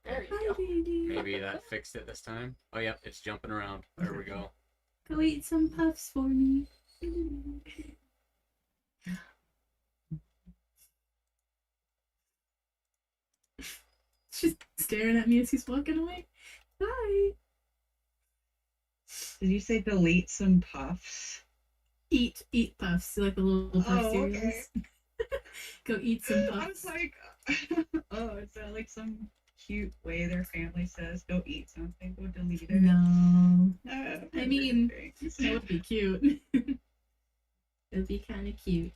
There you Hi, go. baby. Maybe that fixed it this time. Oh, yeah, it's jumping around. There we go. Go eat some puffs for me. She's staring at me as he's walking away. Hi. Did you say delete some puffs? Eat puffs, like the little puff cereals. Okay. Go eat some puffs. I was like, oh, is that like some cute way their family says, go eat something, go delete it? No. I mean, that would be cute. It would be kind of cute.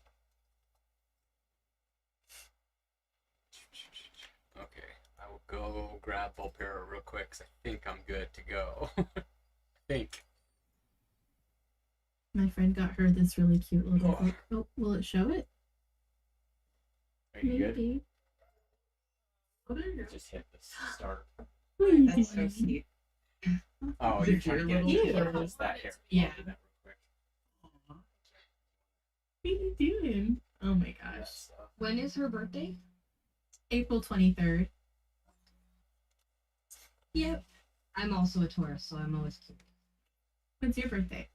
Okay, I will go grab Volpera real quick because I think I'm good to go. I think. My friend got her this really cute little book. Oh, will it show it? Are you good? Maybe. Oh, there you go. Just hit the start. That's so cute. Oh, you're trying to get cute. it. Is that here? Yeah. I'll do that real quick. What are you doing? Oh my gosh. When is her birthday? April 23rd. Yep. I'm also a Taurus, so I'm always cute. When's your birthday?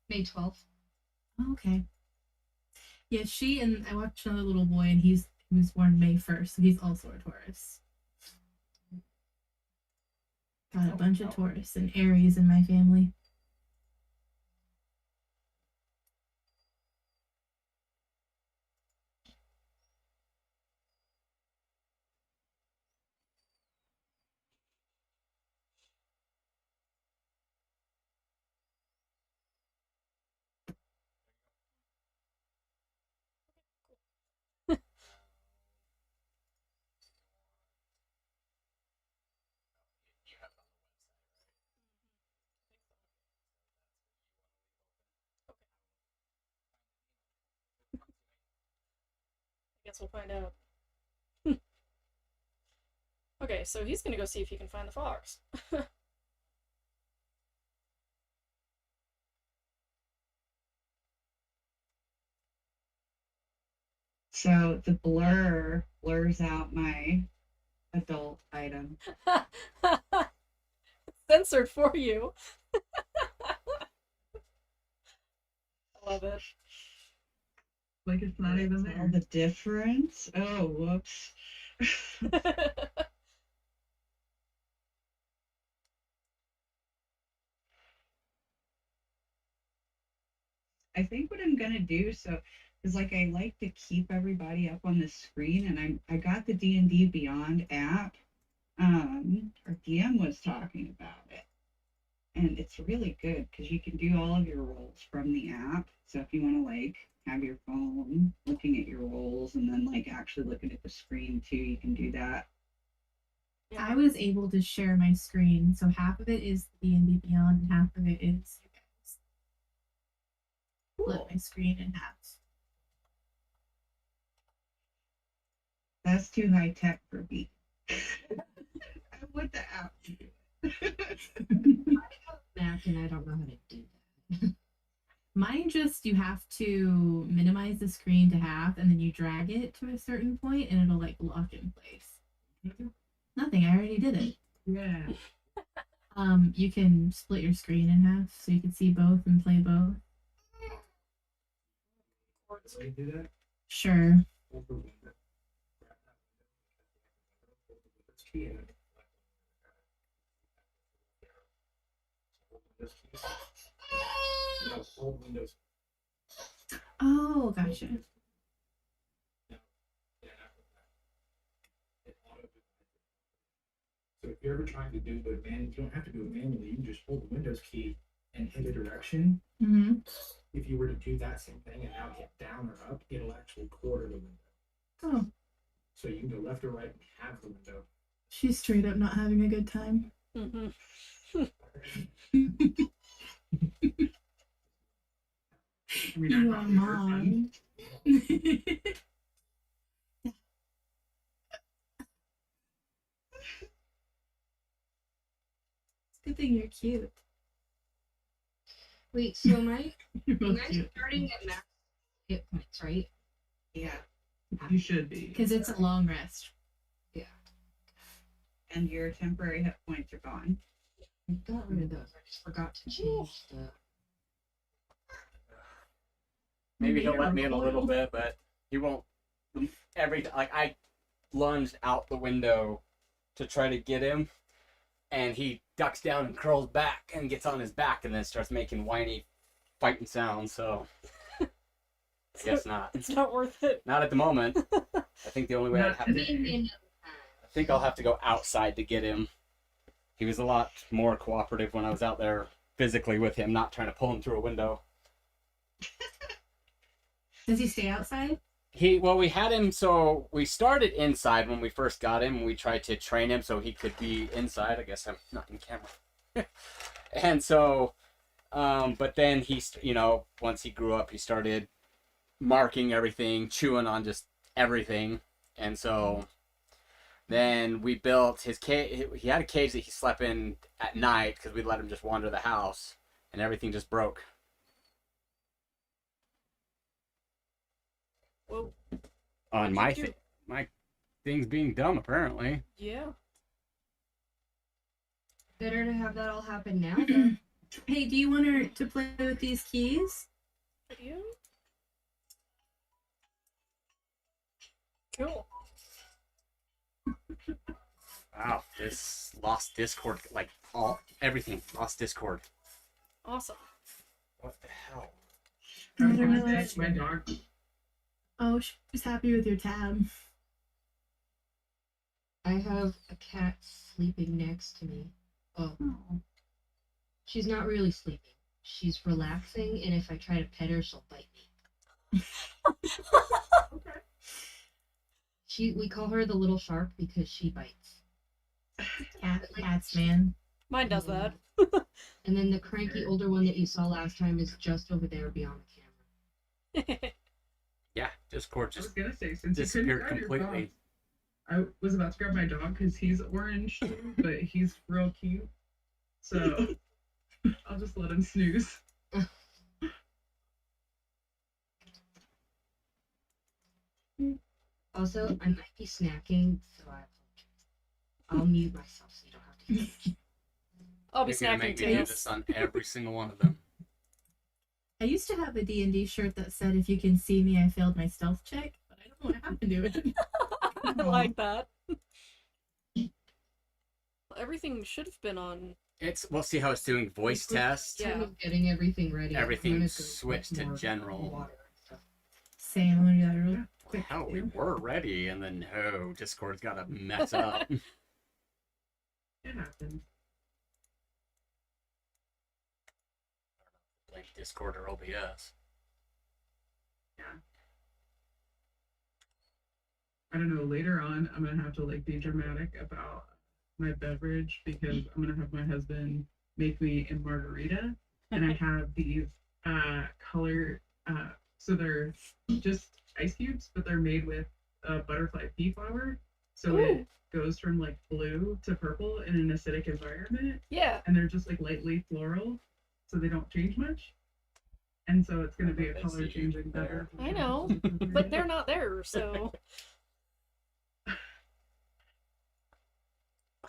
May 12th. Oh, okay. Yeah, she and I watched another little boy, and he was born May 1st, so he's also a Taurus. Got a bunch of Taurus and Aries in my family. I guess we'll find out. Okay, so he's gonna go see if he can find the fox. So the blur blurs out my adult item. Censored for you. I love it. Like it's not even there. The difference? Oh, whoops. I think what I'm gonna do, so is like I like to keep everybody up on the screen, and I got the D&D Beyond app. Our DM was talking about it, and it's really good because you can do all of your rolls from the app. So if you want to like have your phone looking at your rolls and then like actually looking at the screen too, you can do that. Yeah. I was able to share my screen, so half of it is D&D Beyond, and half of it is you guys. Split my screen in half. That's too high tech for me. I want the app to do it. Mac, and I don't know how to do that. Mine just, you have to minimize the screen to half, and then you drag it to a certain point, and it'll like lock in place. Nothing, I already did it. Yeah. You can split your screen in half, so you can see both and play both. Can you do that? Sure. Oh, gotcha. So if you're ever trying to do it manually, you don't have to do it manually. You can just hold the Windows key and hit a direction. Mm-hmm. If you were to do that same thing and now hit down or up, it'll actually quarter the window. Oh. So you can go left or right and have the window. She's straight up not having a good time. Mm-hmm. You are mom. It's a good thing you're cute. Wait, so am I You're both am I cute. starting at max hit points, right? Yeah. You should be. Because it's a long rest. Yeah. and your temporary hit points are gone. I got rid of those. I just forgot to change the. Maybe he'll let me in a little bit, but he won't. I lunged out the window to try to get him, and he ducks down and curls back and gets on his back and then starts making whiny fighting sounds. So I guess not. It's not worth it. Not at the moment. I think the only way I'd have to. I think I'll have to go outside to get him. He was a lot more cooperative when I was out there physically with him, not trying to pull him through a window. Does he stay outside? We had him, so we started inside when we first got him. We tried to train him so he could be inside. I guess I'm not in camera. And so, but then once he grew up, he started marking everything, chewing on just everything. And so then we built his cage. He had a cage that he slept in at night because we let him just wander the house, and everything just broke. Whoa. On What'd you my do? thing's being dumb, apparently. Yeah. Better to have that all happen now. Than... Hey, do you want her to play with these keys? Video? Cool. Wow, this lost Discord, everything lost Discord. Awesome. What the hell? I don't know. My dog. Oh, she's happy with your tab. I have a cat sleeping next to me. Oh, she's not really sleeping. She's relaxing, and if I try to pet her, she'll bite me. We call her the little shark because she bites. Cats, man. Mine does that. And then the cranky older one that you saw last time is just over there beyond the camera. Yeah, Discord I was just gonna say, since you couldn't disappeared grab your completely. dog, I was about to grab my dog because he's orange too, but he's real cute. So I'll just let him snooze. Also, I might be snacking, so I apologize. I'll mute myself so you don't have to hear. I'll be You're gonna snacking make me do too. this on every single one of them. I used to have a D&D shirt that said, "If you can see me, I failed my stealth check," but I don't know what happened to it. I like that. Well, everything should have been on. We'll see how it's doing voice test. Yeah. Time of getting everything ready. Everything I'm gonna go switched get to more general. water and stuff. Same, I'm gonna do that real quick. Hell, we too. were ready, and then no, Discord's got to mess up. It happens. Like Discord or OBS. I don't know. Later on, I'm gonna have to be dramatic about my beverage because I'm gonna have my husband make me a margarita, and I have these color. So they're just ice cubes, but they're made with butterfly pea flower. So it goes from blue to purple in an acidic environment, Yeah. and they're just lightly floral, so they don't change much. And so it's gonna be a I color see. changing better. I know, but they're not there, so I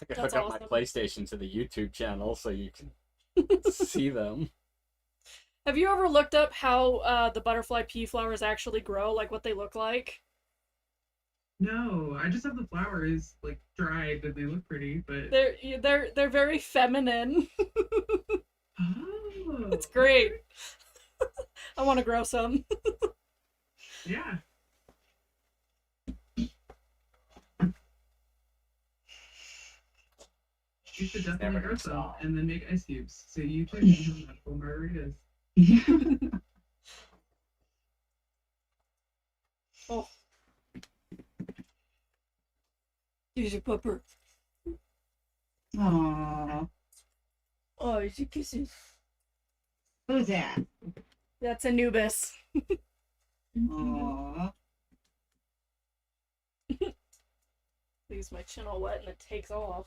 could That's hook up my awesome. PlayStation to the YouTube channel so you can see them. Have you ever looked up how the butterfly pea flowers actually grow, like what they look like? No, I just have the flowers dried and they look pretty, but They're very feminine. oh, It's great. I want to grow some. yeah. You should Never definitely gonna grow some stop. and then make ice cubes so you too can have magical margaritas. Oh. Here's your pupper. Aww. Oh, here's your kisses. Who's that? That's Anubis. Aww. Leaves my chin all wet and it takes off.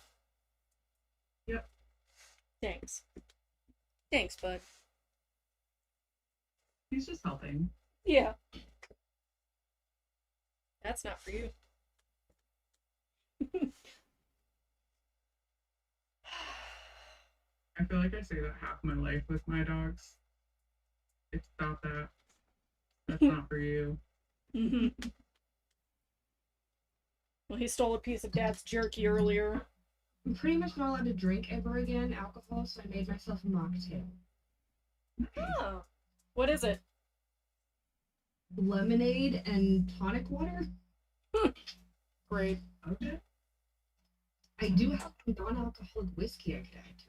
Yep. Thanks. Thanks, bud. He's just helping. Yeah. That's not for you. feel like I say that half my life with my dogs. It's about that. That's not for you. Hmm. Well, he stole a piece of Dad's jerky earlier. I'm pretty much not allowed to drink ever again alcohol, so I made myself a mocktail. Oh. What is it? Lemonade and tonic water. Great. Okay. I do have some non-alcoholic whiskey I could add to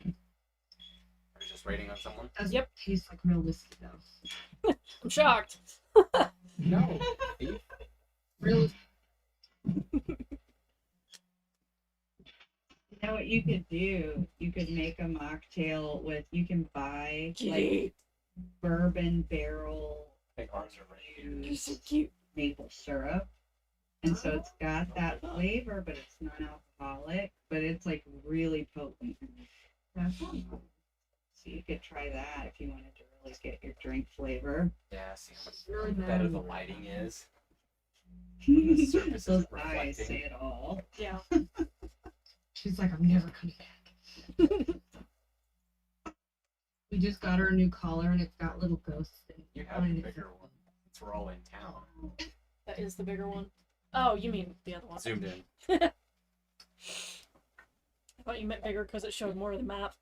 it. Are you just waiting on someone? Doesn't Yep. taste like real whiskey though. I'm shocked. No. Thief. Real. You know what you could do? You could make a mocktail with, you can buy like Kitty. bourbon barrel I think ours are ready. You're so cute. maple syrup. And so it's got that flavor, but it's non-alcoholic, but it's like really potent. That's all. So you could try that if you wanted to really get your drink flavor. Yeah, see how much It's really better bad. the lighting is. The surface Those is eyes reflecting. say it all. Yeah. She's like, I'm never coming back. We just got her a new collar and it's got little ghosts in it. You have a bigger one. It's we're all in town. That is the bigger one. Oh, you mean the other one. Zoomed in. I thought you meant bigger because it showed more of the map.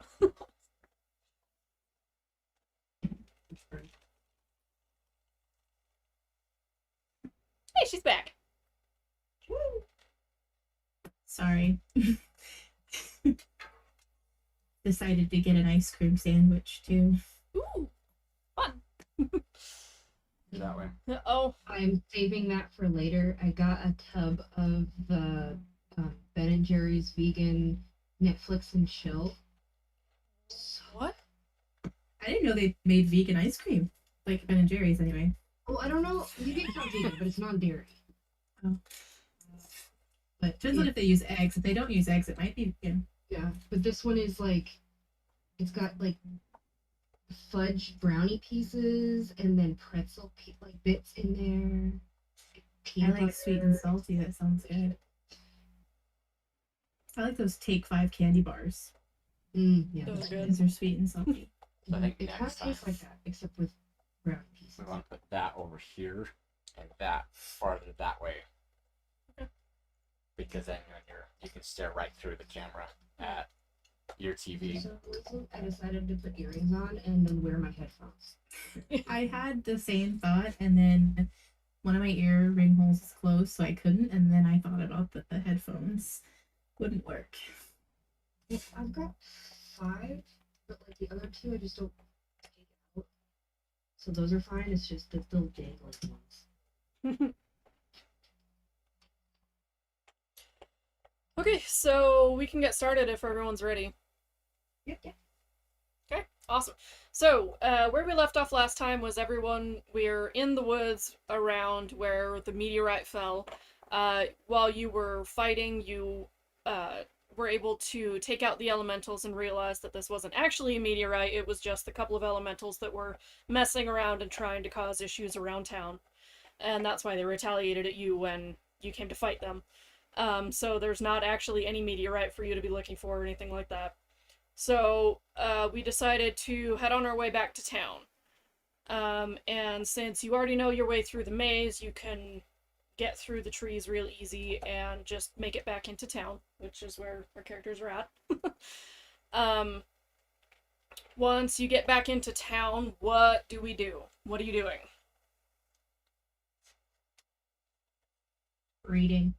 Hey, she's back. Sorry. Decided to get an ice cream sandwich too. Ooh, fun. That way. Oh, I'm saving that for later. I got a tub of the Ben and Jerry's vegan Netflix and chill. what? I didn't know they made vegan ice cream. Like Ben and Jerry's anyway. Oh, I don't know. Maybe it's not vegan, but it's non-dairy. But depends on if they use eggs. If they don't use eggs, it might be vegan. Yeah, but this one is like, it's got like fudge brownie pieces and then pretzel like bits in there. I Peanut like sweet and butter. salty. That sounds good. I like those Take 5 candy bars. Yeah, Those are that's good. Because they're sweet and salty. I think it kind of next tastes time like that, except with brownie pieces. we want to put that over here and that farther that way. Because then you can stare right through the camera at your TV. For some reason, I decided to put earrings on and then wear my headphones. I had the same thought, and then one of my earring holes is closed, so I couldn't. And then I thought about that the headphones wouldn't work. I've got 5, but like the other 2, I just don't take out. So those are fine. It's just the little dangling ones. Okay, so we can get started if everyone's ready. Yep. Okay, awesome. So, where we left off last time was we're in the woods around where the meteorite fell. While you were fighting, you were able to take out the elementals and realize that this wasn't actually a meteorite, it was just a couple of elementals that were messing around and trying to cause issues around town. And that's why they retaliated at you when you came to fight them. So there's not actually any meteorite for you to be looking for or anything like that. So we decided to head on our way back to town. And since you already know your way through the maze, you can get through the trees real easy and just make it back into town, which is where our characters are at. Once you get back into town, what do we do? What are you doing? Reading.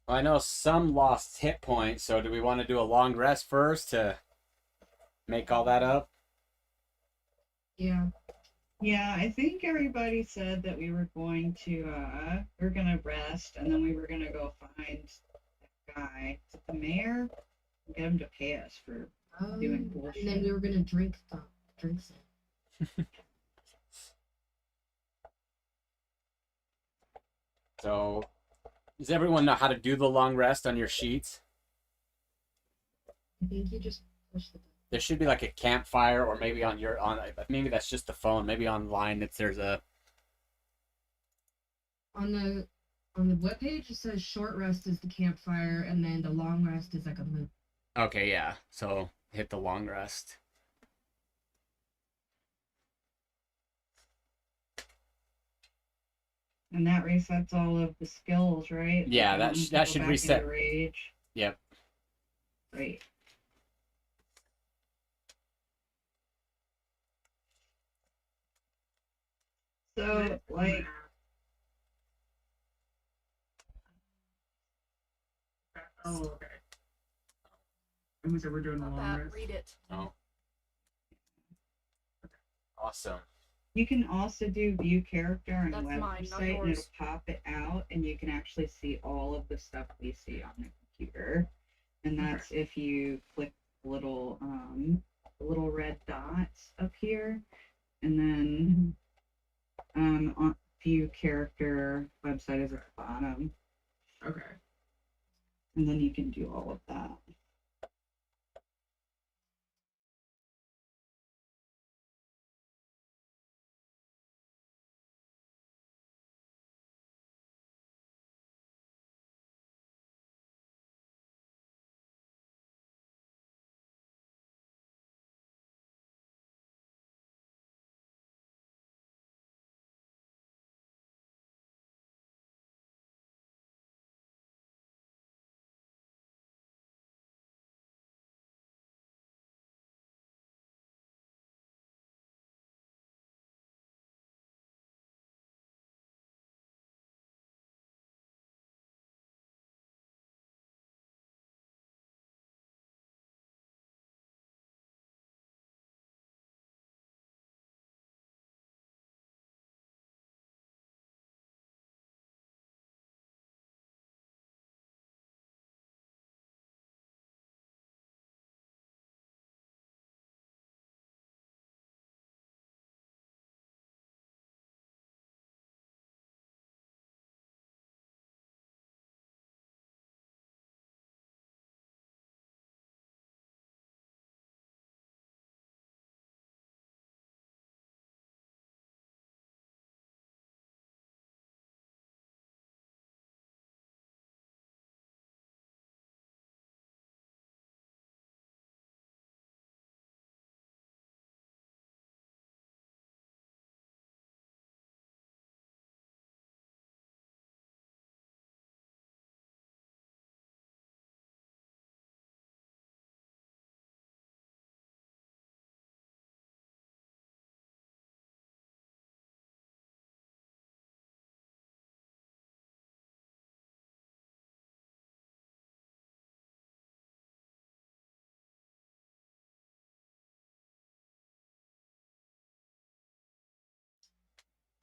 Well, I know some lost hit points, so do we want to do a long rest first to make all that up? Yeah. Yeah, I think everybody said that we were going to rest, and then we were gonna go find that guy. Is it the mayor? Get him to pay us for doing bullshit. And then we were gonna drink some drinks. So, does everyone know how to do the long rest on your sheets? I think you just push the button. There should be like a campfire, or maybe maybe that's just the phone. Maybe online there's a. On the webpage it says short rest is the campfire and then the long rest is like a moon. Okay, yeah. So hit the long rest. And that resets all of the skills, right? Yeah, Like, I don't have to that go should back reset. into rage. Yep. Great. So, like, Oh, okay. And we said we're doing a Not long that. rest. Read it. Oh. Awesome. you can also do view character on a That's mine, not website, and it'll yours. pop it out, and you can actually see all of the stuff we see on the computer. And that's if you click the little red dots up here, and then on view character website is at the bottom, Okay. and then you can do all of that.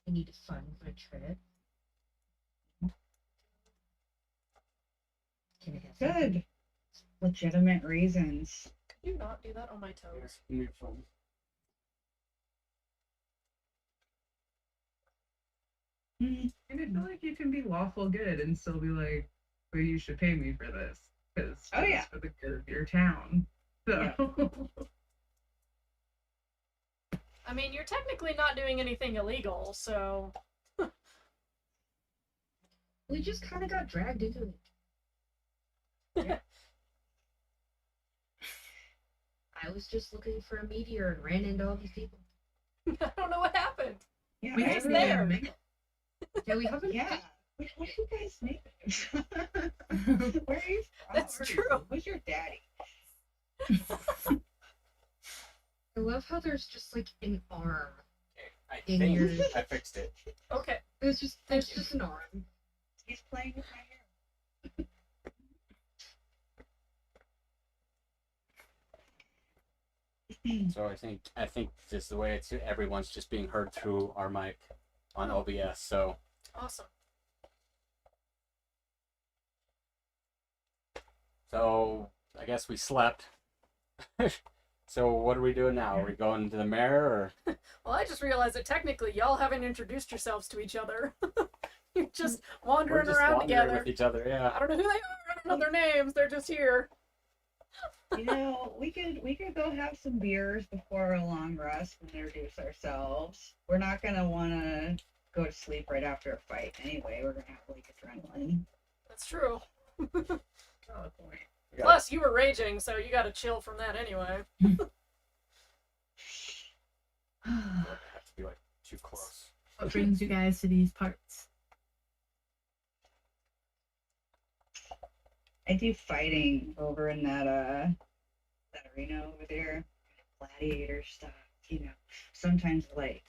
I need to fund my trip. Can I have something? Good. Legitimate reasons. Could you not do that on my toes? Mm, And I feel like you can be lawful good and still be like, well, you should pay me for this because Oh, yeah. it's for the good of your town. So I mean, you're technically not doing anything illegal, so We just kind of got dragged into it. I was just looking for a meteor and ran into all these people. I don't know what happened. yeah, we It's haven't there. even made Yeah, we haven't. Yeah. What do you guys make? Where are you from? That's true. Who's your daddy? I love how there's just like an arm. I In think your- I fixed it. Okay. There's just Thank there's you. just an arm. He's playing with my hair. So I think just the way it's everyone's just being heard through our mic on OBS. So Awesome. I guess we slept. So what are we doing now? Are we going to the mayor or? Well, I just realized that technically y'all haven't introduced yourselves to each other. You're just We're wandering just around wandering together. with each other. Yeah. I don't know who they are. I don't know their names. They're just here. You know, we could go have some beers before a long rest and introduce ourselves. We're not gonna wanna go to sleep right after a fight anyway. We're gonna have like adrenaline. That's true. Valid point. Plus, you were raging, so you gotta chill from that anyway. Have to be like too close. What brings you guys to these parts? I do fighting over in that arena over there. Gladiator stuff, you know. Sometimes like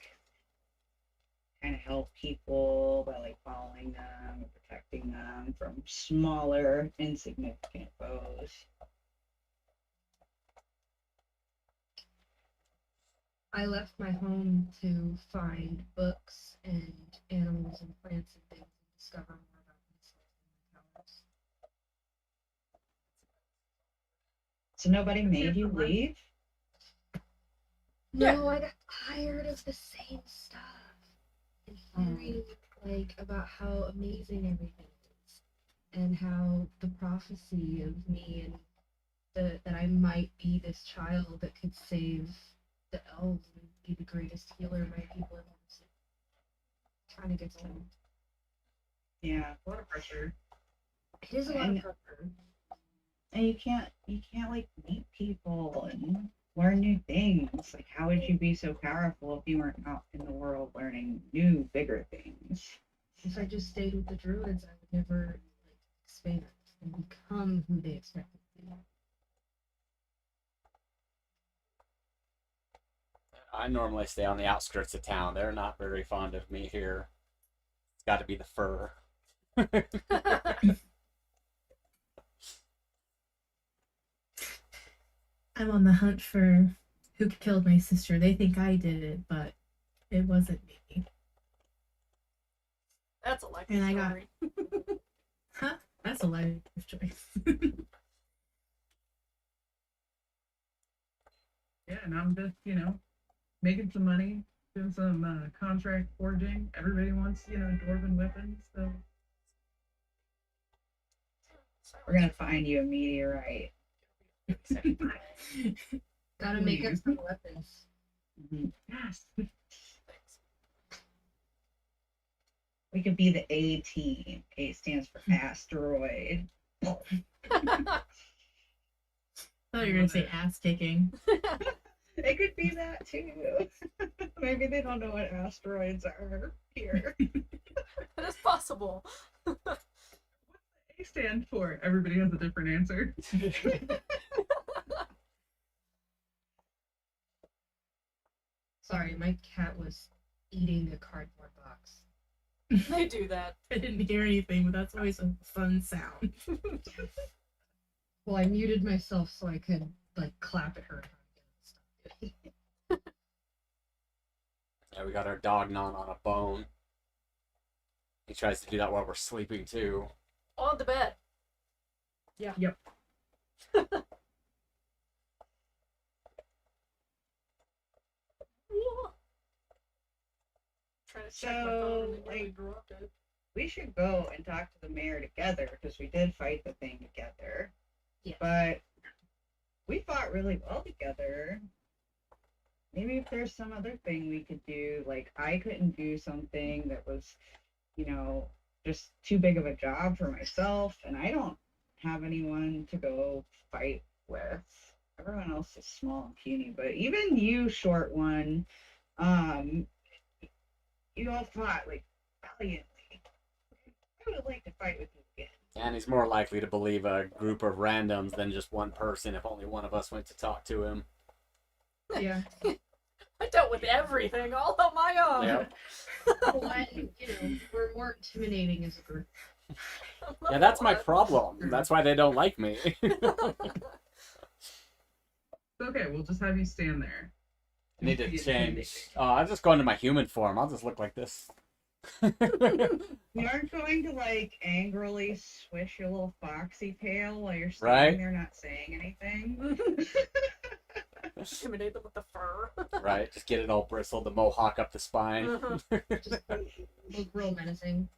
kind of help people by like following them and protecting them from smaller, insignificant foes. I left my home to find books and animals and plants and things and discover more about myself and my powers. So nobody made you leave? No, I got tired of the same stuff. And hearing like about how amazing everything is, and how the prophecy of me and that I might be this child that could save the elves and be the greatest healer my people have ever seen. Kind of gets old. Yeah. A lot of pressure. It is a lot of pressure. And you can't like meet people and learn new things. Like, how would you be so powerful if you weren't out in the world learning new, bigger things? If I just stayed with the Druids, I would never like expand and become who they expect me to be. I normally stay on the outskirts of town. They're not very fond of me here. It's got to be the fur. I'm on the hunt for who killed my sister. They think I did it, but it wasn't me. That's a likely And I got- story. Huh? That's a life choice. Yeah, and I'm just, making some money, doing some contract forging. Everybody wants, dwarven weapons, so We're gonna find you a meteorite. Gotta make up some weapons. yes. We could be the A team. A stands for asteroid. I thought you were gonna say ass kicking. It could be that too. Maybe they don't know what asteroids are here. That is possible. A stand for. Everybody has a different answer. Sorry, my cat was eating a cardboard box. They do that. I didn't hear anything, but that's always a fun sound. Well, I muted myself so I could like clap at her. Yeah, we got our dog gnawing on a bone. He tries to do that while we're sleeping too. On the bed. Yep. Trying to check my phone and it nearly like- dropped it. We should go and talk to the mayor together because we did fight the thing together. Yes. But we fought really well together. Maybe if there's some other thing we could do, like I couldn't do something that was, just too big of a job for myself, and I don't have anyone to go fight with. Everyone else is small and puny, but even you, short one, you all fought like valiantly. I would like to fight with you again. And he's more likely to believe a group of randoms than just one person if only one of us went to talk to him. Yeah. I dealt with everything all on my own. Yep. Well, we're more intimidating as a group. Yeah, that's my problem. That's why they don't like me. Okay, we'll just have you stand there. I need to change. I'll just go into my human form. I'll just look like this. You aren't going to like angrily swish your little foxy tail while you're standing Right. there not saying anything. Intimidate them with the fur. Right, just get it all bristled, the mohawk up the spine. Just look real menacing.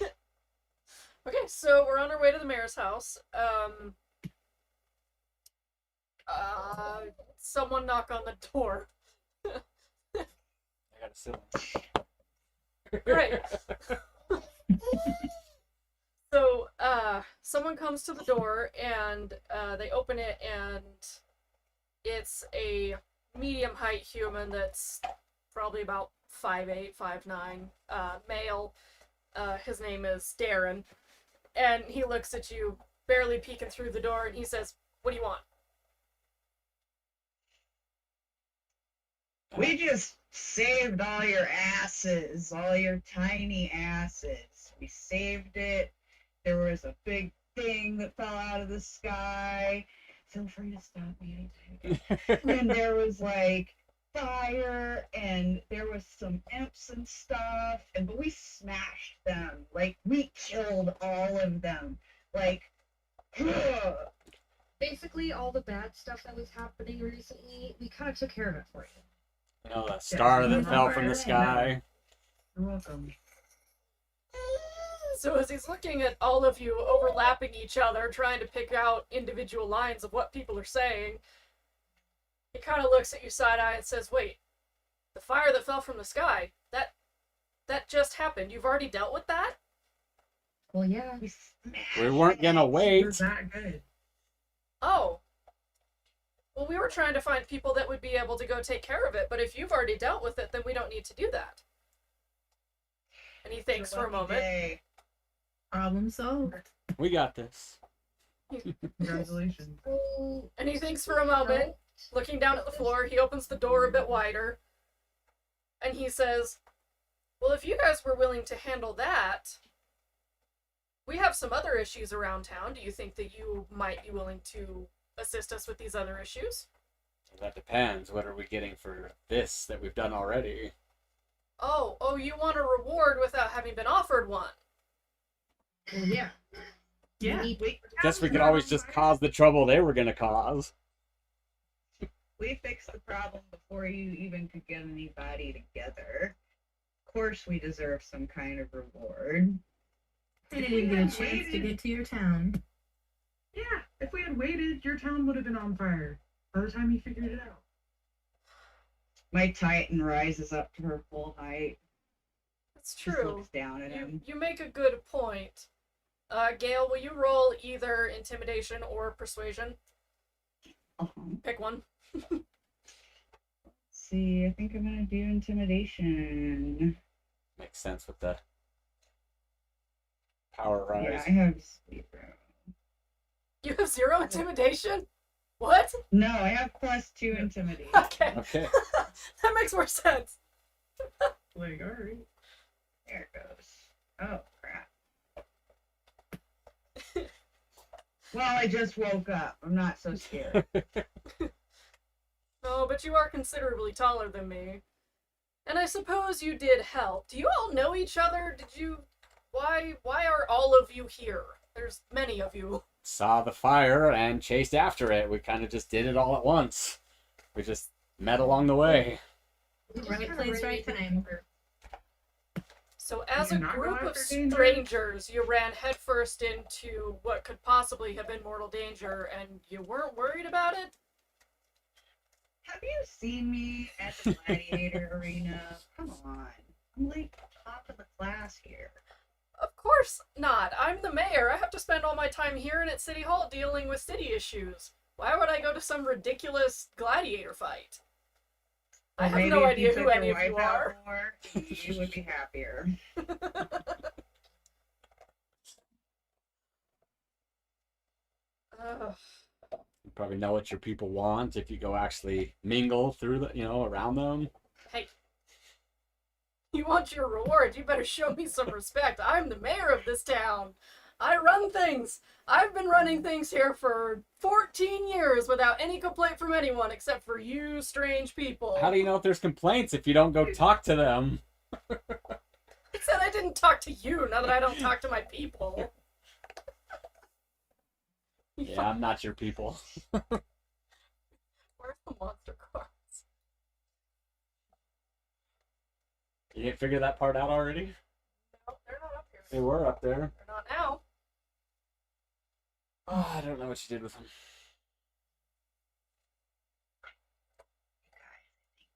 Okay, so we're on our way to the mayor's house. Someone knock on the door. I got a ceiling. Great. So, someone comes to the door and they open it, and it's a medium height human that's probably about 5'8", 5'9", male. His name is Darren, and he looks at you, barely peeking through the door, and he says, "What do you want?" We just saved all your asses, all your tiny asses. We saved it. There was a big thing that fell out of the sky. Feel free to stop me anytime. And there was like fire, and there was some imps and stuff, but we smashed them. Like, we killed all of them. Like, Basically, all the bad stuff that was happening recently, we kind of took care of it for you. You know, that star that fell from the sky. you're welcome. So as he's looking at all of you overlapping each other, trying to pick out individual lines of what people are saying, he kind of looks at you side-eye and says, "Wait, the fire that fell from the sky, that just happened. You've already dealt with that?" Well, yeah. We smashed We weren't gonna it. wait. You're that good. Oh. Well, we were trying to find people that would be able to go take care of it, but if you've already dealt with it, then we don't need to do that. And he thinks It's a for a lucky moment. day. Problem solved. We got this. Congratulations. Oh, And he thinks for a moment, looking down at the floor. He opens the door a bit wider, and he says, "Well, if you guys were willing to handle that, we have some other issues around town. Do you think that you might be willing to assist us with these other issues?" That depends. What are we getting for this that we've done already? Oh, you want a reward without having been offered one. Well, yeah. Yeah. Guess we could always just cause the trouble they were gonna cause. We fixed the problem before you even could get anybody together. Of course, we deserve some kind of reward. I didn't even get a chance to get to your town. Yeah, if we had waited, your town would have been on fire by the time you figured it out. My Titan rises up to her full height. It's Just true. looks down at him. You make a good point. Gail, will you roll either intimidation or persuasion? Uh-huh. Pick one. Let's see, I think I'm gonna do intimidation. Makes sense with the power Yeah, rise. I have 0. You have 0 intimidation? What? No, I have +2 intimidation. Okay. Okay. That makes more sense. Like, alright. There it goes. Oh crap. Well, I just woke up. I'm not so scared. Oh, but you are considerably taller than me. And I suppose you did help. Do you all know each other? Why are all of you here? There's many of you. Saw the fire and chased after it. We kind of just did it all at once. We just met along the way. Right place, right time. So as a You not go group of after danger? strangers, you ran headfirst into what could possibly have been mortal danger, and you weren't worried about it? Have you seen me at the gladiator arena? Come on. I'm like top of the class here. Of course not. I'm the mayor. I have to spend all my time here and at City Hall dealing with city issues. Why would I go to some ridiculous gladiator fight? I have Maybe no if idea you who took any your of you wife out are. more, you would be happier. Ugh. You probably know what your people want if you go actually mingle through the, around them. Hey, you want your reward, you better show me some respect. I'm the mayor of this town. I run things. I've been running things here for 14 years without any complaint from anyone except for you strange people. How do you know if there's complaints if you don't go talk to them? I said I didn't talk to you, now that I don't talk to my people. Yeah, I'm not your people. Where's the monster cards? You didn't figure that part out already? No, they're not up here. They were up there. They're not now. Oh, I don't know what you did with them.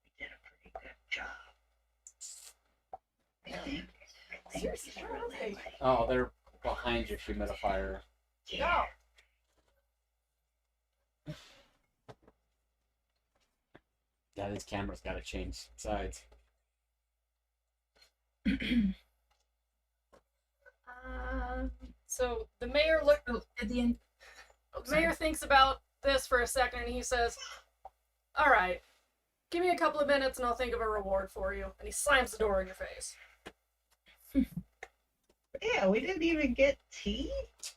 We did a pretty good job. I think Seriously, where are they? Oh, they're behind your humidifier. Go. Yeah, this camera's got to change sides. So the mayor look. Oh, at the end. The mayor thinks about this for a second, and he says, "All right, give me a couple of minutes, and I'll think of a reward for you." And he slams the door in your face. Yeah, we didn't even get tea. It's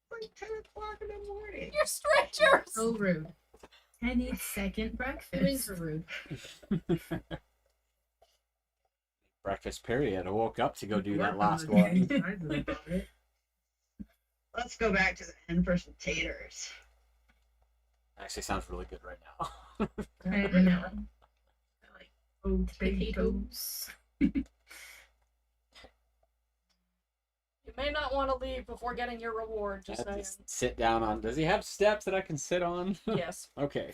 like 10 o'clock in the morning. You're strangers. So rude. I need second Humans breakfast. are rude. Breakfast period. I woke up to go do that Work last on the one. sides of it. Let's go back to the end for some taters. Actually, sounds really good right now. I don't know. I like Oh, potatoes. You may not want to leave before getting your reward. I Just have to saying. sit down on. Does he have steps that I can sit on? Yes. Okay.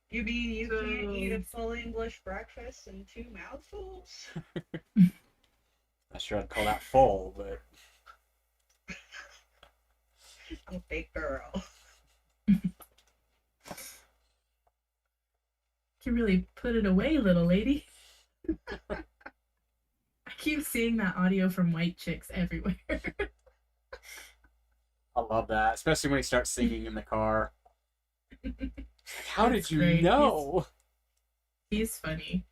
You mean you So- can't eat a full English breakfast in 2 mouthfuls? Not sure I'd call that full, but I'm a big girl. Can really put it away, little lady. I keep seeing that audio from white chicks everywhere. I love that, especially when he starts singing in the car. How That's did you great. know? He's funny.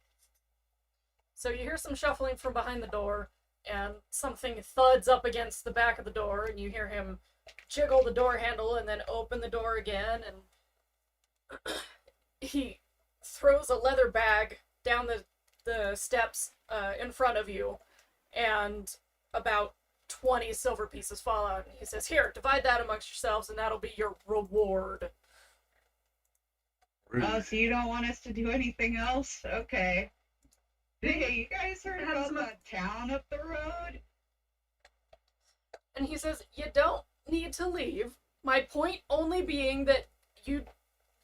So you hear some shuffling from behind the door, and something thuds up against the back of the door, and you hear him jiggle the door handle and then open the door again, and he throws a leather bag down the steps in front of you, and about 20 silver pieces fall out, and he says, "Here, divide that amongst yourselves, and that'll be your reward." Oh, so you don't want us to do anything else? Okay. Hey, you guys heard Have about some- that town up the road? And he says, "You don't need to leave. My point only being that you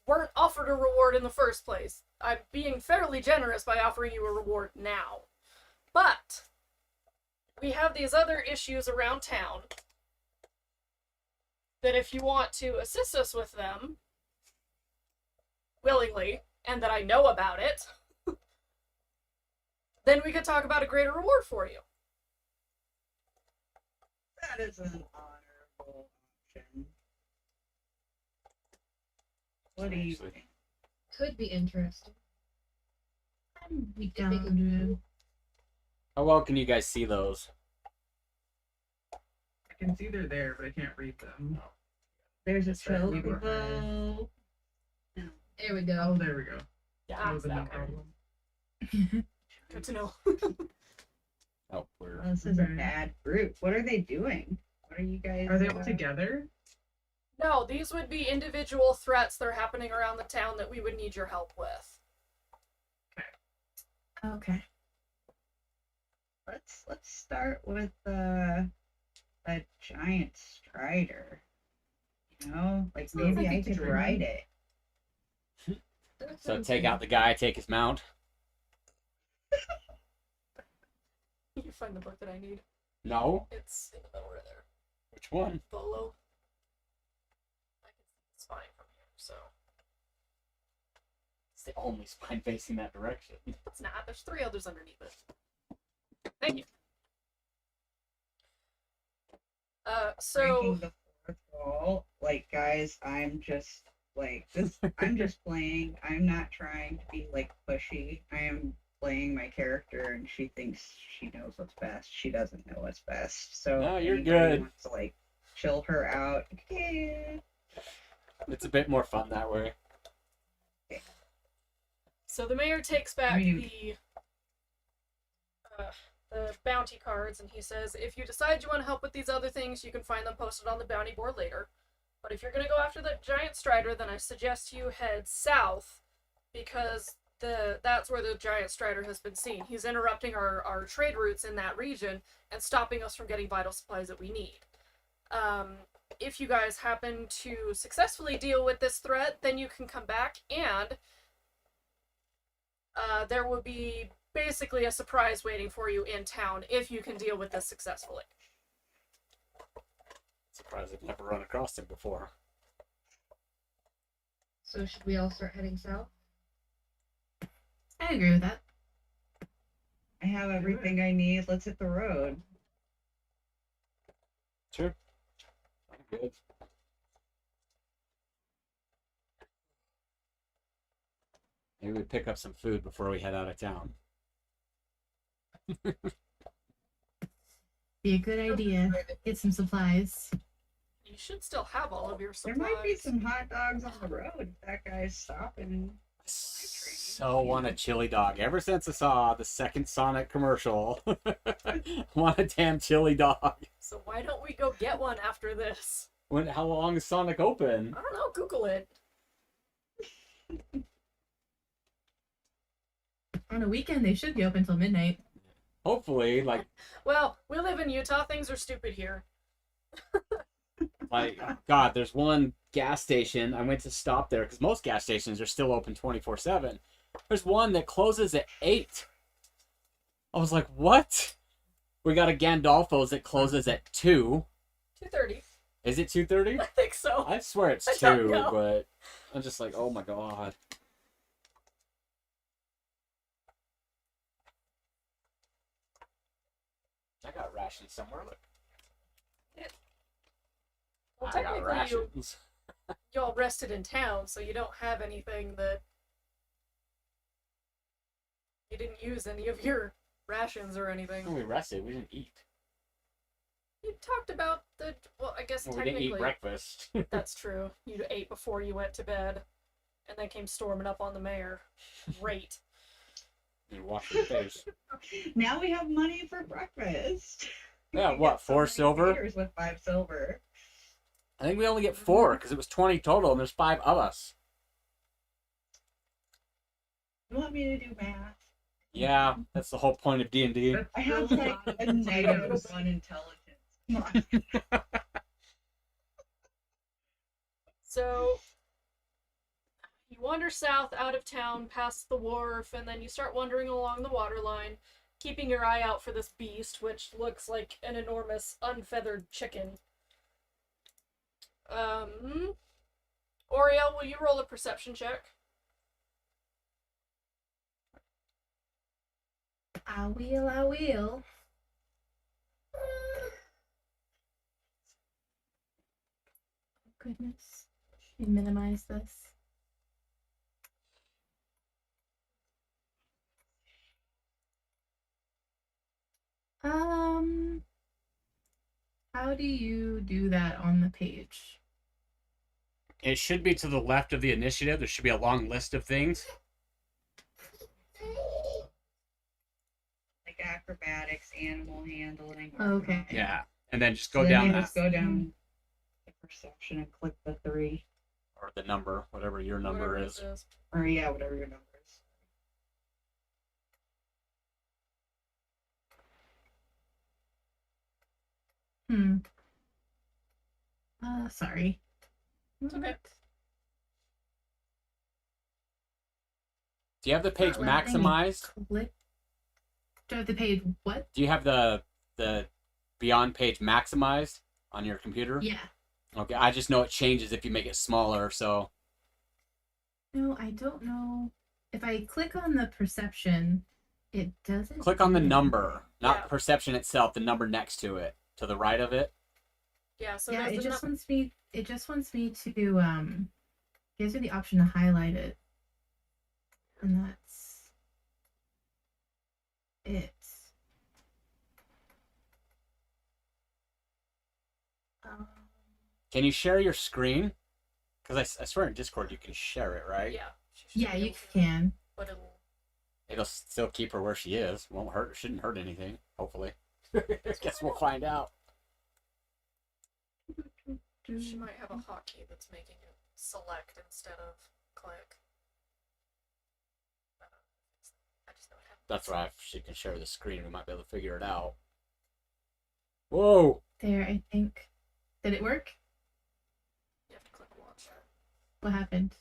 weren't offered a reward in the first place. I'm being fairly generous by offering you a reward now. But we have these other issues around town that if you want to assist us with them willingly, and that I know about it, then we could talk about a greater reward for you." That is an honorable option. What do you Actually. think? Could be interesting. I'm We could down make a to How well can you guys see those? I can see they're there, but I can't read them. There's a Sorry, we choke were- bow. There we Oh, go. there we go. Yeah, That was a no okay. problem. Good to know. Oh, we're This is a Okay. bad group. What are they doing? What are you guys? Are they all together? No, these would be individual threats that are happening around the town that we would need your help with. Okay. Let's start with a giant strider. You know, like Sounds maybe like I a could Druid. ride it. That so sounds take good. out the guy, take his mount. You find the book that I need. No, It's in the middle right there. which one? Below. It's fine from here, so. It's the only spine facing that direction. It's not. There's 3 others underneath it. Thank you. So Breaking the fourth wall. Like, guys, I'm just like this. I'm just playing. I'm not trying to be like pushy. I am playing my character, and she thinks she knows what's best. She doesn't know what's best. So No, you're anybody good. wants to like chill her out. Yeah. It's a bit more fun that way. So the mayor takes back I mean- the bounty cards, and he says, "If you decide you want to help with these other things, you can find them posted on the bounty board later. But if you're going to go after the giant strider, then I suggest you head south, because that's where the giant strider has been seen. He's interrupting our trade routes in that region and stopping us from getting vital supplies that we need. If you guys happen to successfully deal with this threat, then you can come back, and there will be basically a surprise waiting for you in town if you can deal with this successfully." surprised I've never run across him before. So should we all start heading south? I agree with that. I have everything I need. Let's hit the road. Sure. I'm good. Maybe we pick up some food before we head out of town. Be a good idea. Get some supplies. You should still have all of your There supplies. might be some hot dogs on the road if that guy's stopping. So want a chili dog. Ever since I saw the second Sonic commercial, want a damn chili dog. So why don't we go get one after this? How long is Sonic open? I don't know. Google it. On a weekend, they should be open till midnight. Hopefully, like Well, we live in Utah. Things are stupid here. God, there's one gas station. I went to stop there because most gas stations are still open 24/7. There's one that closes at 8. I was like, what? We got a Gandolfo's that closes at 2. 2:30. Is it 2:30? I think so. I swear it's I 2, don't know. but I'm just like, oh my god. I got rations somewhere. Look, Well, I got technically, rations. y'all rested in town, so you don't have anything that you didn't use any of your rations or anything. When we rested, we didn't eat. You talked about the. Well, I guess Well, we didn't technically eat breakfast. that's true. You ate before you went to bed, and then came storming up on the mayor. Great. You wash your face. Now we have money for breakfast. Yeah, We what, get so 4 many silver? meters with 5 silver. I think we only get 4 because it was 20 total, and there's 5 of us. You want me to do math? Yeah, that's the whole point of D&D. I have Still a like lot of a negative potatoes. 1 intelligence. Come on. So you wander south out of town past the wharf, and then you start wandering along the waterline, keeping your eye out for this beast, which looks like an enormous unfeathered chicken. Auriol, will you roll a perception check? I will. Goodness. Should we minimize this? How do you do that on the page? It should be to the left of the initiative. There should be a long list of things. Like acrobatics, animal handling. Okay. Yeah, and then just go So down then that. Just go down the perception and click the 3. Or the number, whatever your number Whatever is. this is. Or yeah, whatever your number is. Sorry. It's okay. Do you have the page Not letting me maximized? Click. Do I have the page what? Do you have the Beyond page maximized on your computer? Yeah. Okay, I just know it changes if you make it smaller, so... No, I don't know. If I click on the perception, it doesn't. Click on the do it. number, not Yeah. perception itself, the number next to it, to the right of it. Yeah, so Yeah, there's it the just wants me. It just wants me to gives me the option to highlight it, and that's it. Can you share your screen? Because I swear in Discord you can share it, right? Yeah. she should Yeah, be you able to, can. But it'll. It'll still keep her where she is. Won't hurt. Shouldn't hurt anything. Hopefully. Guess we'll find out. She might have a hotkey that's making it select instead of click. I just know it happens. That's right. If she can share the screen, we might be able to figure it out. Whoa! There, I think. Did it work? You have to click watch. What happened?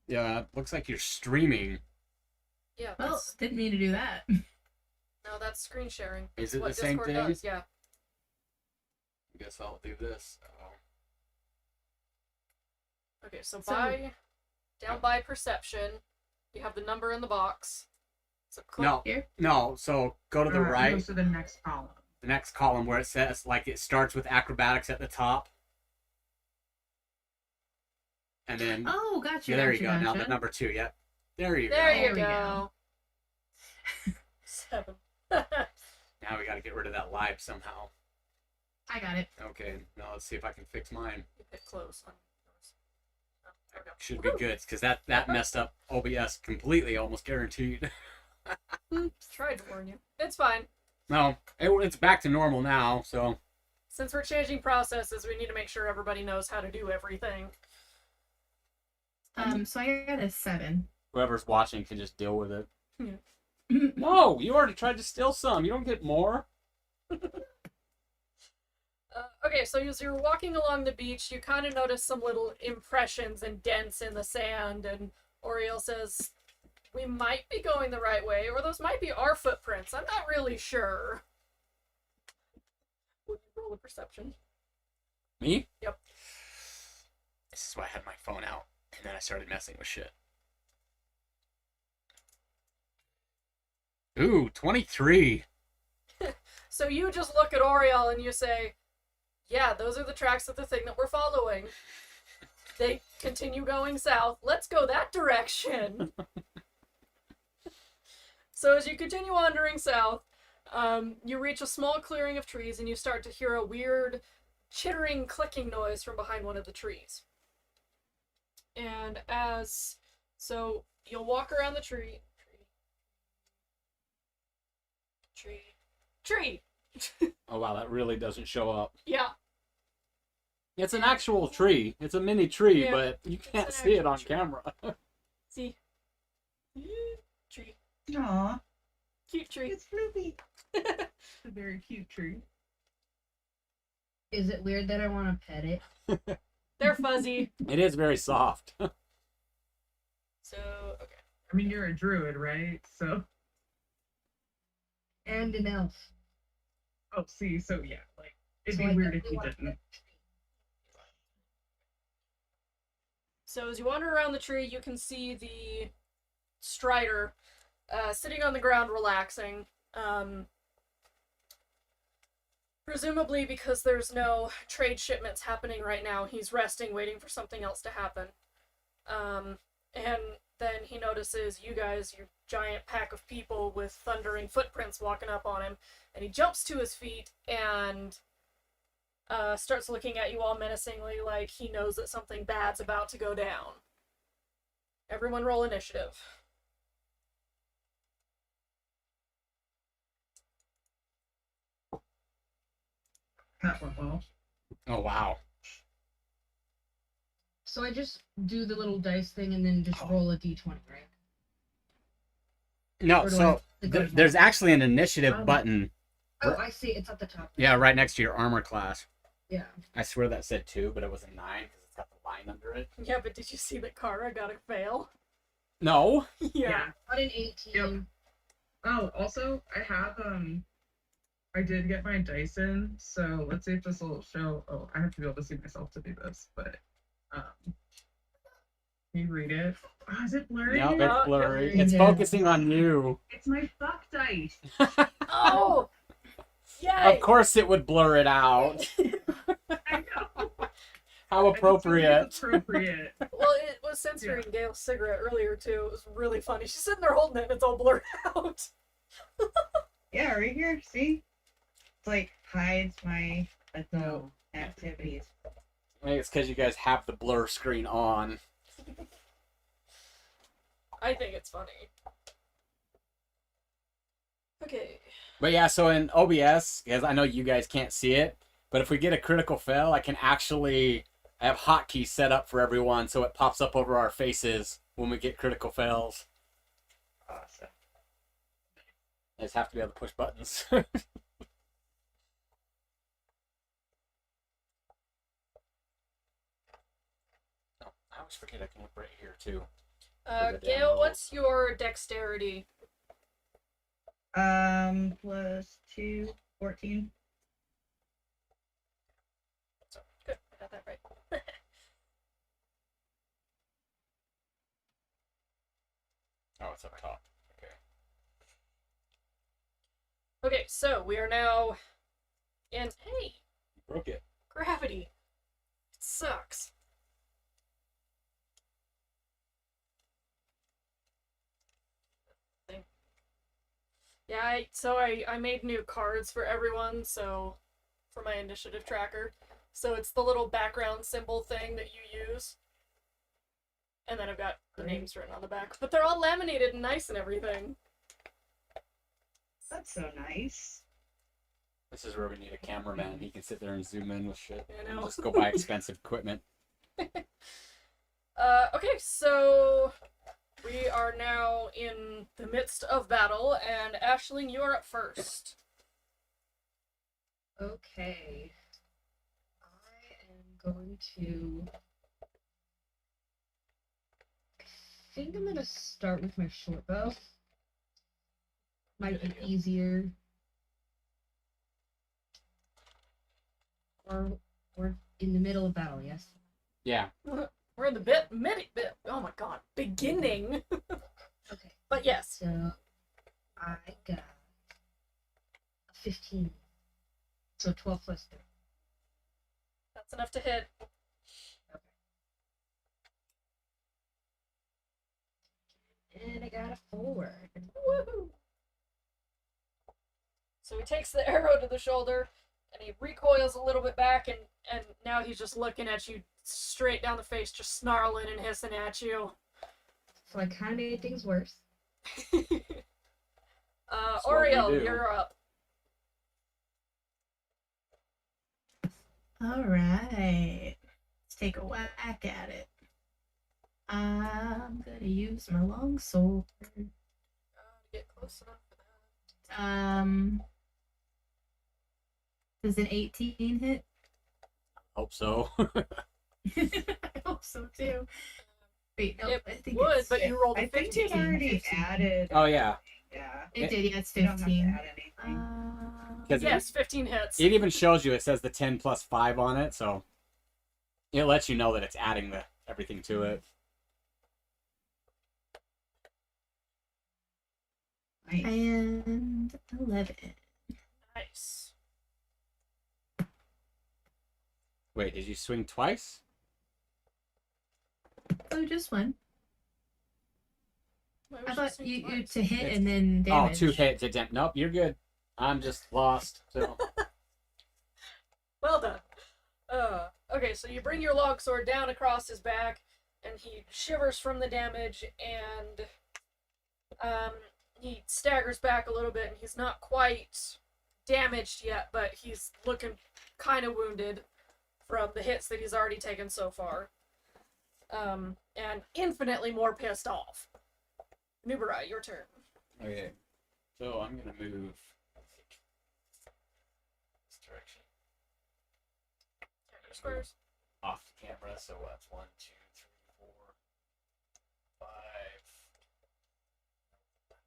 Yeah, it looks like you're streaming. Yeah, Well, that's, didn't mean to do that. no, that's screen sharing. Is It's it what the same Discord thing? does, yeah. I guess I'll do this. Okay, so So- down by perception, you have the number in the box. So click No, Here? no. So go to the It right, goes to the next column. the next column where it says like it starts with acrobatics at the top, and then Oh, gotcha. yeah, there you gotcha, go. Now gotcha. the number 2. Yep, there you There go. you There we go. go. 7. Now we got to get rid of that live somehow. I got it. Okay, now let's see if I can fix mine. Hit close on yours. Oh, there we go. Should be good because that messed up OBS completely, almost guaranteed. Tried to warn you. It's fine. No, it's back to normal now. So Since we're changing processes, we need to make sure everybody knows how to do everything. So I got a 7. whoever's watching can just deal with it. Yeah. No, you already tried to steal some. You don't get more. Okay, so as you're walking along the beach, you kind of notice some little impressions and dents in the sand, and Auriol says, we might be going the right way, or those might be our footprints. I'm not really sure. Would you roll a perception? Me? Yep. This is why I had my phone out, and then I started messing with shit. Ooh, 23. So you just look at Auriol and you say, yeah, those are the tracks of the thing that we're following. They continue going south. Let's go that direction. So as you continue wandering south, you reach a small clearing of trees and you start to hear a weird chittering, clicking noise from behind one of the trees. And so you'll walk around the tree. Tree. Oh wow, that really doesn't show up. Yeah. It's an actual tree. It's a mini tree, Yeah, but you can't an see it actual on tree. camera. See? Tree. Aw, Cute tree. it's Ruby. It's a very cute tree. Is it weird that I want to pet it? They're fuzzy. It is very soft. So, okay. I mean, you're a druid, right? So, And an elf. oh, see, so yeah, like it'd So be I weird if definitely you want didn't. pet So as you wander around the tree, you can see the Strider sitting on the ground relaxing. Presumably because there's no trade shipments happening right now, he's resting, waiting for something else to happen. And then he notices you guys, your giant pack of people with thundering footprints walking up on him, and he jumps to his feet and starts looking at you all menacingly like he knows that something bad's about to go down. Everyone roll initiative. That went well. Oh wow. So I just do the little dice thing and then just roll a d20, right? No, Or do I so have to go there's down? actually an initiative Oh. button. Oh, I see. It's at the top. Yeah, right next to your armor class. Yeah. I swear that said 2, but it was a 9 because it's got the line under it. Yeah, but did you see that Kara got a fail? No. Yeah. Got an 18. Oh, also, I did get my dice in, so let's see if this will show. Oh, I have to be able to see myself to do this, but can you read it? Oh, is it blurry? Yep, Yeah. it's blurry. Yeah. It's focusing on you. It's my fuck dice. Oh! Yay! Of course it would blur it out. I know. How appropriate. It's appropriate. Well, it was censoring Gail's cigarette earlier, too. It was really funny. She's sitting there holding it and it's all blurred out. Yeah, right here. See? It's like hides my adult activities. I think it's because you guys have the blur screen on. I think it's funny. Okay. But yeah, so in OBS, because I know you guys can't see it, but if we get a critical fail, I have hotkeys set up for everyone so it pops up over our faces when we get critical fails. Awesome. I just have to be able to push buttons. Oh, I always forget I can look right here too. the Gail, demo. what's your dexterity? Plus 2, 14. Good, I got that right. it's up top. Okay. Okay, so we are now in. Hey, You broke it. gravity. It sucks. Yeah, I made new cards for everyone, so for my initiative tracker. So it's the little background symbol thing that you use. And then I've got the names written on the back. But they're all laminated and nice and everything. That's so nice. This is where we need a cameraman. He can sit there and zoom in with shit. I And know. just go buy expensive equipment. Okay, so we are now in the midst of battle, and Ashling, you are up first. Okay. I am going to. I think I'm gonna start with my short bow. Might be easier. Or we're in the middle of battle, yes? Yeah. We're in the oh my god, beginning. Okay. But yes. So I got a 15. So 12 plus 3. That's enough to hit. And I got a 4. Woohoo! So he takes the arrow to the shoulder, and he recoils a little bit back, and now he's just looking at you straight down the face, just snarling and hissing at you. So I kind of made things worse. That's what we Auriol, do. you're up. All right. Let's take a whack at it. I'm gonna use my long sword. Get close enough for that. Does an 18 hit? Hope so. I hope so too. Wait, no, It I think would, it's, but you rolled a I think 15. it already 15. added. Oh, yeah. Yeah. it did. Yeah, it's You don't have to 15. add anything. Because Yes, 15 hits. it even shows you, it says the 10 plus 5 on it, so it lets you know that it's adding everything to it. Nice. And 11. Nice. Wait, did you swing twice? Oh, just one. Why I was thought she you saying twice? to hit It's- and then damage. Oh, 2 hits. Nope, you're good. I'm just lost. So Well done. Okay, so you bring your longsword down across his back, and he shivers from the damage, and he staggers back a little bit, and he's not quite damaged yet, but he's looking kind of wounded from the hits that he's already taken so far. And infinitely more pissed off. Anubirai, your turn. okay, so I'm gonna move this direction. Squares. Off the camera, so that's 1, 2, 3, 4, 5.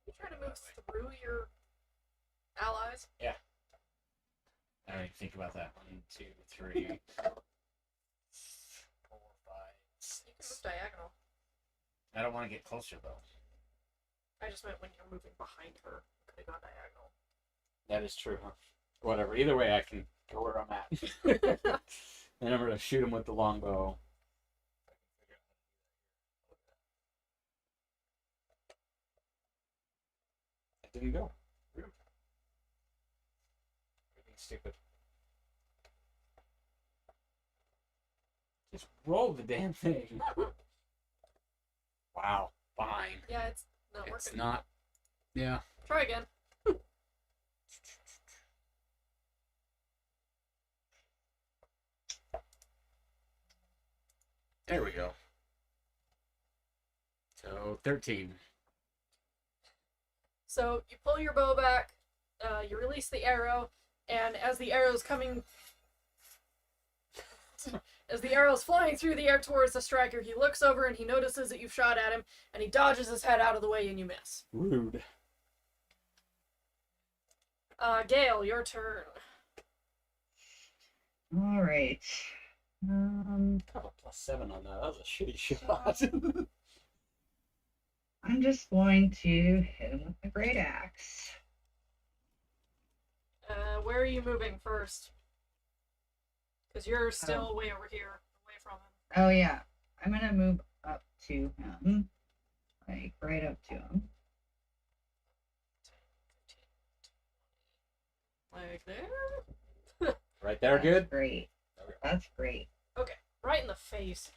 You trying to move through your allies? I don't even think about that. 1, 2, 3, 4, 5, You can move 6. diagonal. I don't want to get closer though. I just meant when you're moving behind her. Could have gone diagonal. That is true, huh? Whatever. Either way, I can go where I'm at. And I'm gonna shoot him with the longbow. It didn't go. Rude. You're being stupid. Just roll the damn thing. Wow. Fine. Yeah, it's not It's working. not. Yeah. Try again. There we go. So 13. So you pull your bow back, you release the arrow, and as the arrow's coming, as the arrow's flying through the air towards the striker, he looks over and he notices that you've shot at him, and he dodges his head out of the way and you miss. Rude. Gae-Al, your turn. All right. Got a +7 on that. That was a shitty shot. I'm just going to hit him with my great axe. Where are you moving first? Because you're still way over here, away from him. Oh yeah, I'm gonna move up to him, like right up to him. Like there? Right there, That's good? great. That's great. Okay, right in the face.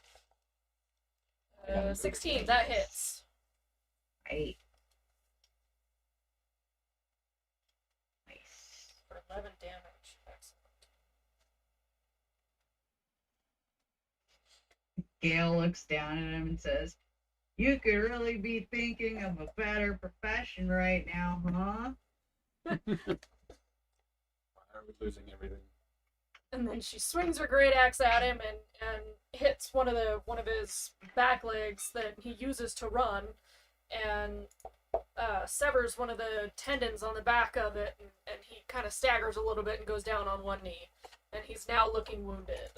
Yeah, 16, that hits. Right. Nice. For 11 damage. Excellent. Gail looks down at him and says, "You could really be thinking of a better profession right now, huh?" Why are we losing everything? And then she swings her great axe at him and hits one of his back legs that he uses to run, and severs one of the tendons on the back of it, and he kind of staggers a little bit and goes down on one knee, and he's now looking wounded.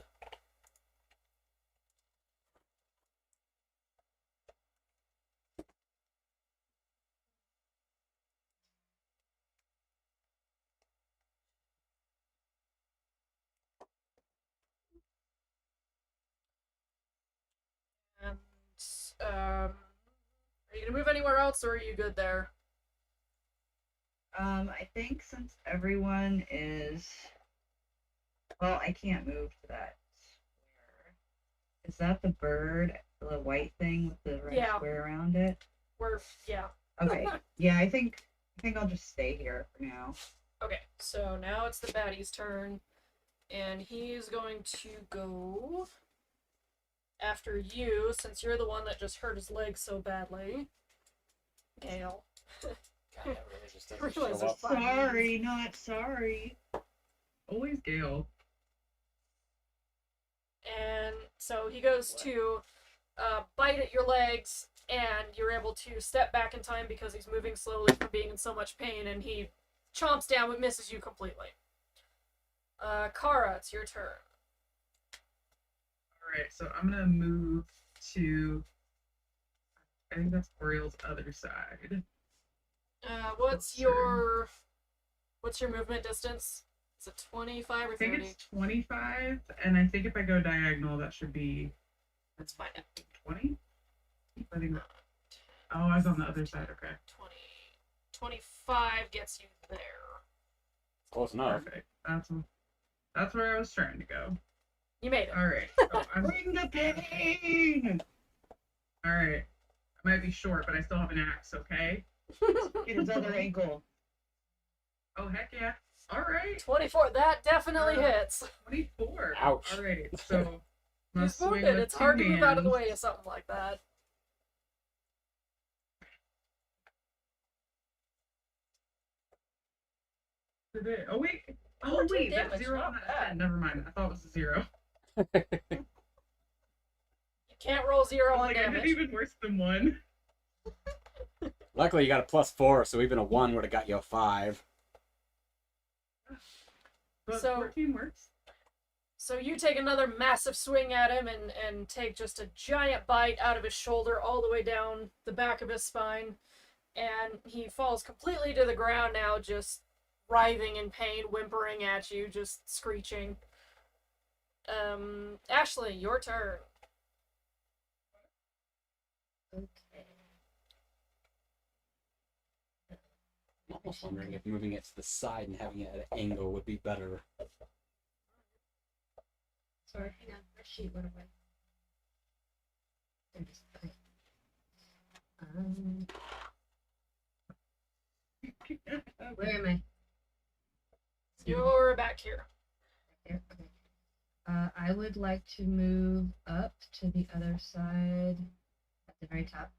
And are you gonna move anywhere else, or are you good there? I think since everyone is, well, I can't move to that square. Is that the bird, the white thing with the red Yeah. square around it? Yeah. Okay. Yeah, I think I'll just stay here for now. Okay, so now it's the baddie's turn, and he's going to go after you, since you're the one that just hurt his leg so badly. Gae-Al. God, that really just doesn't Realize show there's up. five. Sorry, not sorry. Always Gae-Al. And so he goes to bite at your legs, and you're able to step back in time because he's moving slowly from being in so much pain, and he chomps down but misses you completely. Kara, it's your turn. Alright, so I'm gonna move to, I think that's Auriol's other side. What's your movement distance? Is it 25 or I think 30? it's 25, and I think if I go diagonal, that should be Let's find out. 20? I think. Oh, I was on the other side. Okay. 20. 25 gets you there. Close enough. Perfect. That's where I was trying to go. You made it. All right. So Bring the pain! all right. I might be short, but I still have an axe. Okay. Get his other ankle. Oh heck yeah. All right. 24, that definitely hits. 24. Ouch. All right. So. He's swing wounded. with It's two hard to move out of the hands. way of something like that. Oh wait. Oh 14 wait. That's damage, 0 not on that bad. 10. Never mind. I thought it was a 0. You can't roll 0 on Like I damage. did even worse than 1. Luckily, you got a +4, so even a 1 would have got you a 5. But So- 14 works. So you take another massive swing at him and take just a giant bite out of his shoulder all the way down the back of his spine. And he falls completely to the ground now, just writhing in pain, whimpering at you, just screeching. Ashling, your turn. Okay. I'm almost wondering if moving it to the side and having it at an angle would be better. Sorry, hang on. My sheet went away. There it is. Okay. Where am I? You're back here. There. Okay. I would like to move up to the other side at the very top.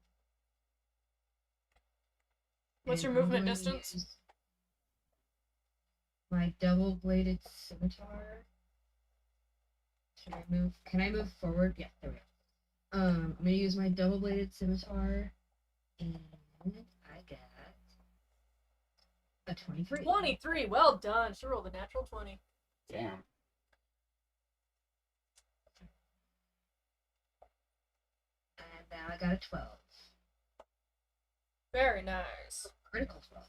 What's your And I'm movement going to distance? use my double-bladed scimitar. Should I move? Can I move forward? Yeah, there we go. I'm gonna use my double-bladed scimitar, and I got a 23. 23, well done. She rolled a natural 20. Damn. And now I got a 12. Very nice. Critical spell.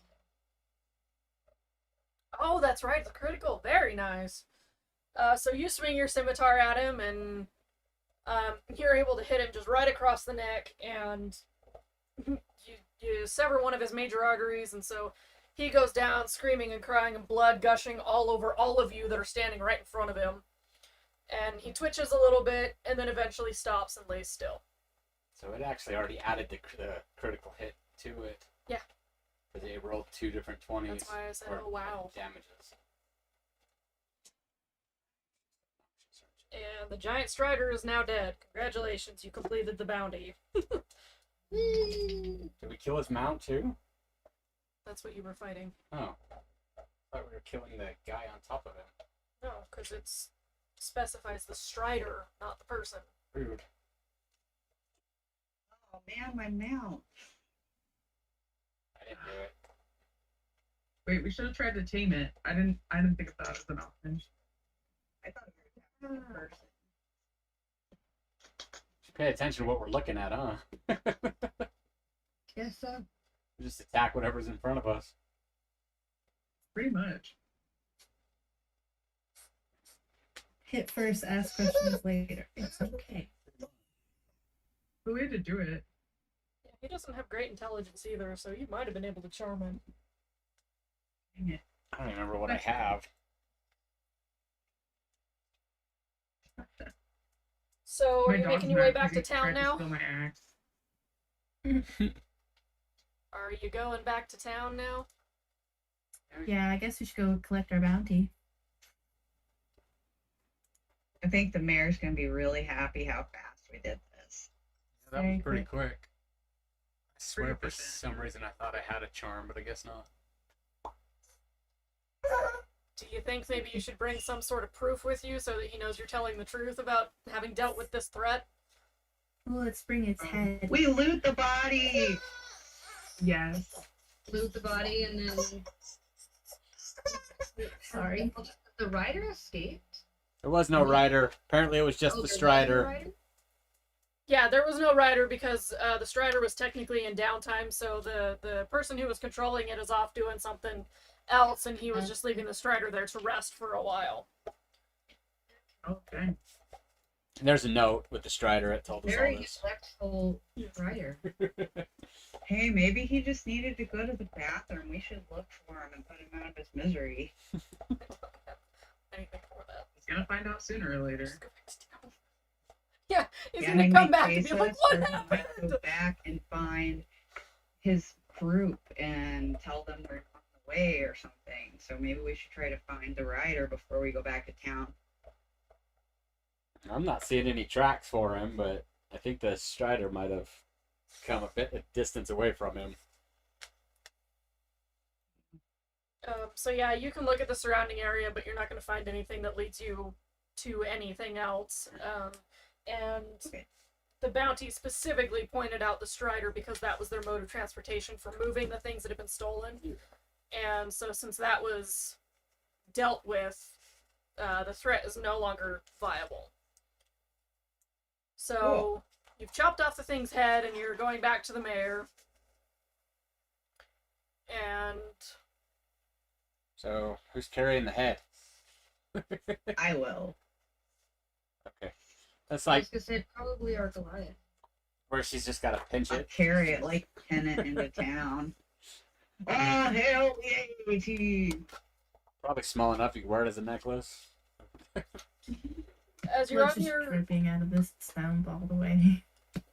Oh, that's right, the critical. Very nice. So you swing your scimitar at him, and you're able to hit him just right across the neck, and you sever one of his major arteries, and so he goes down screaming and crying and blood gushing all over all of you that are standing right in front of him. And he twitches a little bit, and then eventually stops and lays still. So it actually already added the critical hit to it. Yeah. Because they rolled 2 different 20s. That's why I said, or oh wow. Damages. And the giant strider is now dead. Congratulations, you completed the bounty. Did we kill his mount too? That's what you were fighting. Oh. I thought we were killing the guy on top of him. No, because it specifies the strider, not the person. Rude. Oh man, my mount. I didn't do it. Wait, we should have tried to tame it. I didn't think of that as an option. I thought we were attacking the person. Should pay attention to what we're looking at, huh? Guess so. We just attack whatever's in front of us. Pretty much. Hit first, ask questions later. It's okay. The way to do it. Yeah, he doesn't have great intelligence either, so you might have been able to charm him. Dang it. I don't even remember what I have. So, are My you dog's making your way mad back 'cause to he town tried to now? steal my axe. Are you going back to town now? Yeah, I guess we should go collect our bounty. I think the mayor's gonna be really happy how fast we did this. That Very was pretty quick. quick. I swear for efficient. some reason I thought I had a charm, but I guess not. Do you think maybe you should bring some sort of proof with you so that he knows you're telling the truth about having dealt with this threat? Well, let's bring its head. We loot the body. Yes. Loot the body and then. Sorry. The rider escaped. There was no rider. Apparently it was just Oh, the there was no strider. rider? Yeah, there was no rider because the strider was technically in downtime, so the person who was controlling it is off doing something else, and he was just leaving the strider there to rest for a while. Okay. And there's a note with the strider. It told us all Very this. neglectful rider. Hey, maybe he just needed to go to the bathroom. We should look for him and put him out of his misery. Anything for that. He's gonna find out sooner or later. Just go back to town. Yeah, he's Yeah, gonna he come might back and chase be like, us, what or he happened? might go back and find his group and tell them we're on the way or something. So maybe we should try to find the rider before we go back to town. I'm not seeing any tracks for him, but I think the strider might have come a distance away from him. So yeah, you can look at the surrounding area, but you're not going to find anything that leads you to anything else. And Okay. the bounty specifically pointed out the strider because that was their mode of transportation for moving the things that had been stolen. And so since that was dealt with, the threat is no longer viable. So Cool. you've chopped off the thing's head and you're going back to the mayor. And So who's carrying the head? I will. Okay. That's I like was gonna say probably our Goliath. where she's just got to pinch I'll it. carry it like Pennant into town. Oh, hell yeah, team. Probably small enough you can wear it as a necklace. as you're Let's on just your dripping out of this sound all the way.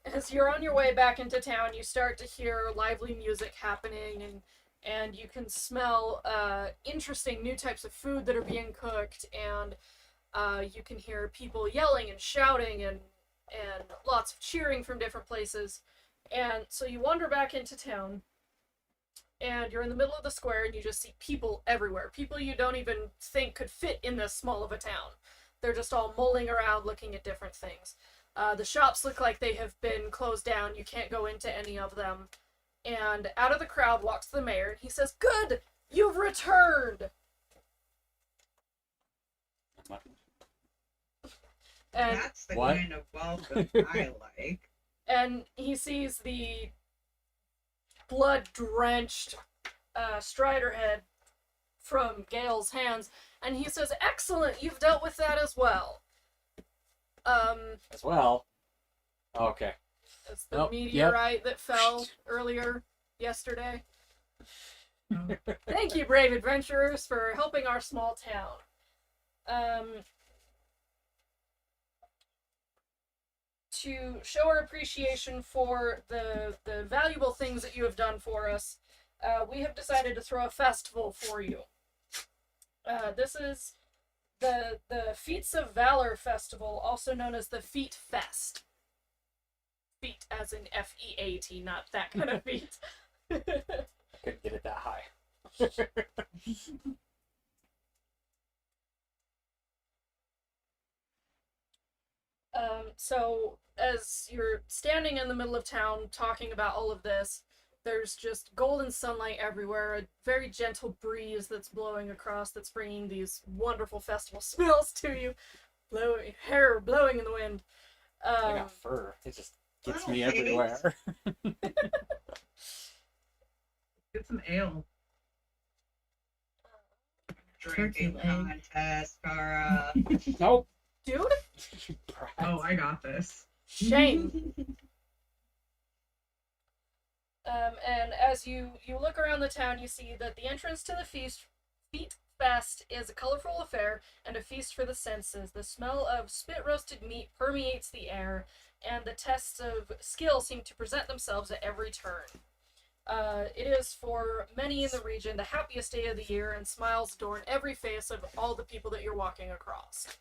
as you're on your way back into town, you start to hear lively music happening, and you can smell interesting new types of food that are being cooked, and you can hear people yelling and shouting and lots of cheering from different places. And so you wander back into town, and you're in the middle of the square, and you just see people everywhere. People you don't even think could fit in this small of a town. They're just all mulling around looking at different things. The shops look like they have been closed down. You can't go into any of them. And out of the crowd walks the mayor, and he says, "Good! You've returned!" And That's the What? kind of welcome I like. and he sees the blood-drenched Strider head from Gae-Al's hands, and he says, "Excellent, you've dealt with that as well." As well. Okay. It's the Nope, meteorite that fell earlier yesterday. Thank you, brave adventurers, for helping our small town. To show our appreciation for the valuable things that you have done for us, we have decided to throw a festival for you. This is the Feats of Valor Festival, also known as the Feat Fest. Feat as in F-E-A-T, not that kind of feat. Couldn't get it that high. So, as you're standing in the middle of town talking about all of this, there's just golden sunlight everywhere, a very gentle breeze that's blowing across that's bringing these wonderful festival smells to you, hair blowing in the wind. I got fur. It just gets me Well, everywhere. Get some ale. Drinking Turkey leg. contest, Kara. Nope. Dude, Oh, I got this. shame. And as you look around the town, you see that the entrance to the Feat Fest is a colorful affair and a feast for the senses. The smell of spit-roasted meat permeates the air, and the tests of skill seem to present themselves at every turn. It is, for many in the region, the happiest day of the year, and smiles adorn every face of all the people that you're walking across.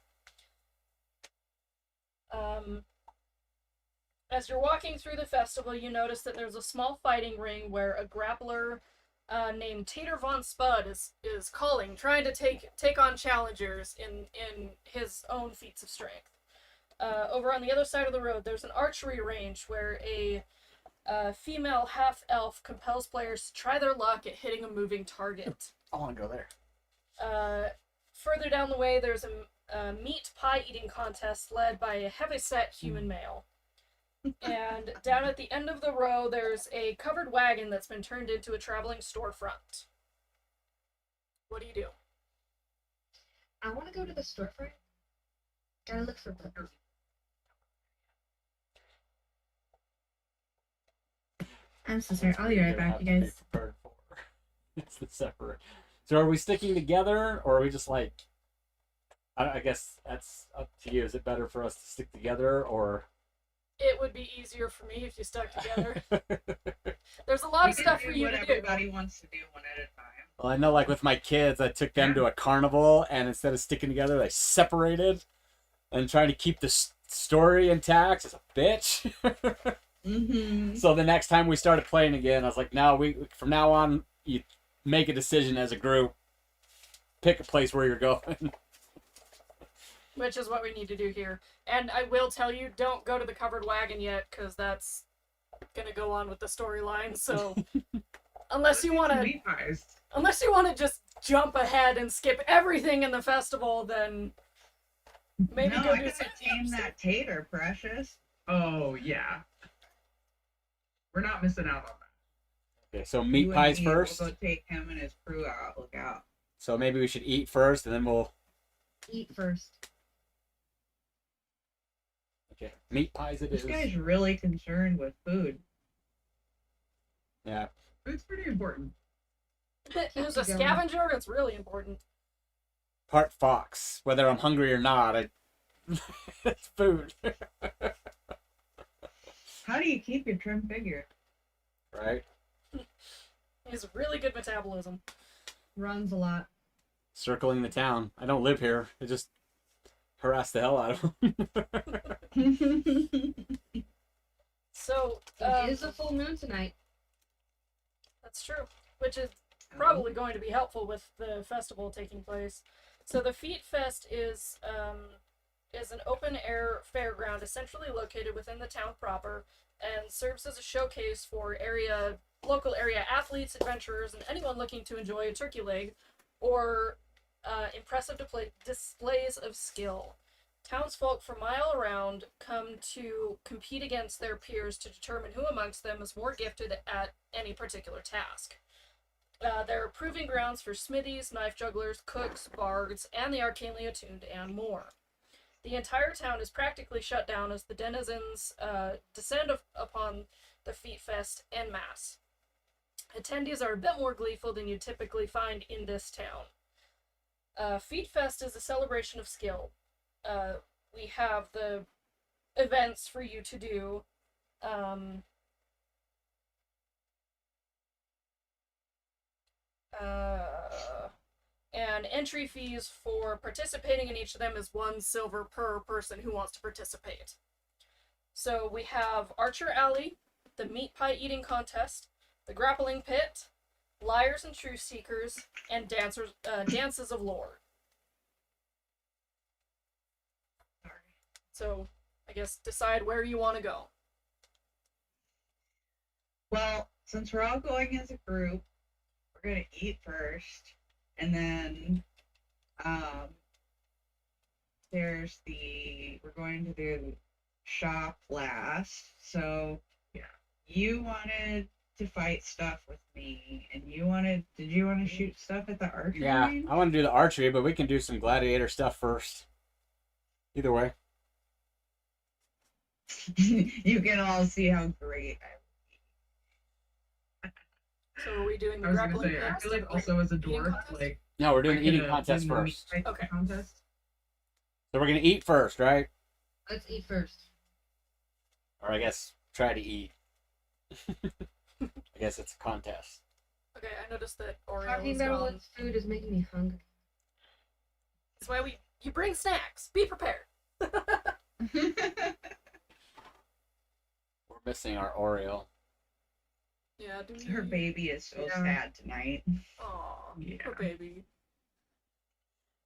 As you're walking through the festival, you notice that there's a small fighting ring where a grappler named Tater Von Spud is calling, trying to take on challengers in his own feats of strength. Over on the other side of the road, there's an archery range where a female half-elf compels players to try their luck at hitting a moving target. I want to go there. Further down the way, there's a meat pie eating contest led by a heavyset human male. And down at the end of the row, there's a covered wagon that's been turned into a traveling storefront. What do you do? I want to go to the storefront. Gotta look for butter. I'm so sorry. I'll be right back, you guys. It's the separate. So are we sticking together, or are we just like? I guess that's up to you. Is it better for us to stick together, or? It would be easier for me if you stuck together. There's a lot of stuff for you what to do. everybody wants to do one at a time. Well, I know, like with my kids, I took them to a carnival, and instead of sticking together, they separated, and trying to keep the story intact. It's a bitch. Mm-hmm. So the next time we started playing again, I was like, "No, from now on, you make a decision as a group. Pick a place where you're going." Which is what we need to do here. And I will tell you, don't go to the covered wagon yet, because that's gonna go on with the storyline. So unless you want to, Meat pies. unless you want to just jump ahead and skip everything in the festival, then maybe No, go I do gotta some tame that tater, precious. Oh, yeah. We're not missing out on that. Okay, so You meat and pies me, first. We'll go take him and his crew out. Look out. So maybe we should eat first, and then we'll. Eat first. Okay, meat pies it This is. guy's really concerned with food. Yeah. Food's pretty important. He was a Keep going. scavenger. It's really important. Part fox. Whether I'm hungry or not, it's food. How do you keep your trim figure? Right? He has really good metabolism. Runs a lot. Circling the town. I don't live here. I just harass the hell out of him. So It is a full moon tonight. that's true, which is probably going to be helpful with the festival taking place. So the Feat Fest is an open air fairground essentially located within the town proper and serves as a showcase for local area athletes, adventurers, and anyone looking to enjoy a turkey leg or impressive displays of skill. Townsfolk from mile around come to compete against their peers to determine who amongst them is more gifted at any particular task. There are proving grounds for smithies, knife jugglers, cooks, bards, and the arcanely attuned, and more. The entire town is practically shut down as the denizens descend upon the Feet Fest en masse. Attendees are a bit more gleeful than you typically find in this town. Feet Fest is a celebration of skill. We have the events for you to do. And entry fees for participating in each of them is 1 silver per person who wants to participate. So we have Archer Alley, the Meat Pie Eating Contest, the Grappling Pit, Liars and Truth Seekers, and Dances of Lore. So, I guess decide where you want to go. Well, since we're all going as a group, we're gonna eat first, and then we're going to do the shop last. So Yeah. you wanted to fight stuff with me, and did you want to shoot stuff at the archery Yeah, range? I want to do the archery, but we can do some gladiator stuff first. Either way. You can all see how great So are we doing the I was gonna grappling say, I pit? feel like also as a Eating dwarf, contest? like No, we're doing I the eating could, contest win the first. fight Okay. Contest. So we're going to eat first, right? Let's eat first. Or I guess try to eat. I guess it's a contest. Okay, I noticed that Auriol Talking is about all gone. this food is making me hungry. That's why you bring snacks. Be prepared. I We're missing our Auriol. Yeah, do we... Her baby is so Yeah. sad tonight. Aw, Yeah. poor baby.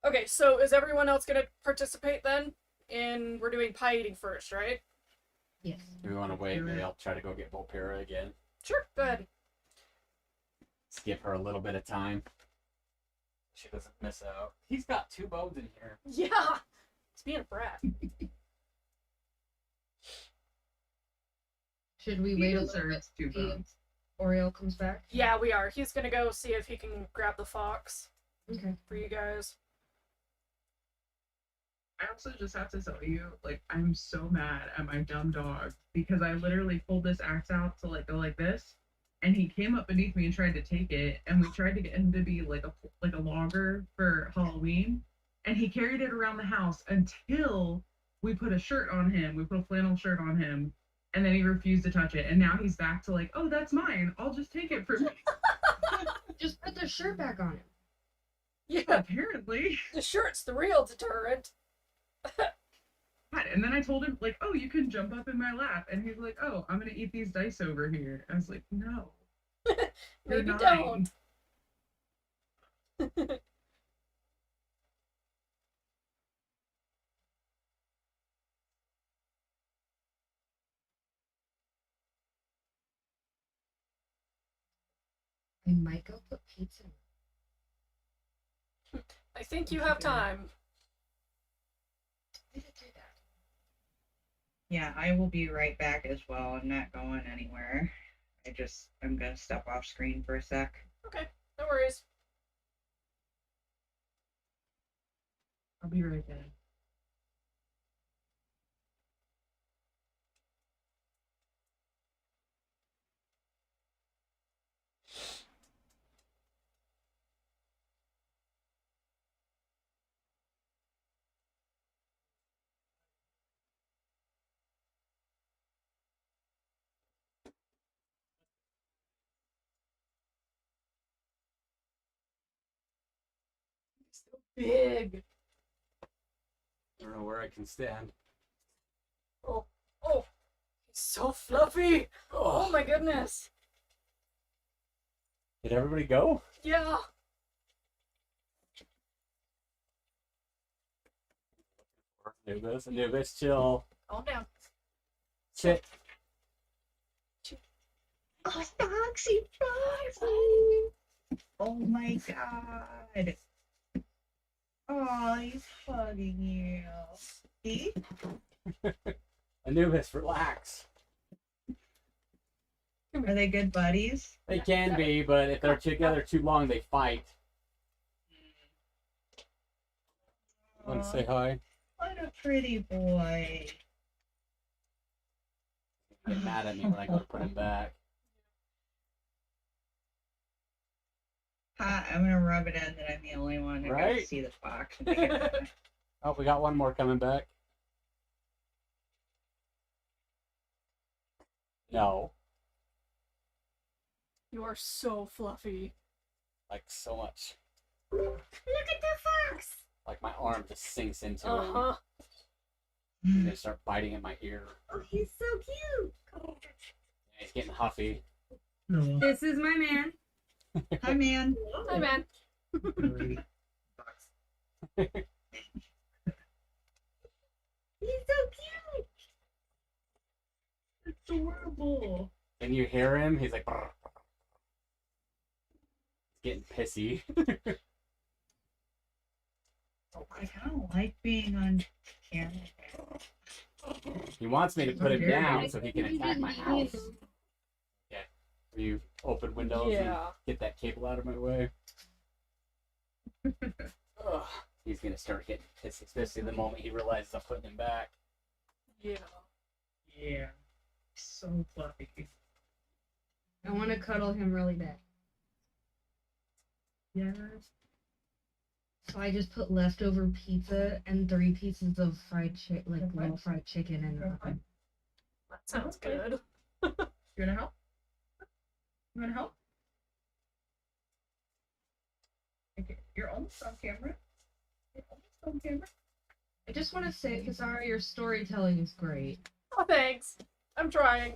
Okay, so is everyone else gonna participate then? We're doing pie eating first, right? Yes. Do we want to wait? Maybe I'll try to go get Volpira again. Sure, go ahead. Let's give her a little bit of time. She doesn't miss out. He's got 2 bones in here. Yeah! He's being a brat. Should we He wait a little bit deserves 2 to see if bones. Oriole comes back? Yeah, we are. He's gonna go see if he can grab the fox Okay. for you guys. I also just have to tell you, like, I'm so mad at my dumb dog because I literally pulled this axe out to like go like this, and he came up beneath me and tried to take it, and we tried to get him to be like a logger for Halloween, and he carried it around the house until we put a shirt on him. We put a flannel shirt on him, and then he refused to touch it, and now he's back to like, oh, that's mine. I'll just take it for me. Just put the shirt back on him. Yeah, Apparently. the shirt's the real deterrent. God, and then I told him, like, oh, you can jump up in my lap. And he's like, oh, I'm going to eat these dice over here. I was like, no. Maybe They're don't. I might go put pizza. I think you have time. We could do that. Yeah, I will be right back as well. I'm not going anywhere. I'm gonna step off screen for a sec. Okay, no worries. I'll be right back. He's so big. I don't know where I can stand. Oh, he's so fluffy. Oh my goodness. Did everybody go? Yeah. Anubis, chill. Calm down. Sit. Oh, Foxy! Oh my god! Oh, he's hugging you. See? Anubis, relax. Are they good buddies? They can be, but if they're together too long, they fight. Want to say hi? What a pretty boy. Get mad at me when I go to put him back. Ha, I'm gonna rub it in that I'm the only one who got Right? to see the fox. Oh, we got one more coming back. No, You are so fluffy. like so much. Look at the fox! Like my arm just sinks into Uh him. huh. And they start biting at my ear. Oh, he's so cute! He's getting huffy. No. This is my man. Hi, man. Hi, man. He's so cute! Adorable. And you hear him, he's like, "Brr." He's getting pissy. I don't like being on camera. He wants me to put him Okay. down so he can attack my house. Yeah. Will you open windows and Yeah. get that cable out of my way? Ugh. He's gonna start getting pissy, especially the moment he realizes I'm putting him back. Yeah. Yeah. So fluffy. I want to cuddle him really bad. Yeah. So I just put leftover pizza and 3 pieces of fried little fried chicken in the oven. That sounds good. You wanna help? You wanna help? Okay. You're almost on camera. You're almost on camera. I just want to say, Kisara, your storytelling is great. Oh, thanks. I'm trying.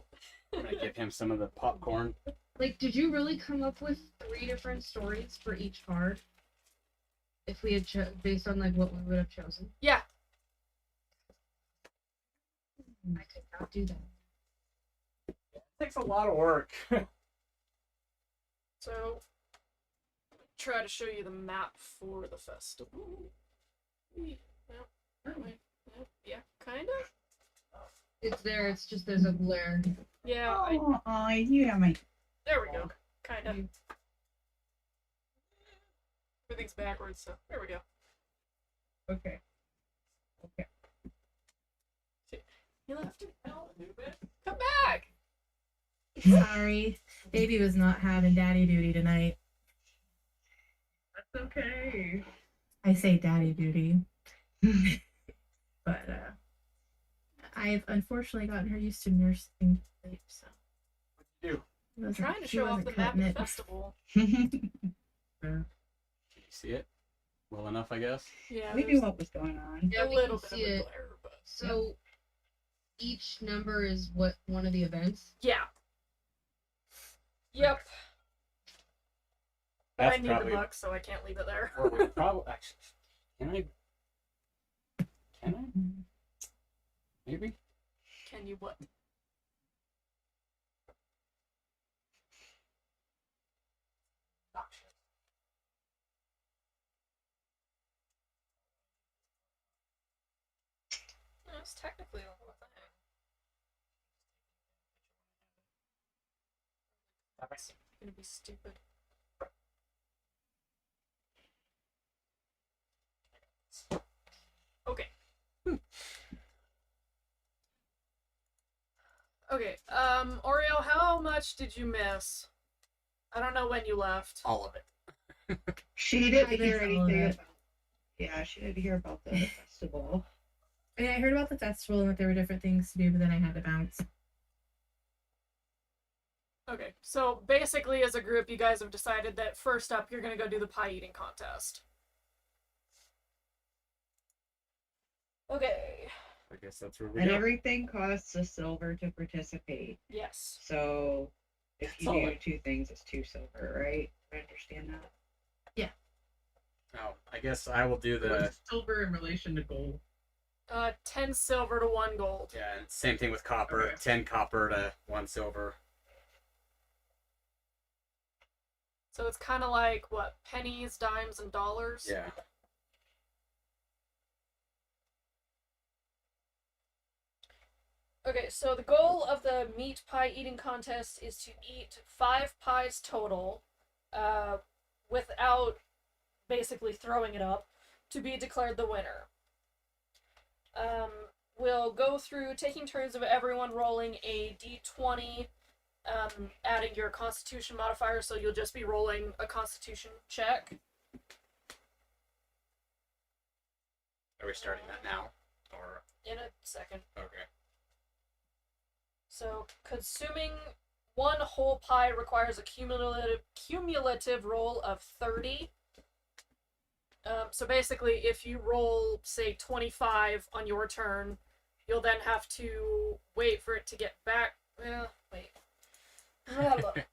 I'm gonna give him some of the popcorn. Like, did you really come up with 3 different stories for each card? If we had based on like what we would have chosen, Yeah. I could not do that. It takes a lot of work. So, try to show you the map for the festival. Yeah, yeah, kind of. It's there. It's just there's a glare. Yeah, Oh, you have my. there we go. Kind of. Everything's backwards, so there we go. Okay. Okay. You left. Come back! Sorry, baby was not having daddy duty tonight. That's okay. I say daddy duty, but I've unfortunately gotten her used to nursing sleep, so. What'd you I'm trying to show off the map of the festival. Can you see it? Well enough, I guess. Yeah, We there's knew what was going on. Yeah, a we little can bit see of a it. glare, but So each number is what one of the events. yeah. Yep. But I That's need probably the book, so I can't leave it there. where we probably actually. Can I? Can I? Maybe. Can you what? No, it's technically the whole thing. That's gonna be stupid. Okay. Okay, Auriol, how much did you miss? I don't know when you left. All of it. She didn't I hear missed all of anything it. about. Yeah, she didn't hear about the festival. I mean, I heard about the festival and that there were different things to do, but then I had to bounce. Okay, so basically as a group, you guys have decided that first up, you're gonna go do the pie eating contest. Okay. I guess that's where we And go. everything costs a silver to participate. Yes. So if you That's all do it- 2 things, it's 2 silver, right? I understand that. Oh, I guess I will do the. What's silver in relation to gold? 10 silver to 1 gold. Yeah, and same thing with copper. Okay. 10 copper to 1 silver. So it's kind of like, what, pennies, dimes, and dollars? Yeah. Okay, so the goal of the meat pie eating contest is to eat 5 pies total, without basically throwing it up, to be declared the winner. We'll go through taking turns of everyone rolling a d20, adding your constitution modifier, so you'll just be rolling a constitution check. Are we starting that now? Or In a second. okay. So, consuming one whole pie requires a cumulative roll of 30. So basically, if you roll, say, 25 on your turn, you'll then have to wait for it to get back. Well, wait. Look.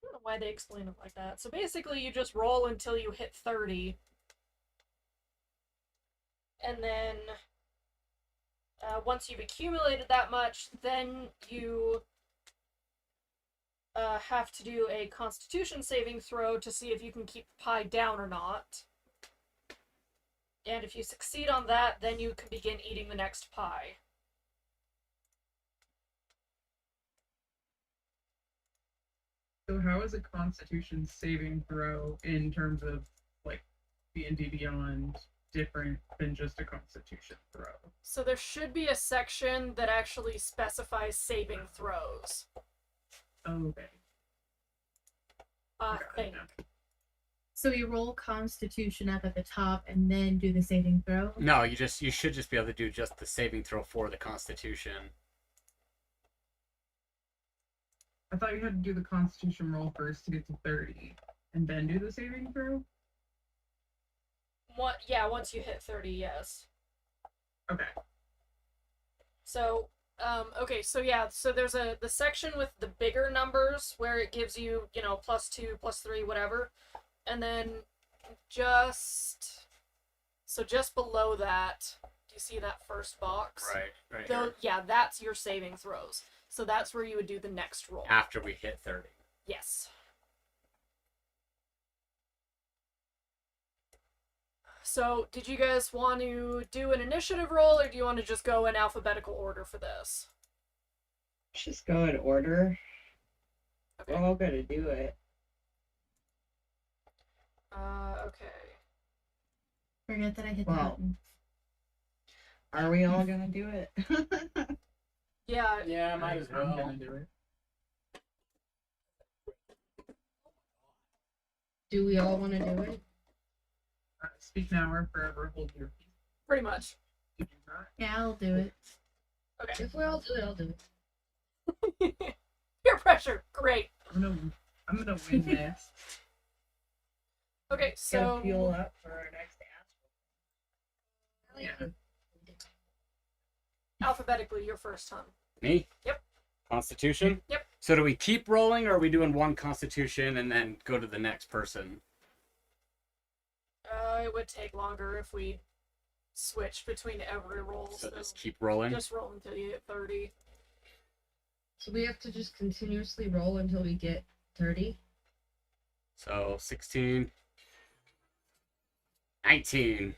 I don't know why they explain it like that. So basically, you just roll until you hit 30. And then, once you've accumulated that much, then you have to do a constitution saving throw to see if you can keep the pie down or not. And if you succeed on that, then you can begin eating the next pie. So how is a Constitution saving throw in terms of like D&D Beyond different than just a Constitution throw? So there should be a section that actually specifies saving throws. Okay. I Got it think. now. So you roll Constitution up at the top and then do the saving throw? No, you should just be able to do just the saving throw for the Constitution. I thought you had to do the Constitution roll first to get to 30, and then do the saving throw? Yeah, once you hit 30, yes. Okay. So, okay, so yeah, so there's the section with the bigger numbers where it gives you, +2, +3, whatever. And then just below that, do you see that first box? Right Though, here. yeah, that's your saving throws. So that's where you would do the next roll. After we hit 30. Yes. So, did you guys want to do an initiative roll, or do you want to just go in alphabetical order for this? Let's just go in order. Okay. We're all gonna do it. Okay. Forget that I hit the Wow. button. Are we all gonna do it? Yeah, Yeah, might as I'm well. gonna do it. Do we all want to do it? Speak now or forever hold your peace. pretty much. Did you not? Yeah, I'll do it. Okay. If we all do it, I'll do it. Peer pressure. Great. I'm gonna win this. Okay, Gotta so fuel up for our next Yeah. alphabetically, you're first, hon. Me? Yep. Constitution? Yep. So do we keep rolling, or are we doing one Constitution and then go to the next person? It would take longer if we switch between every roll. So just keep rolling? just roll until you hit 30. So we have to just continuously roll until we get 30. So 16. 19.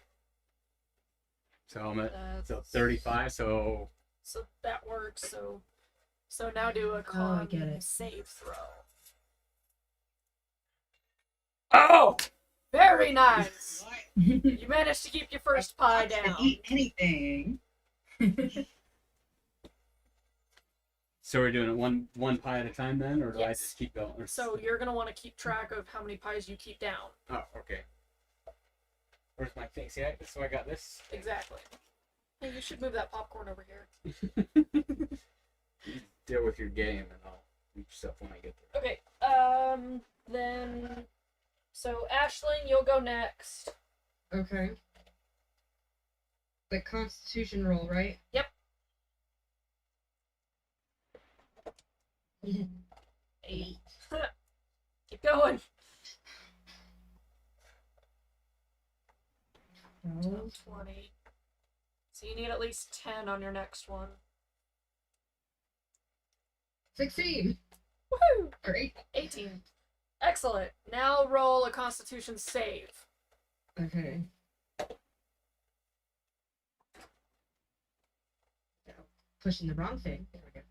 So I'm at That's- 35, so So that works. So now do a I con get it. save throw. oh! Very nice. You managed to keep your first pie to down. eat anything. So we're doing it one pie at a time then, or do I Yes. just keep going? Or So you're gonna want to keep track of how many pies you keep down. Oh, okay. Where's my thing? See, so I got this. Exactly. Hey, you should move that popcorn over here. You deal with your game, and I'll eat stuff when I get there. Okay. Then. So Ashling, you'll go next. Okay. The Constitution roll, right? Yep. 8. Keep going. 12. 20. So you need at least 10 on your next one. 16. Woohoo! Great. 18. Excellent. Now roll a Constitution save. Okay. Pushing the wrong thing. There we go.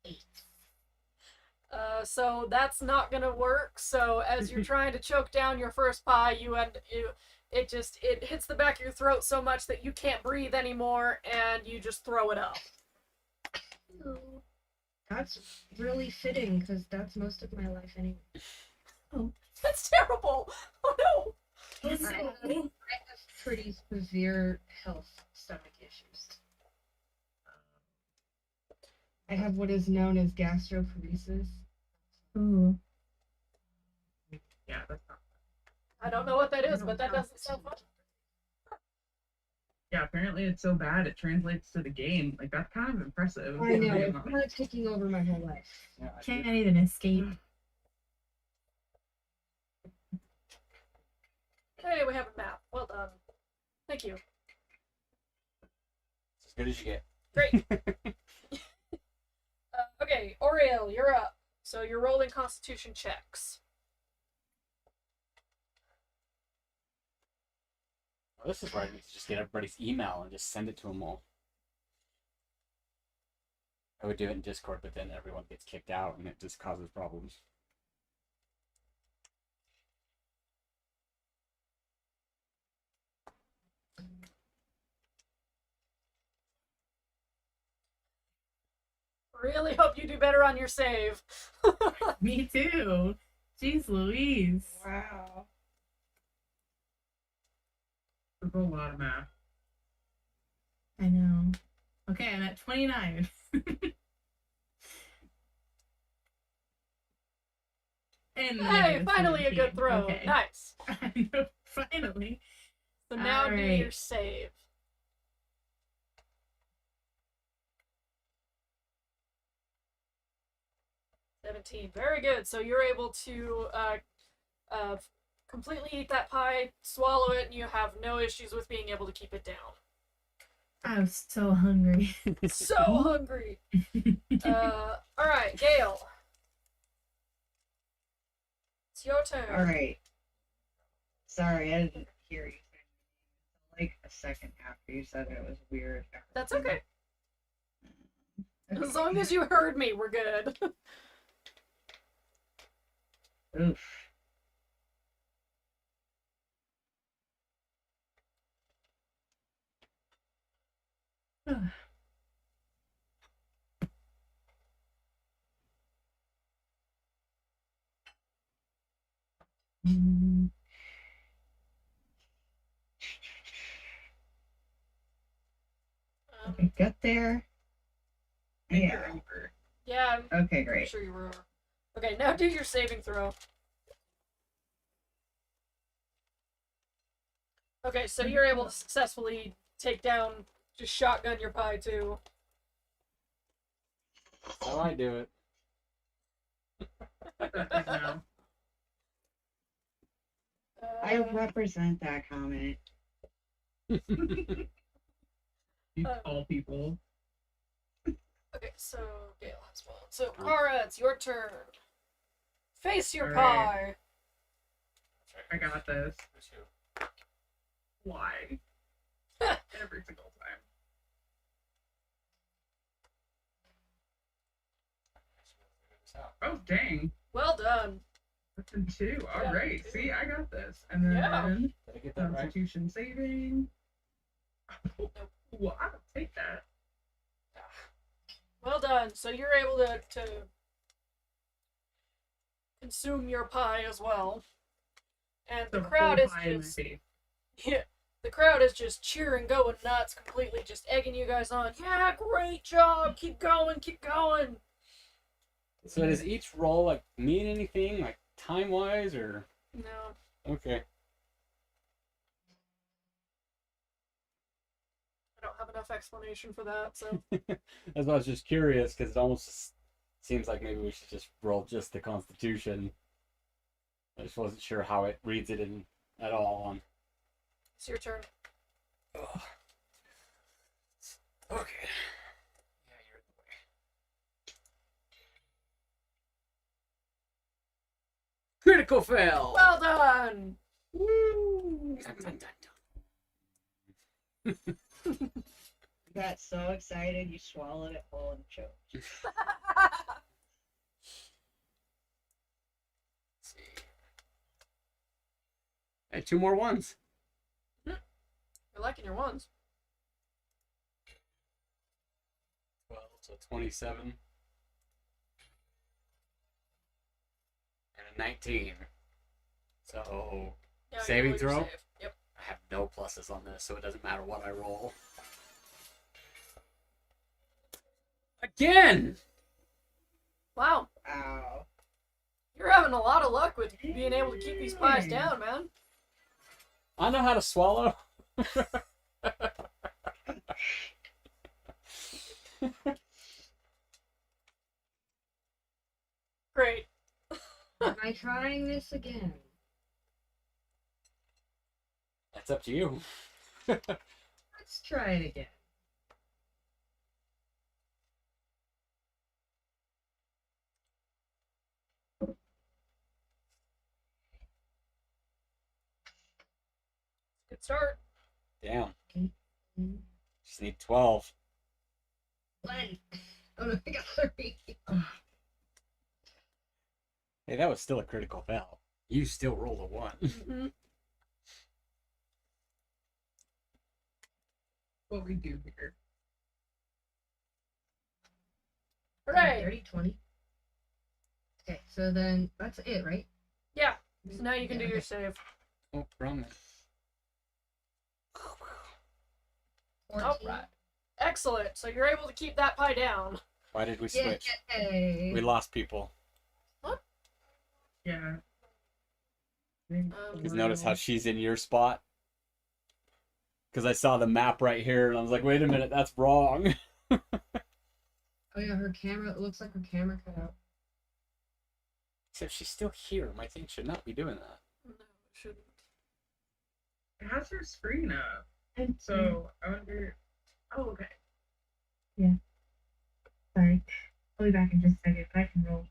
8. So that's not gonna work. So as you're trying to choke down your first pie, it hits the back of your throat so much that you can't breathe anymore, and you just throw it up. That's really fitting because that's most of my life anyway. Oh, that's terrible. Oh no. I have pretty severe health stomach issues. I have what is known as gastroparesis. Ooh. Yeah, that's not. I don't know what that is, but that doesn't sound fun. Yeah, apparently it's so bad it translates to the game. Like, that's kind of impressive. I know, it's kind of taking over my whole life. Yeah, Can't even escape. Okay, we have a map. Well done. Thank you. It's as good as you get. Great. Okay, Auriol, you're up. So you're rolling Constitution checks. Well, this is where I need to just get everybody's email and just send it to them all. I would do it in Discord, but then everyone gets kicked out and it just causes problems. Really hope you do better on your save. Me too. Jeez Louise. Wow. There's a lot of math. I know. Okay, I'm at 29. And Hey, -17. finally a good throw. Okay. Nice. I know, finally. So now do Alright. your save. Very good. So you're able to completely eat that pie, swallow it, and you have no issues with being able to keep it down. I was so hungry. So hungry. All right, Gae-Al. It's your turn. All right. Sorry, I didn't hear you. Like a second after you said it was weird. That's okay. Okay. As long as you heard me, we're good. Oof. Mm, Okay, got there. Yeah. Yeah, I'm Okay, pretty great. sure you were. Okay, now do your saving throw. Okay, so you're able to successfully take down, just shotgun your pie too. That's how I do it. No. I represent that comment. You all people. Okay, so Gae-Al has one. So Kara, it's your turn. Face your Alright. pie. I got this. Why? Every single time. Oh, dang. Well done. That's in 2. Yeah, Alright, 2. see, I got this. And then Yeah. Did I get that right? Constitution saving. Well, I'll take that. Well done. So you're able to consume your pie as well. And the crowd whole is pie in my just face. yeah, the crowd is just cheering, going nuts, completely just egging you guys on. Yeah, great job. Keep going, keep going. So does each roll like mean anything, like time wise, or No, okay? I don't have enough explanation for that, so That's why I was just curious because it almost seems like maybe we should just roll just the Constitution. I just wasn't sure how it reads it in at all on. it's your turn. Okay. Yeah, you're in the way. Critical fail. Well done. Woo! Dun, dun, dun, dun. Got so excited you swallowed it whole and choked. Let's see. Hey, 2 more ones. You're liking your ones. 12, so 27. And a 19. So, Yeah, Saving roll your throw? save. Yep. I have no pluses on this, so it doesn't matter what I roll. Again! Wow. Ow. You're having a lot of luck with being able to keep these pies down, man. I know how to swallow. Great. Am I trying this again? That's up to you. Let's try it again. Good start. Damn. Mm. Just need 12. One. Oh no, I got 3. Hey, that was still a critical fail. You still rolled a 1. Mm-hmm. What we do here. Hooray! 30, 20. Okay, so then that's it, right? Yeah. So now you can Yeah, do your okay. save. Oh, wrong one. 14. Alright. Excellent. So you're able to keep that pie down. Why did we switch? Yay. We lost people. Yeah. Because notice how she's in your spot? Because I saw the map right here, and I was like, wait a minute, that's wrong. Oh yeah, her camera, it looks like her camera cut out. Except she's still here. My thing should not be doing that. No, it shouldn't. It has her screen up. And So I wonder. Oh, okay. sorry. I'll be back in just a second, but I can roll.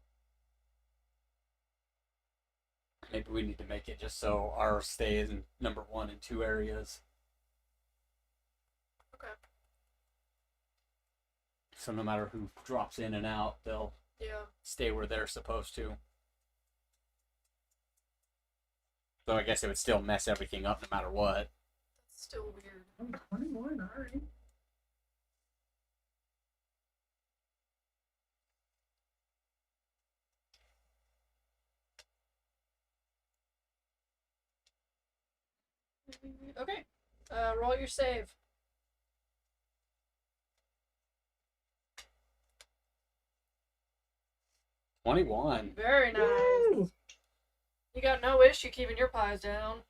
Maybe we need to make it just so our stay is in number 1 in 2 areas. Okay. So no matter who drops in and out, they'll Yeah. stay where they're supposed to. So I guess it would still mess everything up no matter what. That's still weird. I'm 21 already. Okay. Roll your save. 21. Very nice. Woo! You got no issue keeping your pies down.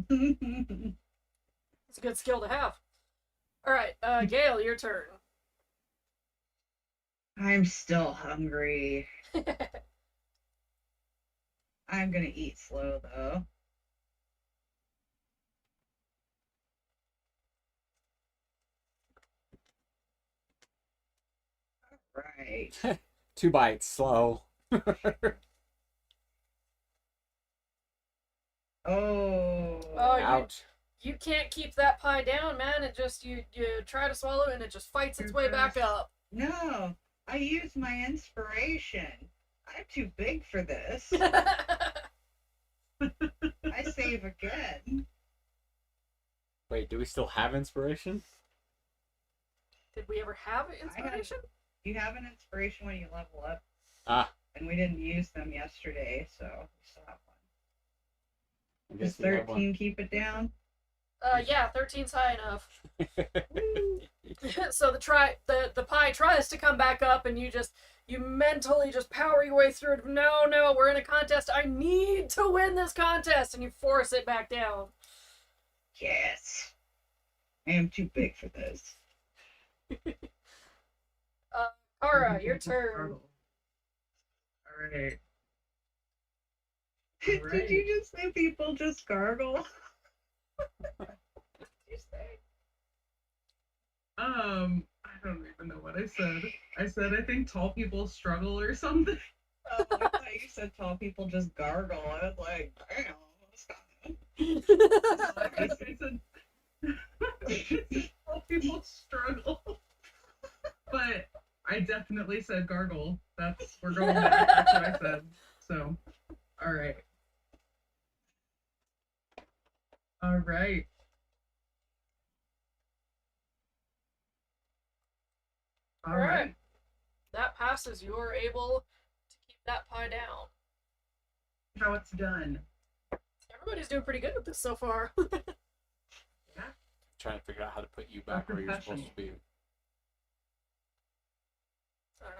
It's a good skill to have. Alright, Gae-Al, your turn. I'm still hungry. I'm gonna eat slow though. Right. 2 bites, slow. Oh. Oh, Ouch. you can't keep that pie down, man. It just, you try to swallow it and it just fights its way back up. No, I used my inspiration. I'm too big for this. I save again. Wait, do we still have inspiration? Did we ever have inspiration? You have an inspiration when you level up, Ah, and we didn't use them yesterday, so we still have one. I Does guess we have 13 keep it down? Yeah, 13's high enough. one. So the pie tries to come back up, and you mentally just power your way through it. No, we're in a contest. I need to win this contest, and you force it back down. Yes. I am too big for this. Kara, your turn. Alright. Did you just say people just gargle? You say? I don't even know what I said. I said I think tall people struggle or something. Oh, I thought you said tall people just gargle. I was like, damn, that's I said tall people struggle. But I definitely said gargle. We're going back. That's what I said. So, all right. All right. All right. That passes. You are able to keep that pie down. How it's done. Everybody's doing pretty good with this so far. Trying to figure out how to put you back where you're supposed to be. I don't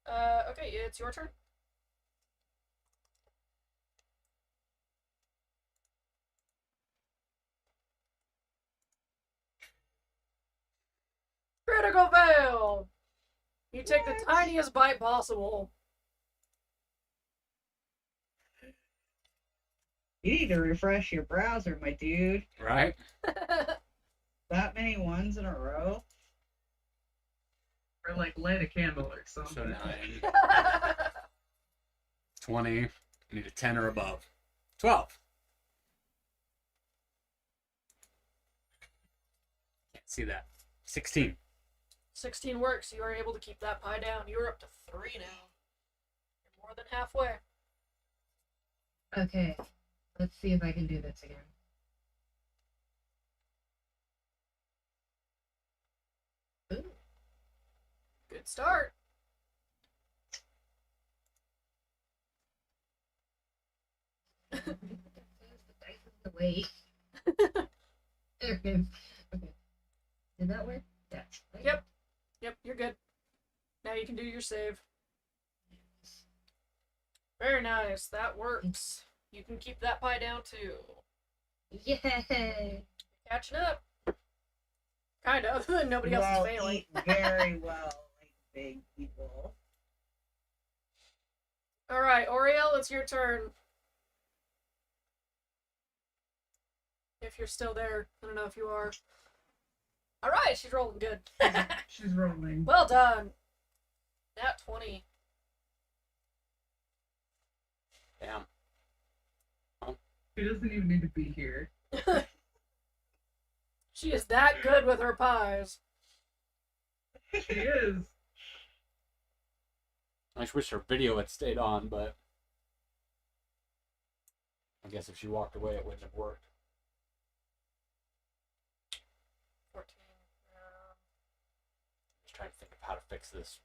know. Okay, it's your turn. Critical fail! You take the tiniest bite possible. You need to refresh your browser, my dude. Right? That many ones in a row? Or like light a candle or So something. 9, 20. I need a 10 or above. 12. Can't see that. 16. 16 works. You are able to keep that pie down. You're up to 3 now. You're more than halfway. Okay, let's see if I can do this again. Ooh. Good start. The dice is in the way. There it is. Okay. Did that work? Yeah. Yep. Yep, you're good. Now you can do your save. Very nice. That works. You can keep that pie down too. Yay! Catching up. Kind of. Nobody else is failing. Eat very well, like big people. Alright, Auriol, it's your turn. If you're still there. I don't know if you are. Alright, she's rolling good. She's rolling. Well done. Nat 20. Damn. She doesn't even need to be here. She is that good with her pies. She is. I just wish her video had stayed on, but I guess if she walked away, it wouldn't have worked. 14. Just trying to think of how to fix this.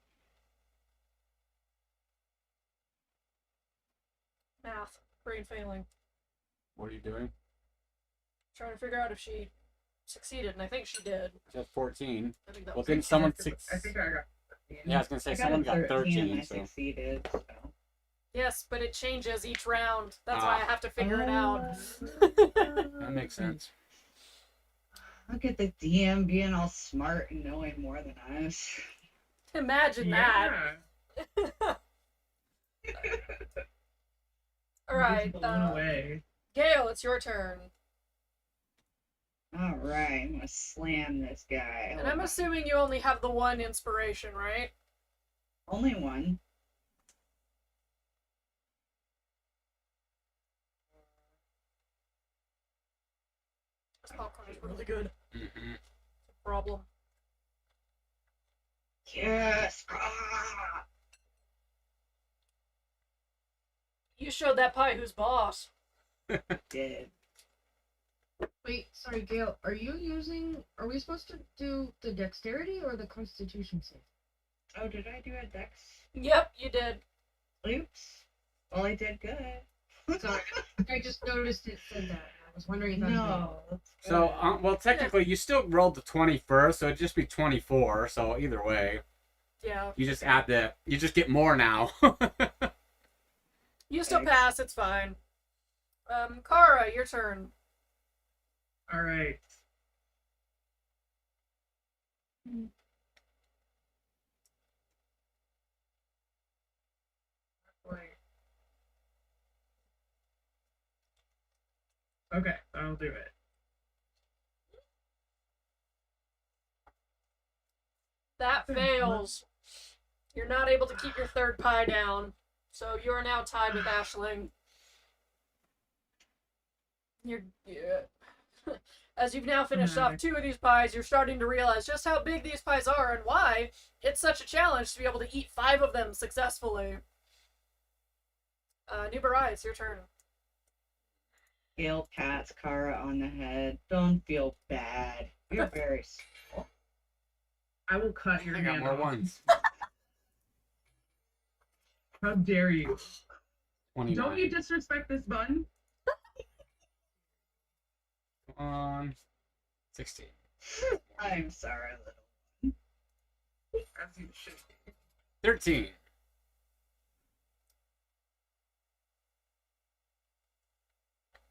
Math. Brain failing. What are you doing? Trying to figure out if she succeeded, and I think she did. She has 14. I think that Well, was didn't someone I think I got 15. Yeah, I was gonna say I got someone a got 13. and I So succeeded, so. Yes, but it changes each round. That's why I have to figure it out. that makes sense. Look at the DM being all smart and knowing more than us. Imagine that. Yeah. Alright, Blown away. Gae-Al, it's your turn. Alright, I'm gonna slam this guy. And I'm assuming you only have the one inspiration, right? Only one. This popcorn is really good. Mm-hmm. Problem. Yes! Ah! You showed that pie who's boss. Did. Wait, sorry, Gail. Are we supposed to do the dexterity or the constitution save? Oh, did I do a dex? Yep, you did. Oops. Well, I did good. Sorry. I just noticed it said that. I was wondering if I was No. That's So, good. well, technically, you still rolled the 20 first, so it'd just be 24. So either way, Yeah. you just add you just get more now. You still Thanks. pass, it's fine. Kara, your turn. All right. Okay, I'll do it. That fails. You're not able to keep your third pie down. So you are now tied with Ashling. As you've now finished off 2 of these pies, you're starting to realize just how big these pies are and why it's such a challenge to be able to eat 5 of them successfully. Anubirai, it's your turn. Gae-Al pats Kara on the head. Don't feel bad. You're very small. I will cut your I got hand more off. ones. How dare you? 29. Don't you disrespect this button? Come on. 16. I'm sorry, little. As you should. 13.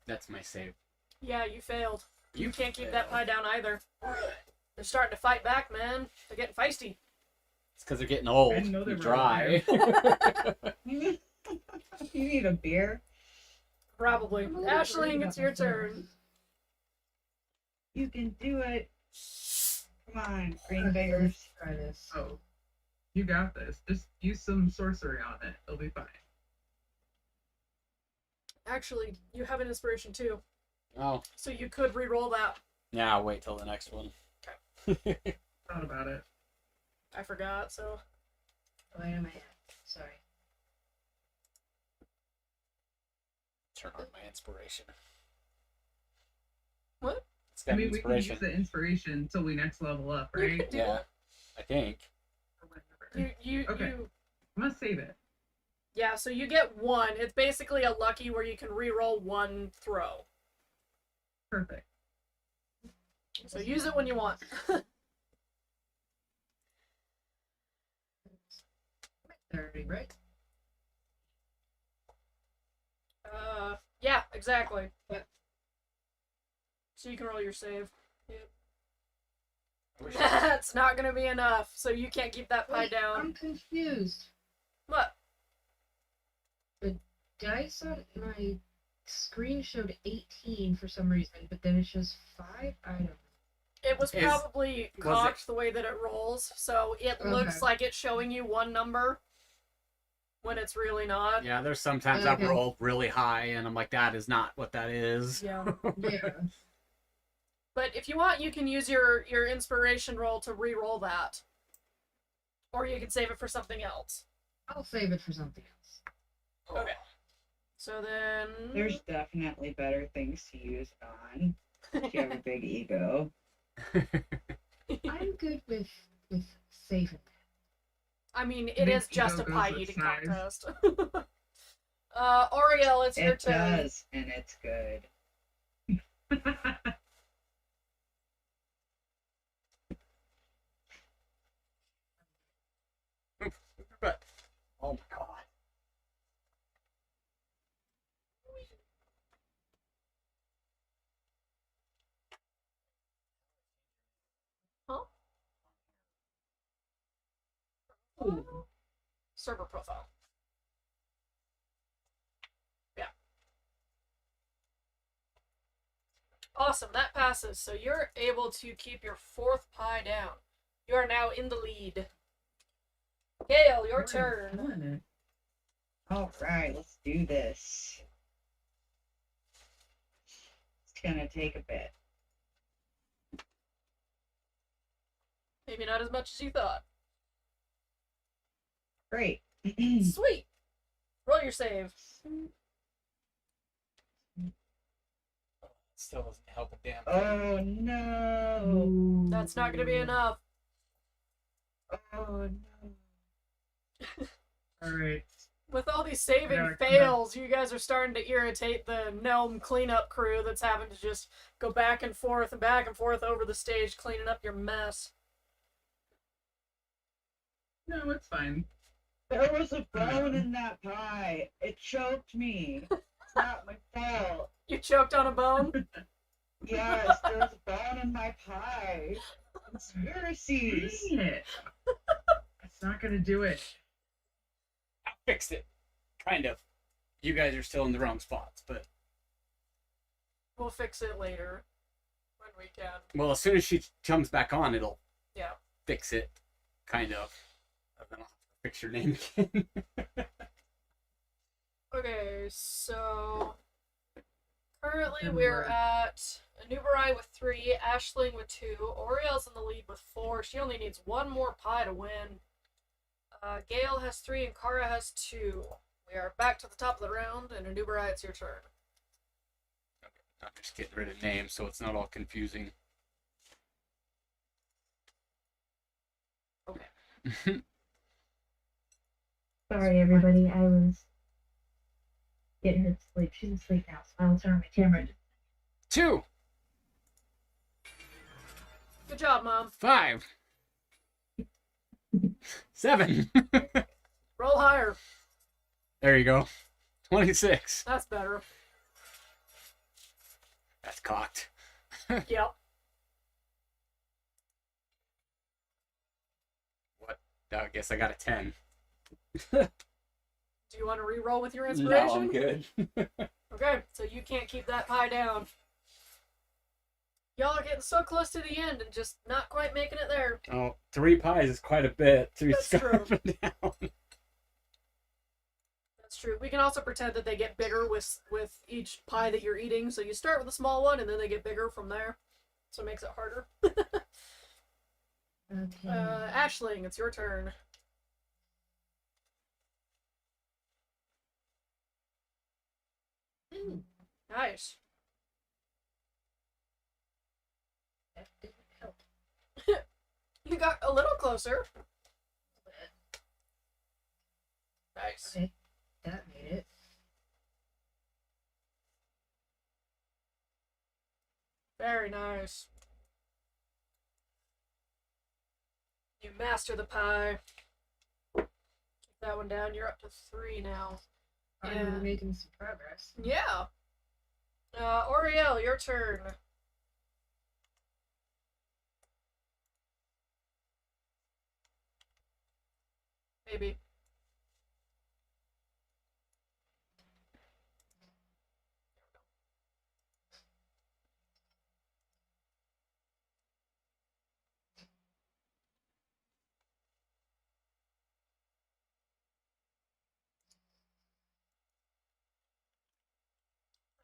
That's my save. Yeah, you failed. You You can't keep failed. that pie down either. They're starting to fight back, man. They're getting feisty. It's because they're getting old I didn't know they and were dry. You need a beer? Probably. I'm a little worried Ashling, about it's your myself. turn. You can do it. Come on, green bears. Try this. Oh, you got this. Just use some sorcery on it. It'll be fine. Actually, you have an inspiration too, Oh, so you could re-roll that. yeah, I'll wait till the next one. Thought about it. I forgot, so. Where am I at? Sorry. Turn on my inspiration. What? It's got I mean, we can inspiration. use the inspiration until we next level up, You right? could do Yeah, that. I think. Or whatever. You, Okay. I'm gonna save it. yeah, so you get 1. It's basically a lucky where you can re-roll 1 throw. Perfect. So use it when you want. 30, right? Yeah, exactly. Yep. So you can roll your save. I wish That's not gonna be enough, so you can't keep that pie Wait, down. I'm confused. What? Dice on my screen showed 18 for some reason, but then it shows 5 items. It was Is- probably was cocked the way that it rolls, so it looks Okay. like it's showing you 1 number when it's really not. Yeah, there's sometimes I've Okay. rolled really high and I'm like, that is not what that is. Yeah. Yeah. But if you want, you can use your inspiration roll to re-roll that. Or you can save it for something else. I'll save it for something else. Okay. So then... There's definitely better things to use it on. If you have a big ego. I'm good with saving. I mean, it Big is just a ego goes pie with eating size. contest. Auriol, it's your It turn. does, and it's good. But, oh my god. Huh? Server profile. Yeah. Awesome, that passes. So you're able to keep your 4th pie down. You are now in the lead. Gae-Al, your turn. Killing it. All right, let's do this. It's gonna take a bit. Maybe not as much as you thought. Great. Sweet. Roll your save. Still doesn't help a damn. Oh no. That's not going to be enough. Oh no. All right. With all these saving Yeah, come fails, you guys are starting to irritate the gnome cleanup crew that's having to just go back and forth over the stage cleaning up your mess. No, it's fine. There was a bone in that pie. It choked me. It's not my fault. You choked on a bone? Yes, there was a bone in my pie. Conspiracies. Dang it. It's not gonna do it. I fixed it. Kind of. You guys are still in the wrong spots, but We'll fix it later. When we can. well, as soon as she comes back on, it'll Yeah. fix it. kind of. Then I'll have to fix your name again. Okay, so currently Good we're word. at Anubirai with 3, Ashling with 2, Auriol's in the lead with 4. She only needs one more pie to win. Gae-Al has 3 and Kara has 2. We are back to the top of the round, and Anubirai, it's your turn. I'm just getting rid of names so it's not all confusing. Okay. Sorry, everybody. I was getting her to sleep. She's asleep now, so I'll turn on my camera. 2, Good job, Mom. 5, 7. Roll higher. There you go. 26. That's better. That's cocked. Yep. What? I guess I got a 10. Do you want to re-roll with your No, inspiration? I'm good. Okay, so you can't keep that pie down. Y'all are getting so close to the end and just not quite making it there. Oh, 3 pies is quite a bit to That's scarf true. down. That's true. We can also pretend that they get bigger with each pie that you're eating. So you start with a small one and then they get bigger from there. So it makes it harder. Okay. Ashling, it's your turn. Ooh, Nice. that didn't help. You got a little closer. Nice. Okay, that made it. Very nice. You master the pie. Keep that one down. You're up to 3 now. Alright, Yeah. we're making some progress. Yeah. Auriol, your turn. Maybe.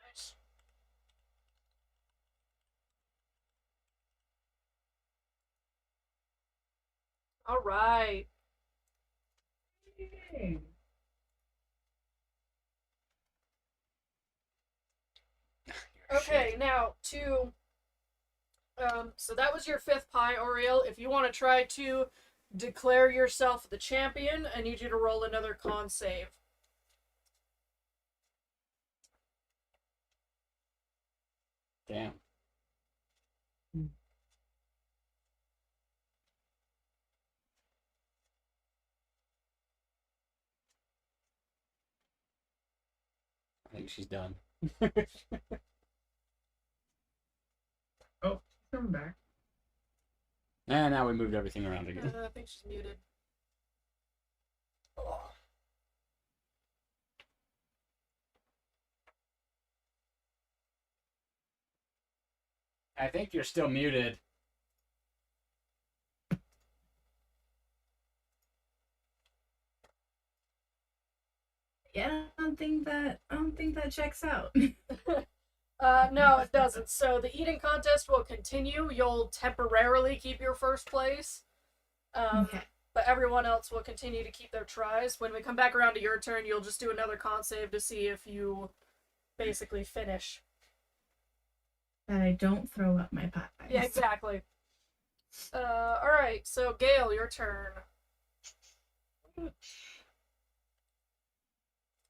Nice. All right. Yay. Okay, now to so that was your 5th pie, Auriol. If you want to try to declare yourself the champion, I need you to roll another con save. Damn. I think she's done. Oh, come back. And now we moved everything around again. I think she's muted. Oh. I think you're still muted. Yeah, I don't think that checks out. No, it doesn't. So the eating contest will continue. You'll temporarily keep your first place. Okay. But everyone else will continue to keep their tries. When we come back around to your turn, you'll just do another con save to see if you basically finish. That I don't throw up my pies. Yeah, exactly. Alright, so Gae-Al, your turn.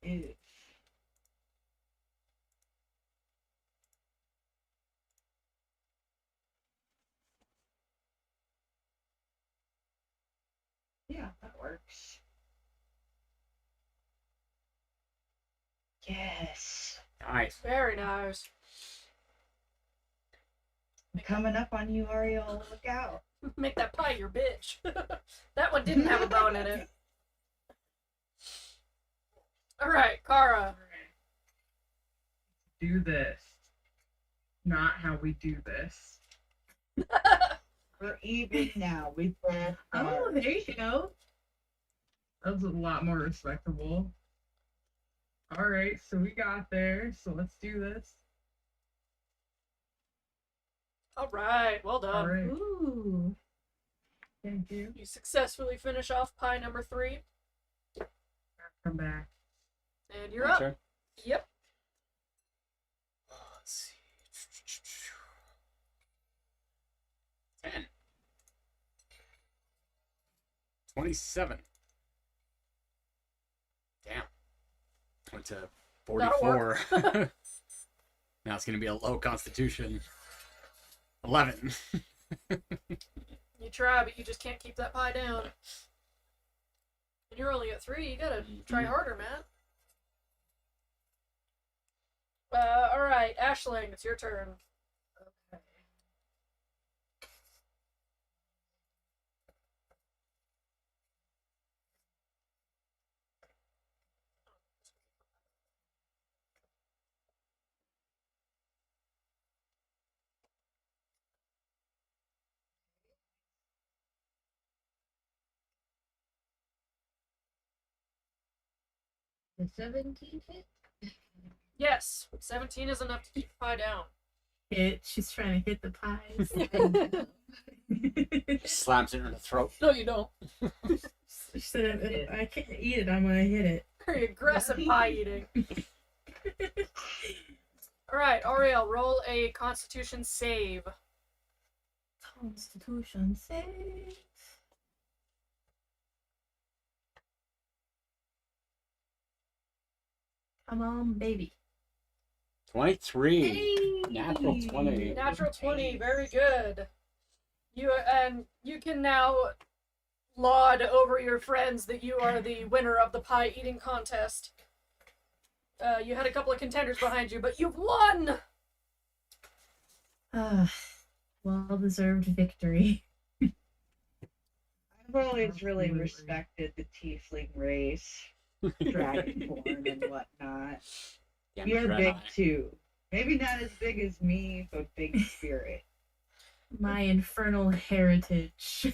Ew. Yeah, that works. Yes. Nice. Very nice. I'm coming up on you, Auriol. Look out. Make that pie your bitch. That one didn't have a bone in it. Alright, Kara. Do this. Not how we do this. We're even now. We both Oh, are. there you go. That was a lot more respectable. All right, so we got there. So let's do this. All right, well done. All right. Ooh. Thank you. You successfully finish off pie number 3, Come back. and you're My up. turn. Yep. Let's see. 10. 27. Damn. Went to That'll 44. Now it's going to be a low constitution. 11. You try, but you just can't keep that pie down. And you're only at 3. You gotta try harder, man. Alright, Ashling, it's your turn. Okay. The 17 hit? Yes, 17 is enough to keep the pie down. She's trying to hit the pies. Slams it in her throat. No, you don't. She said, if I can't eat it, I'm gonna hit it. Very aggressive pie eating. Alright, Auriol, roll a constitution save. Constitution save. Come on, baby. 23. Natural 20. Natural 20, very good. You can now laud over your friends that you are the winner of the pie eating contest. You had a couple of contenders behind you, but you've won! Well-deserved victory. I've always really Absolutely. respected the tiefling race, dragonborn and whatnot. Damn You're Dread big Eye. too. Maybe not as big as me, but big spirit. My infernal heritage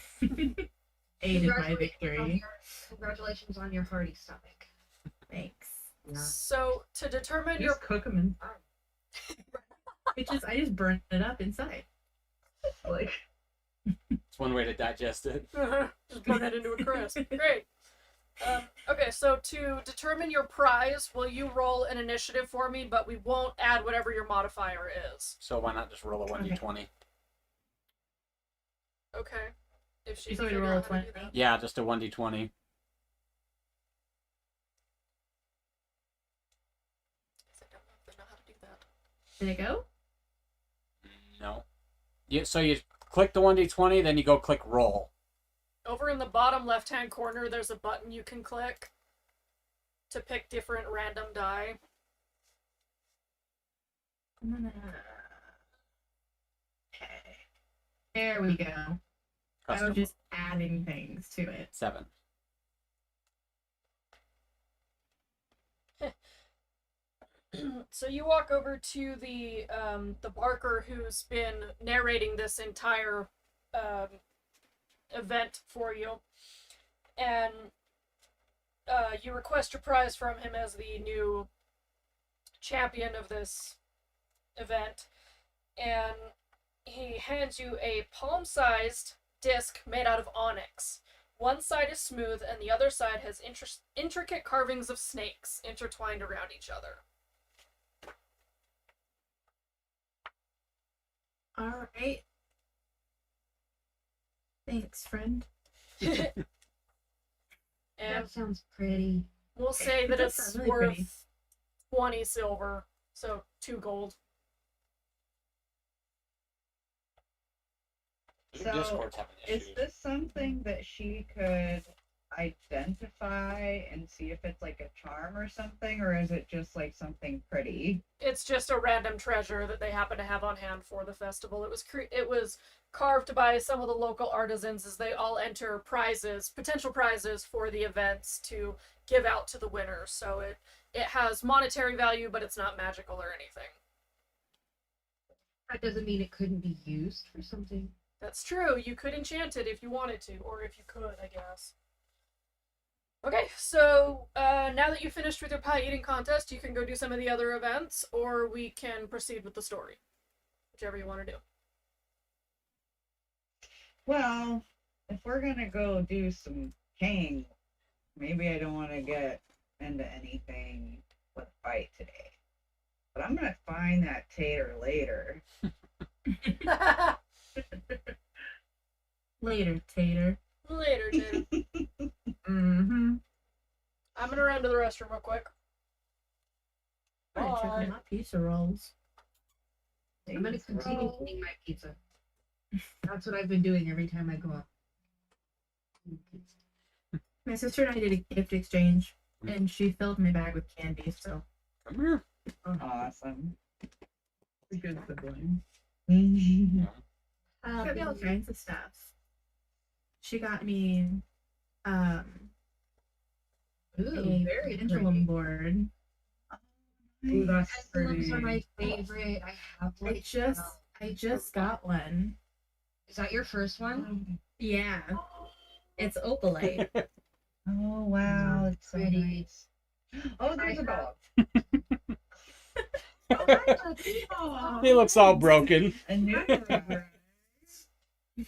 aided my victory. Congratulations on your hearty stomach. Thanks. So, to determine your Just cook them and I just burnt it up inside. like. It's one way to digest it. just burn it into a crisp. Great. Okay, so to determine your prize, will you roll an initiative for me, but we won't add whatever your modifier is. So why not just roll a 1d20? Okay. If she You can told me to figure roll out how to do 20. that. Yeah, just a 1d20. I don't know if they know how to do that. Did it go? No. So you click the 1d20, then you go click roll. Over in the bottom left-hand corner, there's a button you can click to pick different random die. Okay. There we go. I Custom. was just adding things to it. 7. So you walk over to the barker who's been narrating this entire event for you, and you request your prize from him as the new champion of this event, and he hands you a palm-sized disc made out of onyx. One side is smooth, and the other side has intricate carvings of snakes intertwined around each other. All right. Thanks, friend. And That sounds pretty. we'll say It that does it's sound really worth pretty. 20 silver, so 2 gold. Your So, Discord's having Is issues. this something that she could identify and see if it's like a charm or something, or is it just like something pretty? It's just a random treasure that they happen to have on hand for the festival. It was carved by some of the local artisans as they all enter prizes, potential prizes for the events to give out to the winners. So it has monetary value, but it's not magical or anything. That doesn't mean it couldn't be used for something. That's true. You could enchant it if you wanted to, or if you could, I guess. Okay, so now that you finished with your pie eating contest, you can go do some of the other events, or we can proceed with the story. Whichever you want to do. Well, if we're gonna go do some king, maybe I don't want to get into anything with a fight today. But I'm gonna find that tater later. Later, Tater. Later, Tater. Mm-hmm. I'm gonna run to the restroom real quick. I'm gonna check Bye. on my pizza rolls. I'm gonna Thanks, continue bro. eating my pizza. That's what I've been doing every time I go out. My sister and I did a gift exchange, and she filled my bag with candy, so. Come here. Awesome. A good sibling. She got me all kinds of stuff. She got me Ooh, a very pendulum pretty. board. Ooh, that's Pendulums are pretty. my favorite. I have one. I just got one. Is that your first one? Yeah. It's opalite. Oh wow, it's so Pretty. nice. Oh, there's a dog. Oh, He looks all broken. Anubirai.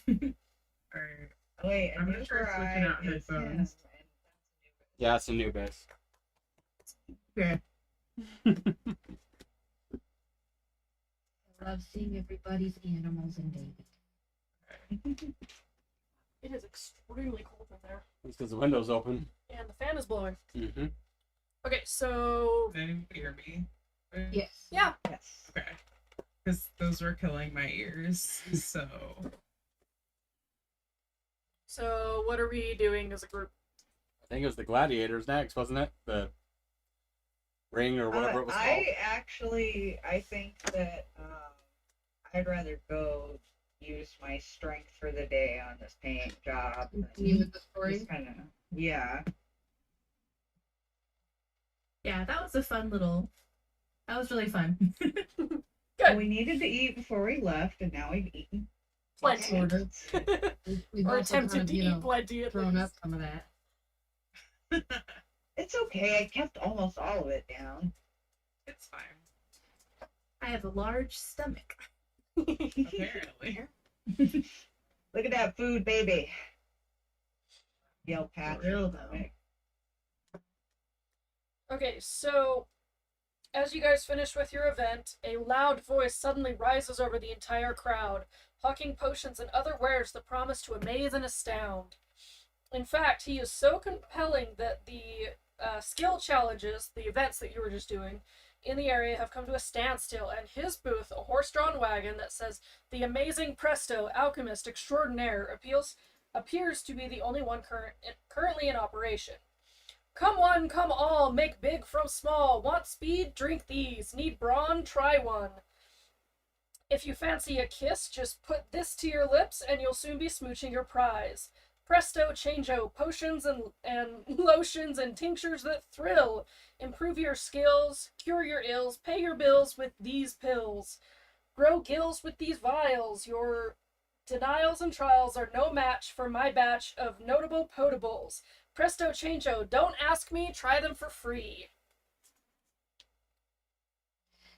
Alright. Wait, I'm gonna try switching Anubirai out is him. headphones. Yeah, it's a new base. Yeah. I love seeing everybody's animals and babies. It is extremely cold in there. It's because the window's open. And the fan is blowing. Mm-hmm. Okay, so... Can anyone hear me? Yes. Yeah. Yes. Okay. Because those were killing my ears. So. So, what are we doing as a group? I think it was the gladiators next, wasn't it? The ring or whatever it was called. I think that I'd rather go use my strength for the day on this paint job. than Continue with the story. just kind of, yeah. Yeah, that was a fun little. That was really fun. Good. We needed to eat before we left, and now we've eaten. Plenty. Sort of. We've Or also attempted kind of, to eat plenty at thrown up least. some of that. It's okay. I kept almost all of it down. It's fine. I have a large stomach. Apparently. Look at that food, baby. Yell Pat. Real though. Okay, so as you guys finish with your event, a loud voice suddenly rises over the entire crowd, hawking potions and other wares that promise to amaze and astound. In fact, he is so compelling that the skill challenges, the events that you were just doing, in the area have come to a standstill, and his booth, a horse-drawn wagon that says, "The Amazing Presto, Alchemist Extraordinaire," appears to be the only one currently in operation. Come one, come all, make big from small. Want speed? Drink these. Need brawn? Try one. If you fancy a kiss, just put this to your lips and you'll soon be smooching your prize. Presto changeo, potions and lotions and tinctures that thrill. Improve your skills, cure your ills, pay your bills with these pills. Grow gills with these vials. Your denials and trials are no match for my batch of notable potables. Presto changeo, don't ask me, try them for free.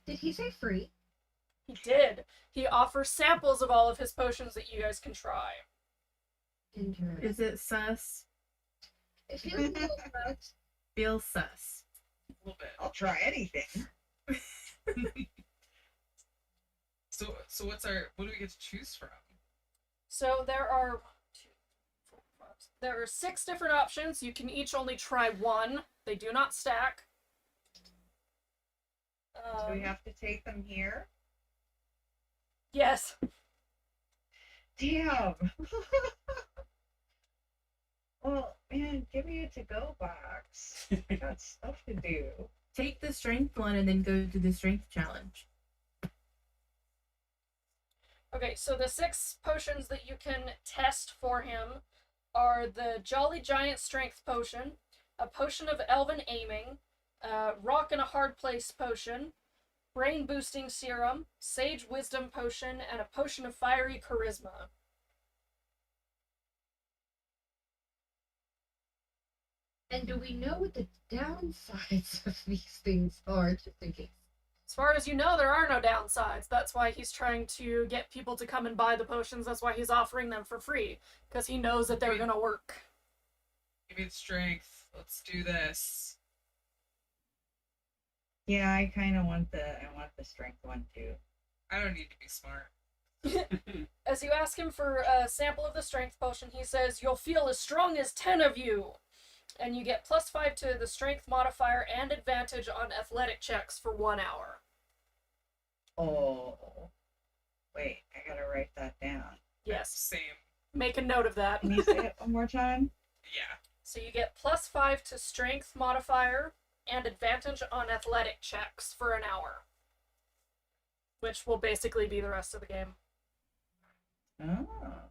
Did he say free? He did. He offers samples of all of his potions that you guys can try. Interesting. Is it sus? It feels a little sus. Feels sus. A little bit. I'll try anything. So what do we get to choose from? So there are 6 different options. You can each only try one. They do not stack. Do we have to take them here? Yes. Damn. Well, man, give me a to-go box. I got stuff to do. Take the strength one and then go to the strength challenge. Okay, so the 6 potions that you can test for him are the Jolly Giant Strength Potion, a Potion of Elven Aiming, Rock in a Hard Place Potion, Brain Boosting Serum, Sage Wisdom Potion, and a Potion of Fiery Charisma. And do we know what the downsides of these things are, just in case? As far as you know, there are no downsides. That's why he's trying to get people to come and buy the potions. That's why he's offering them for free. Because he knows that they're gonna work. Give me the strength. Let's do this. Yeah, I kind of want the strength one too. I don't need to be smart. As you ask him for a sample of the strength potion, he says, "You'll feel as strong as 10 of you." And you get +5 to the strength modifier and advantage on athletic checks for 1 hour. Oh. Wait, I gotta write that down. Yes. Same. Make a note of that. Can you say it one more time? Yeah. So you get +5 to strength modifier and advantage on athletic checks for an hour. Which will basically be the rest of the game. Oh.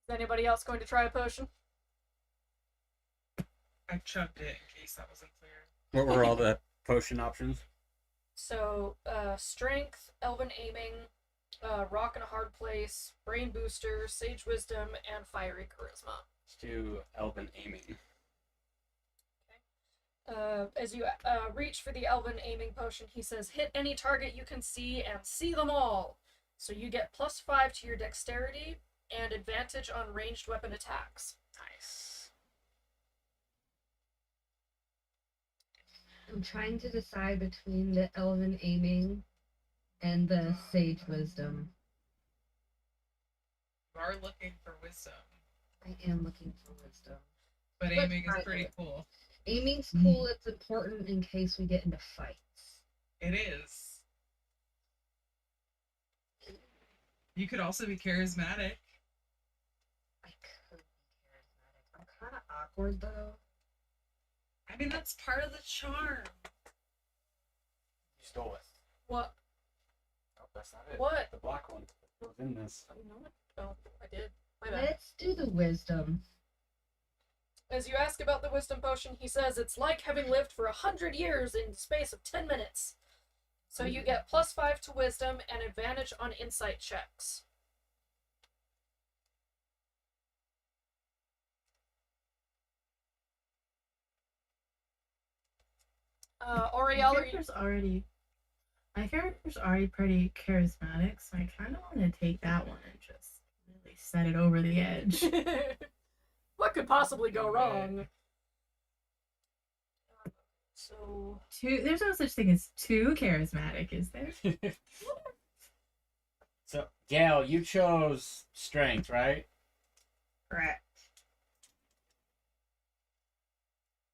Is anybody else going to try a potion? I chugged it in case that wasn't clear. What were all the potion options? So, strength, elven aiming, rock in a hard place, brain booster, sage wisdom, and fiery charisma. Let's do elven aiming. As you reach for the elven aiming potion, he says, "Hit any target you can see and see them all." So you get +5 to your dexterity and advantage on ranged weapon attacks. Nice. I'm trying to decide between the elven aiming and the sage wisdom. You are looking for wisdom, I am looking for wisdom. but Let's aiming is try pretty it. cool. Aiming's cool, it's important in case we get into fights. It is. You could also be charismatic. I could be charismatic. I'm kind of awkward though. I mean, that's part of the charm. You stole it. What? Oh, that's not it. What? The black one was in this. No, oh, I did. My bad. Let's do the wisdom. As you ask about the wisdom potion, he says it's like having lived for 100 years in the space of 10 minutes. So you get +5 to wisdom and advantage on insight checks. Auriol, are you... My character's already pretty charismatic, so I kind of want to take that one and just really set it over the edge. What could possibly go wrong? So... There's no such thing as too charismatic, is there? So, Gae-Al, you chose strength, right? Correct.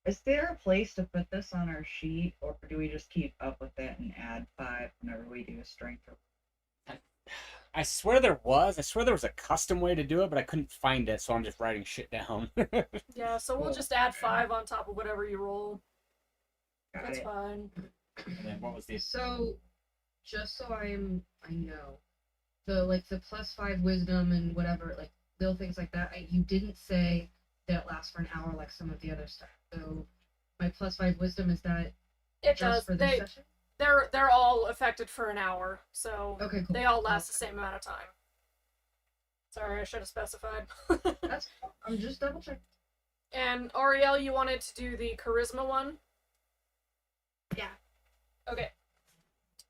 Is there a place to put this on our sheet, or do we just keep up with it and add 5 whenever we do a strength? I swear there was. I swear there was a custom way to do it, but I couldn't find it, so I'm just writing shit down. Yeah, so we'll just add 5 on top of whatever you roll. Got That's it. fine. And then what was the... So, just so I know, the +5 wisdom and whatever, like little things like that. You didn't say that it lasts for an hour like some of the other stuff. So, my +5 wisdom, is that It just does. for this They session? they're all affected for an hour, so Okay, cool. they all last the same amount of time. Sorry, I should have specified. That's cool. I'm just double checking. And Auriel, you wanted to do the charisma one? Yeah. Okay.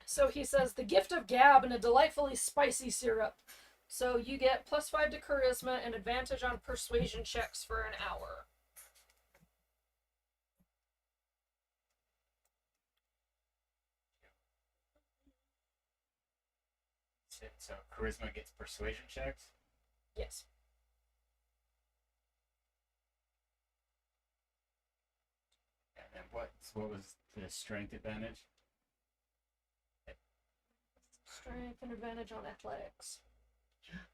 So he says, the gift of gab and a delightfully spicy syrup. So you get +5 to charisma and advantage on persuasion checks for an hour. So charisma gets persuasion checks? Yes. And then what was the strength advantage? Strength and advantage on athletics.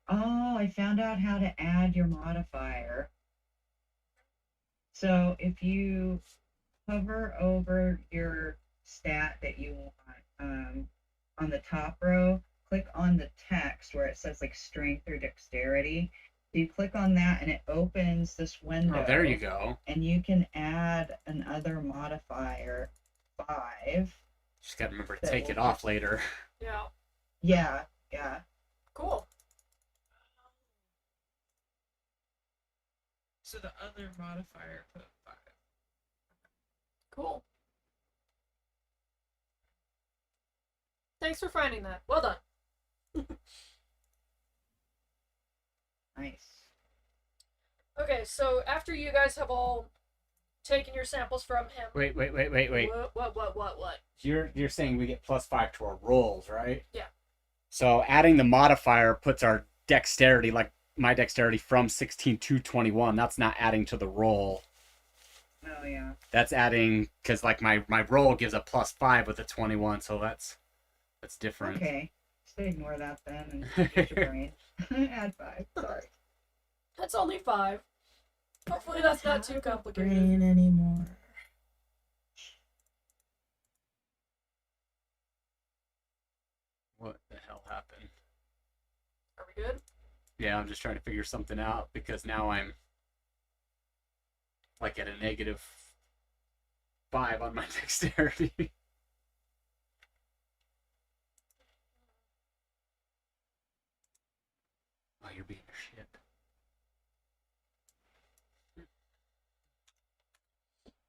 Oh, I found out how to add your modifier. So if you hover over your stat that you want on the top row, click on the text where it says like strength or dexterity. So you click on that and it opens this window. Oh, there you go. And you can add another modifier, 5. Just gotta remember to take it off later. Yeah. Yeah, Yeah. Cool. So the other modifier put 5. Cool. Thanks for finding that. Well done. Nice. Okay, so after you guys have all taken your samples from him. Wait. What? You're saying we get +5 to our rolls, right? Yeah. So adding the modifier puts our dexterity, like my dexterity, from 16 to 21. That's not adding to the roll. Oh yeah. That's adding, because like my roll gives a +5 with a 21, so that's different. Okay. Just ignore that then and use your brain. Add 5. Sorry. That's only 5. Hopefully that's not too complicated. Brain anymore. What the hell happened? Are we good? Yeah, I'm just trying to figure something out because now I'm like at a -5 on my dexterity. Oh, you're being a shit.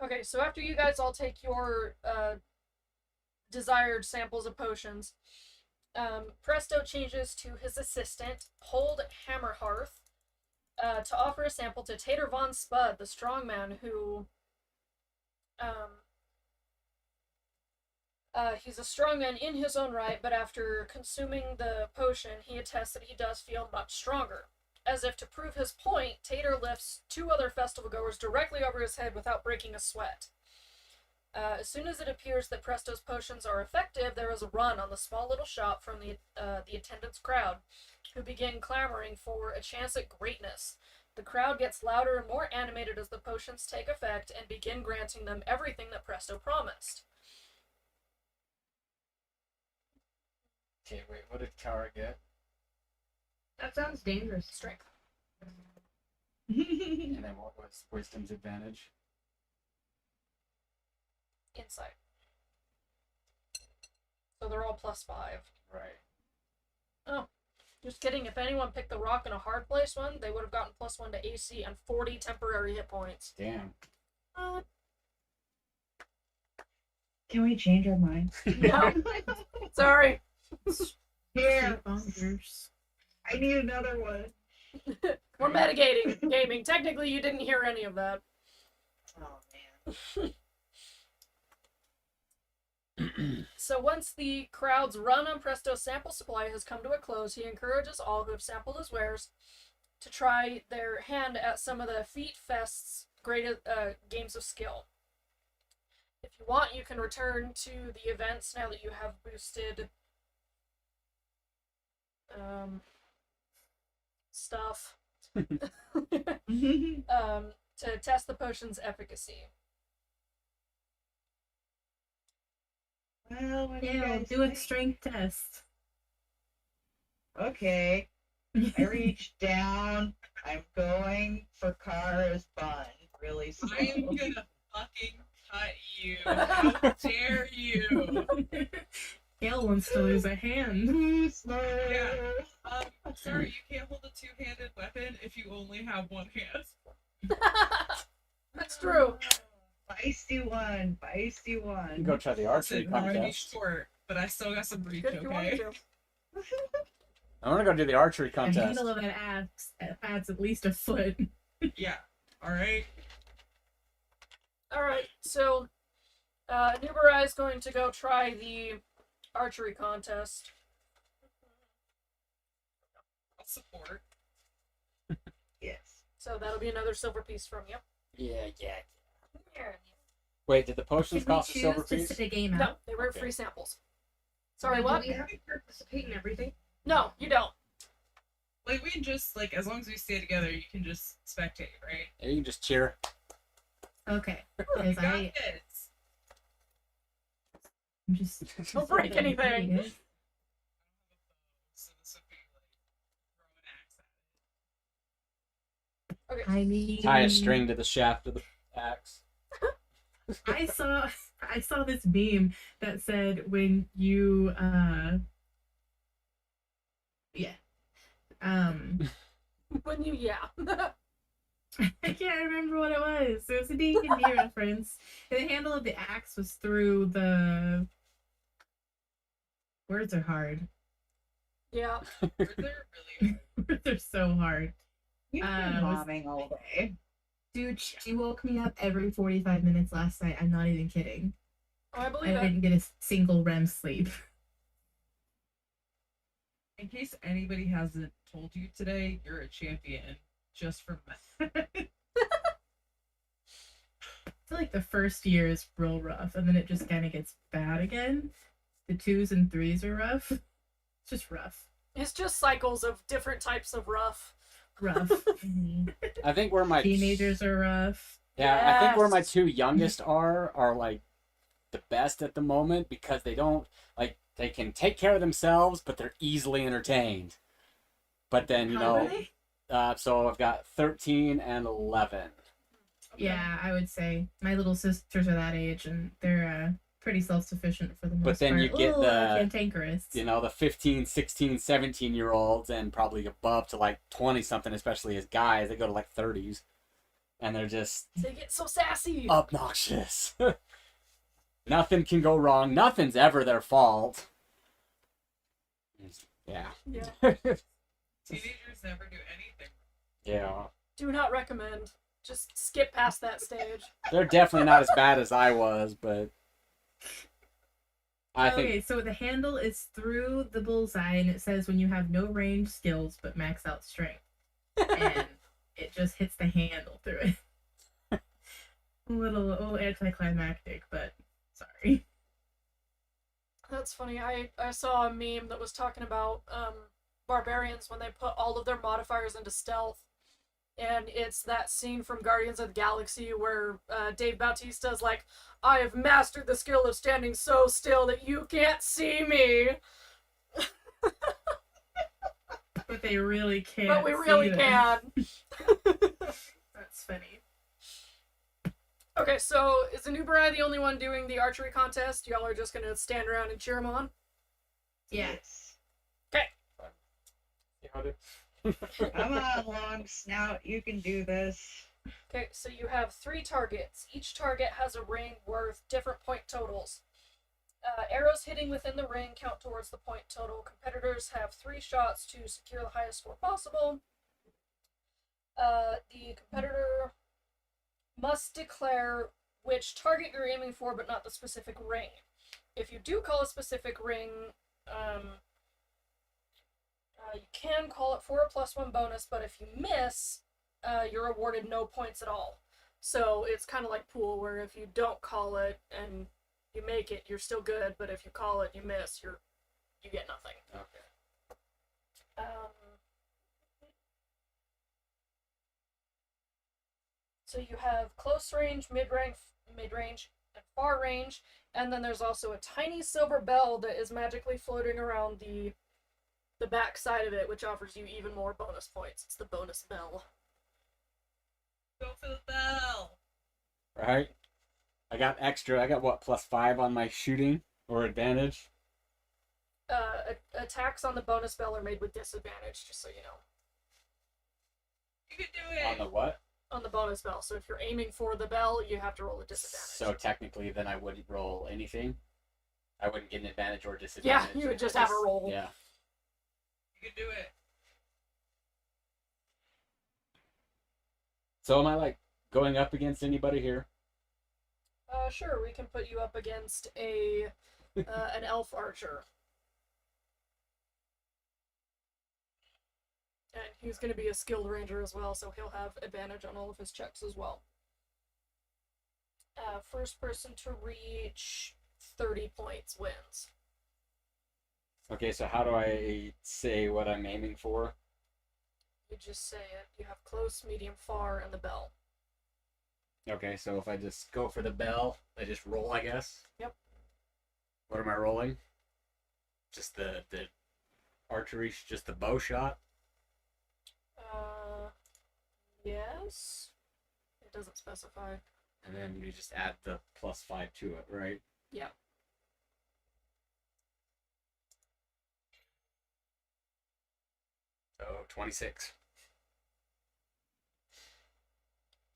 Okay, so after you guys all take your desired samples of potions, Presto changes to his assistant, Hold Hammerhearth, to offer a sample to Tater Von Spud, the strongman who... he's a strongman in his own right, but after consuming the potion, he attests that he does feel much stronger. As if to prove his point, Tater lifts 2 other festival goers directly over his head without breaking a sweat. As soon as it appears that Presto's potions are effective, there is a run on the small little shop from the attendants' crowd, who begin clamoring for a chance at greatness. The crowd gets louder and more animated as the potions take effect and begin granting them everything that Presto promised. Okay, wait, what did Kara get? That sounds dangerous. Strength. And then what was Wisdom's advantage? Insight. So they're all +5. Right. Oh, just kidding. If anyone picked the rock in a hard place one, they would have gotten +1 to AC and 40 temporary hit points. Damn. Can we change our minds? No. Sorry. Here. Bonkers. I need another one. We're metagaming. Gaming. Technically, you didn't hear any of that. Oh man. So once the crowd's run on Presto's sample supply has come to a close, he encourages all who have sampled his wares to try their hand at some of the Feet Fest's great games of skill. If you want, you can return to the events now that you have boosted stuff to test the potion's efficacy. Well, what do you Yeah, guys do a think? strength test. Okay. I reach down. I'm going for Kara's bun. Really slow. I am gonna fucking cut you. How dare you? Gail wants to lose a hand. Too slow. Yeah. Sorry, you can't hold a 2-handed weapon if you only have one hand. That's true. Feisty one. Feisty You one. can go try the archery Listen, I'm already contest. short, but I still got some reach, Good if you wanted okay? to. I want to go do the archery The contest. handle of that adds at least a foot. Yeah. Alright. Alright, so Anubirai is going to go try the archery contest. I'll support. Yes. So that'll be another silver piece from you. Yeah. Yeah. Wait, did the potions Did we cost a silver choose to piece? sit a game No, out? they were Okay. free samples. Sorry, Do what? we have to participate in everything? No, you don't. Like, we can just, like, as long as we stay together, you can just spectate, right? Yeah, you can just cheer. Okay. You Because got I'm this. just. Don't break anything. So this would be, like, throw an axe at it. Okay. I mean, Tie a string to the shaft of the axe. I saw this meme that said when you Yeah. When you, yeah. I can't remember what it was. It was a D&D reference. And the handle of the axe was through the... Words are hard. Yeah. They're really Words are so hard. You've been momming all day. Dude, she woke me up every 45 minutes last night. I'm not even kidding. Oh, I I believe it. didn't get a single REM sleep. In case anybody hasn't told you today, you're a champion just for I feel like the first year is real rough, and then it just kind of gets bad again. The 2s and 3s are rough. It's just rough. It's just cycles of different types of rough. Rough. I think where my Teenagers are rough. Yeah, I think where my Yes. 2 youngest are like the best at the moment because they don't like they can take care of themselves, but they're easily entertained. But then you How know, old are they? so I've got 13 and 11. Yeah, I would say my little sisters are that age, and they're pretty self-sufficient for the most But then part. you get the- cantankerous. You know, the 15, 16, 17-year-olds and probably above to like 20 something, especially as guys, they go to like 30s, and they're just They get so sassy. obnoxious. Nothing can go wrong. Nothing's ever their fault. Yeah. Yeah. teenagers never do anything. Yeah. Do not recommend. Just skip past that stage. They're definitely not as bad as I was, but I Okay, think so the handle is through the bullseye, and it says when you have no range skills but max out strength, and it just hits the handle through it. a little anticlimactic, but sorry. That's funny. I saw a meme that was talking about barbarians when they put all of their modifiers into stealth. And it's that scene from Guardians of the Galaxy where Dave Bautista's like, I have mastered the skill of standing so still that you can't see me. But they really can't. But we see really them. can. That's funny. Okay, so is Anubirai the only one doing the archery contest? Y'all are just gonna stand around and cheer him on? Yes. Come on, long snout. You can do this. Okay, so you have 3 targets. Each target has a ring worth different point totals. Arrows hitting within the ring count towards the point total. Competitors have 3 shots to secure the highest score possible. The competitor must declare which target you're aiming for, but not the specific ring. If you do call a specific ring, you can call it for a +1 bonus, but if you miss, you're awarded no points at all. So it's kind of like pool, where if you don't call it and you make it, you're still good, but if you call it and you miss, you get nothing. okay. So you have close range, mid-range, and far range, and then there's also a tiny silver bell that is magically floating around the back side of it, which offers you even more bonus points. It's the bonus bell. Go for the bell. Right? I got extra. I got what, +5 on my shooting or advantage? Attacks on the bonus bell are made with disadvantage, just so you know. You can do it. On the what? On the bonus bell. So if you're aiming for the bell, you have to roll a disadvantage. So technically, then I wouldn't roll anything. I wouldn't get an advantage or yeah, disadvantage. you would just have a roll. Yeah. You can do it. So am I like going up against anybody here? Sure, we can put you up against an elf archer. And he's going to be a skilled ranger as well, so he'll have advantage on all of his checks as well. First person to reach 30 points wins. Okay, so how do I say what I'm aiming for? You just say it. You have close, medium, far, and the bell. Okay, so if I just go for the bell, I just roll, I guess? Yep. What am I rolling? Just the archery, just the bow shot? Yes. It doesn't specify. And then you just add the +5 to it, right? Yeah. 26.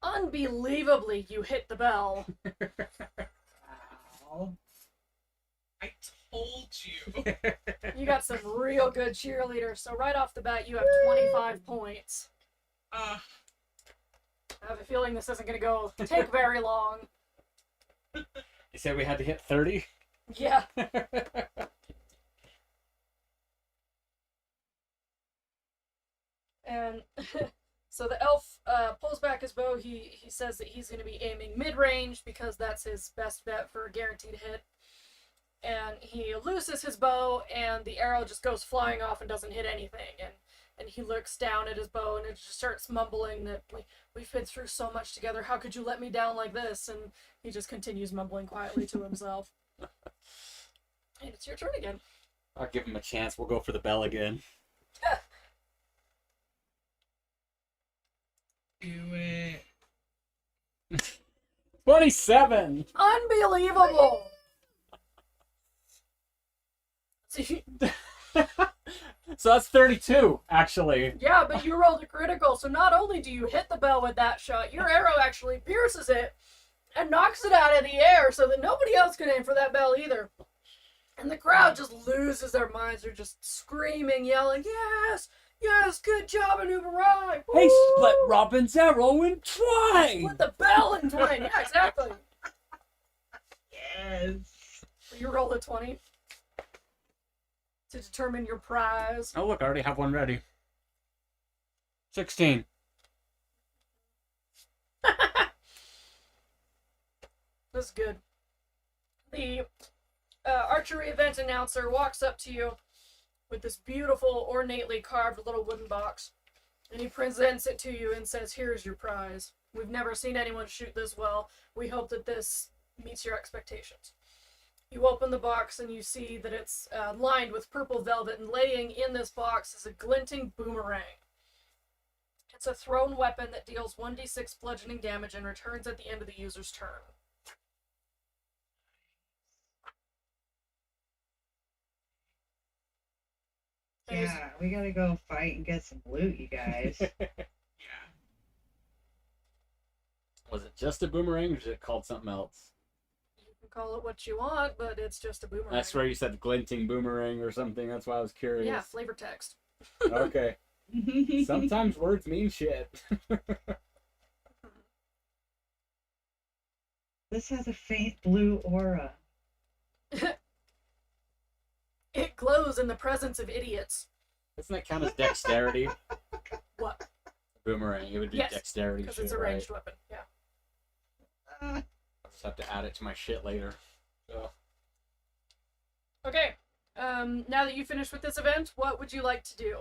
Unbelievably, you hit the bell. Ow. I told you. You got some real good cheerleaders, so right off the bat, you have 25 points. Uh, I have a feeling this isn't going to take very long. You said we had to hit 30? Yeah. And so the elf pulls back his bow. He says that he's going to be aiming mid-range because that's his best bet for a guaranteed hit. And he looses his bow, and the arrow just goes flying off and doesn't hit anything. And he looks down at his bow, and it just starts mumbling that we've been through so much together. How could you let me down like this? And he just continues mumbling quietly to himself. And it's your turn again. I'll give him a chance. We'll go for the bell again. do it. 27! Unbelievable! So that's 32, actually. Yeah, but you rolled a critical, so not only do you hit the bell with that shot, your arrow actually pierces it and knocks it out of the air so that nobody else can aim for that bell either. And the crowd just loses their minds. They're just screaming, yelling, yes, yes, good job, Anubirai. Hey, split Robin's arrow in twain! Split the bell in twain. Yeah, exactly. Yes. You roll a 20 to determine your prize. Oh, look, I already have one ready. 16. That's good. The archery event announcer walks up to you with this beautiful, ornately carved little wooden box, and he presents it to you and says, here's your prize. We've never seen anyone shoot this well. We hope that this meets your expectations. You open the box and you see that it's lined with purple velvet, and laying in this box is a glinting boomerang. It's a thrown weapon that deals 1d6 bludgeoning damage and returns at the end of the user's turn. Yeah, we gotta go fight and get some loot, you guys. Yeah. Was it just a boomerang, or is it called something else? You can call it what you want, but it's just a boomerang. That's where you said glinting boomerang or something. That's why I was curious. Yeah, flavor text. Okay. Sometimes words mean shit. This has a faint blue aura. It glows in the presence of idiots. Doesn't that count as dexterity? What? Boomerang. It would be Yes, dexterity because shit, it's a right? ranged weapon. Yeah. I'll just have to add it to my shit later. So. Okay. Now that you finished with this event, what would you like to do?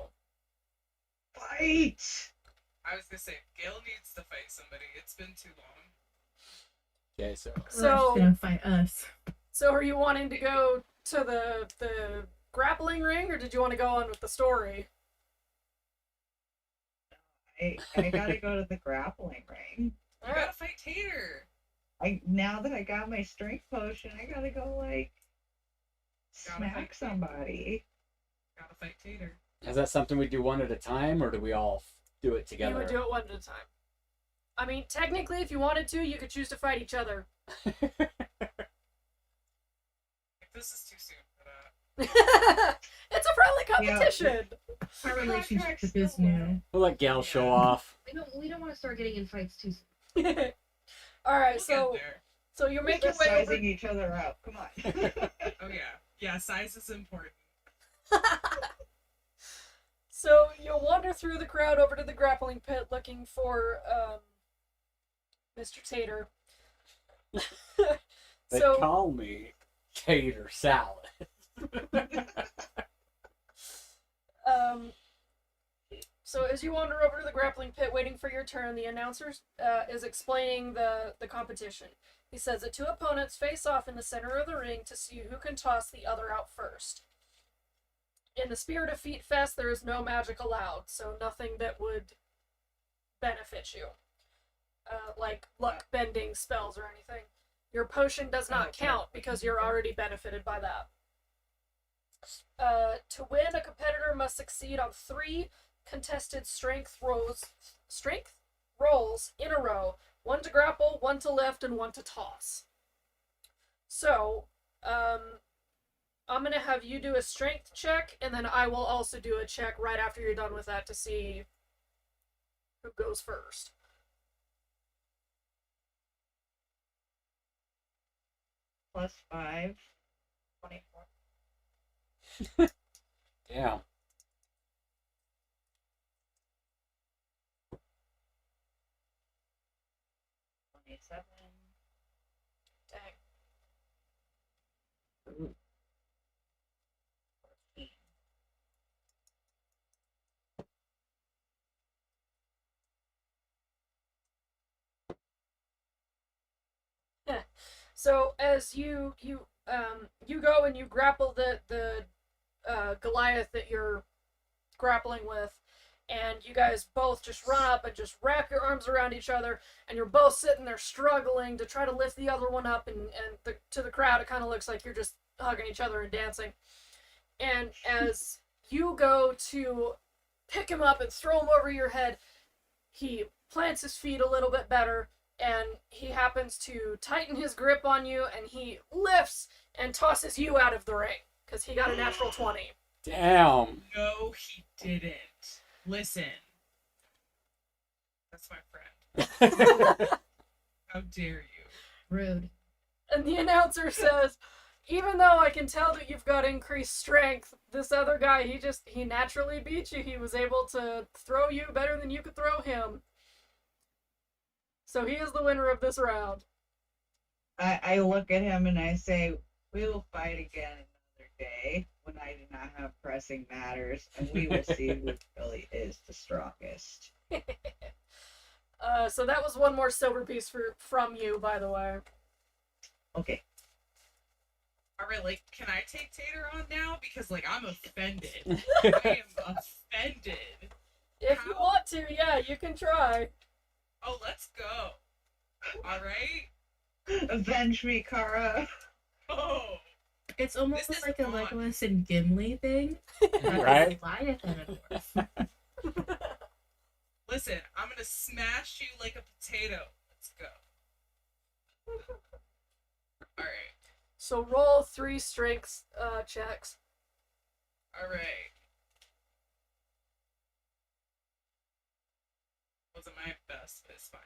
Fight! I was gonna say, Gail needs to fight somebody. It's been too long. Okay, so. So- She's gonna fight us. So are you wanting to go to the grappling ring, or did you want to go on with the story? I gotta go to the grappling ring. You gotta fight Tater. Now that I got my strength potion, I gotta go Gotta smack fight. somebody. Gotta fight Tater. Is that something we do one at a time, or do we all do it together? You would do it one at a time. I mean, technically, if you wanted to, you could choose to fight each other. This is too soon for that. It's a friendly competition. Our relationship Contract's is still new. We'll let Gal show off. We don't want to start getting in fights too soon. All right, We'll so get there. so you're We're making just way over. sizing each other up. Come on. Oh yeah. Yeah, size is important. So you'll wander through the crowd over to the grappling pit looking for Mr. Tater. They So call me Tater Salad. So as you wander over to the grappling pit waiting for your turn, the announcer is explaining the competition. He says that two opponents face off in the center of the ring to see who can toss the other out first. In the spirit of Feet Fest, there is no magic allowed, so nothing that would benefit you. Like luck-bending spells or anything. Your potion does not count because you're already benefited by that. To win, a competitor must succeed on 3 contested strength rolls in a row. 1 to grapple, 1 to lift, and 1 to toss. So, I'm gonna have you do a strength check, and then I will also do a check right after you're done with that to see who goes first. +5. 24. Yeah. Dang. So as you go and you grapple the Goliath that you're grappling with, and you guys both just run up and just wrap your arms around each other, and you're both sitting there struggling to try to lift the other one up, and to the crowd it kind of looks like you're just hugging each other and dancing. And as you go to pick him up and throw him over your head, he plants his feet a little bit better, and he happens to tighten his grip on you, and he lifts and tosses you out of the ring, because he got a natural 20. Damn. No, he didn't. Listen. That's my friend. How dare you? Rude. And the announcer says, even though I can tell that you've got increased strength, this other guy, he naturally beat you. He was able to throw you better than you could throw him. So he is the winner of this round. I look at him and I say, we will fight again another day when I do not have pressing matters, and we will see who really is the strongest. So that was one more silver piece from you, by the way. Okay. Alright, like, can I take Tater on now? Because, like, I'm offended. I am offended. If you want to, yeah, you can try. Oh, let's go. Alright? Avenge me, Kara. Oh! It's almost This is like a fun. Legolas and Gimli thing. Right? Goliath and a dwarf. Listen, I'm gonna smash you like a potato. Let's go. Alright. So roll 3 strength checks. Alright. Wasn't my best, but it's fine.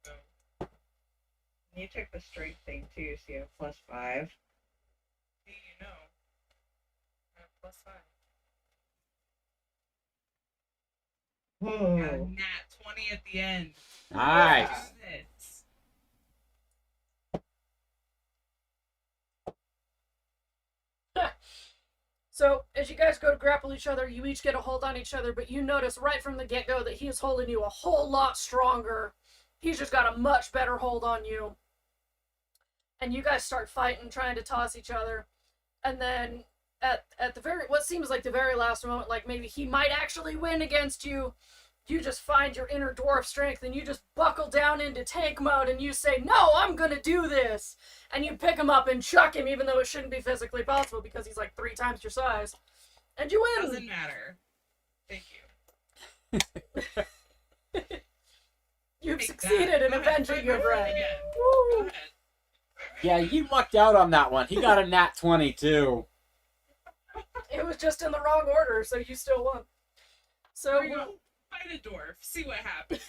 So, You took the strength thing too, so you have +5. see, you know. I have +5. Got a Whoa. nat 20 at the end. Nice. Got it. So, as you guys go to grapple each other, you each get a hold on each other, but you notice right from the get-go that he is holding you a whole lot stronger. He's just got a much better hold on you. And you guys start fighting, trying to toss each other. And then, at the what seems like the very last moment, like maybe he might actually win against you, you just find your inner dwarf strength and you just buckle down into tank mode and you say, no, I'm gonna do this! And you pick him up and chuck him, even though it shouldn't be physically possible because he's like 3 times your size. And you win! Doesn't matter. Thank you. You've Take succeeded that. in Go ahead, avenging try your my friend. again. Woo. Go ahead. Yeah, you lucked out on that one. He got a nat 20 too. It was just in the wrong order, so you still won. So, There you go. Fight a dwarf. See what happens.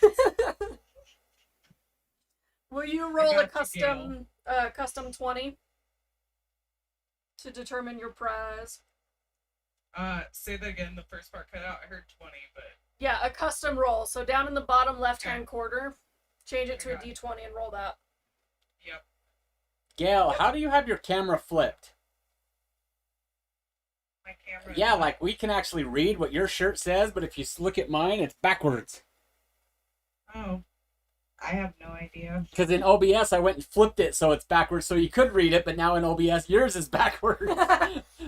will you roll a got you, custom 20 to determine your prize? Say that again. The first part cut out. I heard 20, but Yeah, a custom roll. So down in the bottom left-hand corner, change it to a Okay. d20 and roll that. yep. Gail, how do you have your camera flipped? My camera. Yeah, like we can actually read what your shirt says, but if you look at mine, it's backwards. Oh. I have no idea. Because in OBS, I went and flipped it so it's backwards so you could read it, but now in OBS, yours is backwards.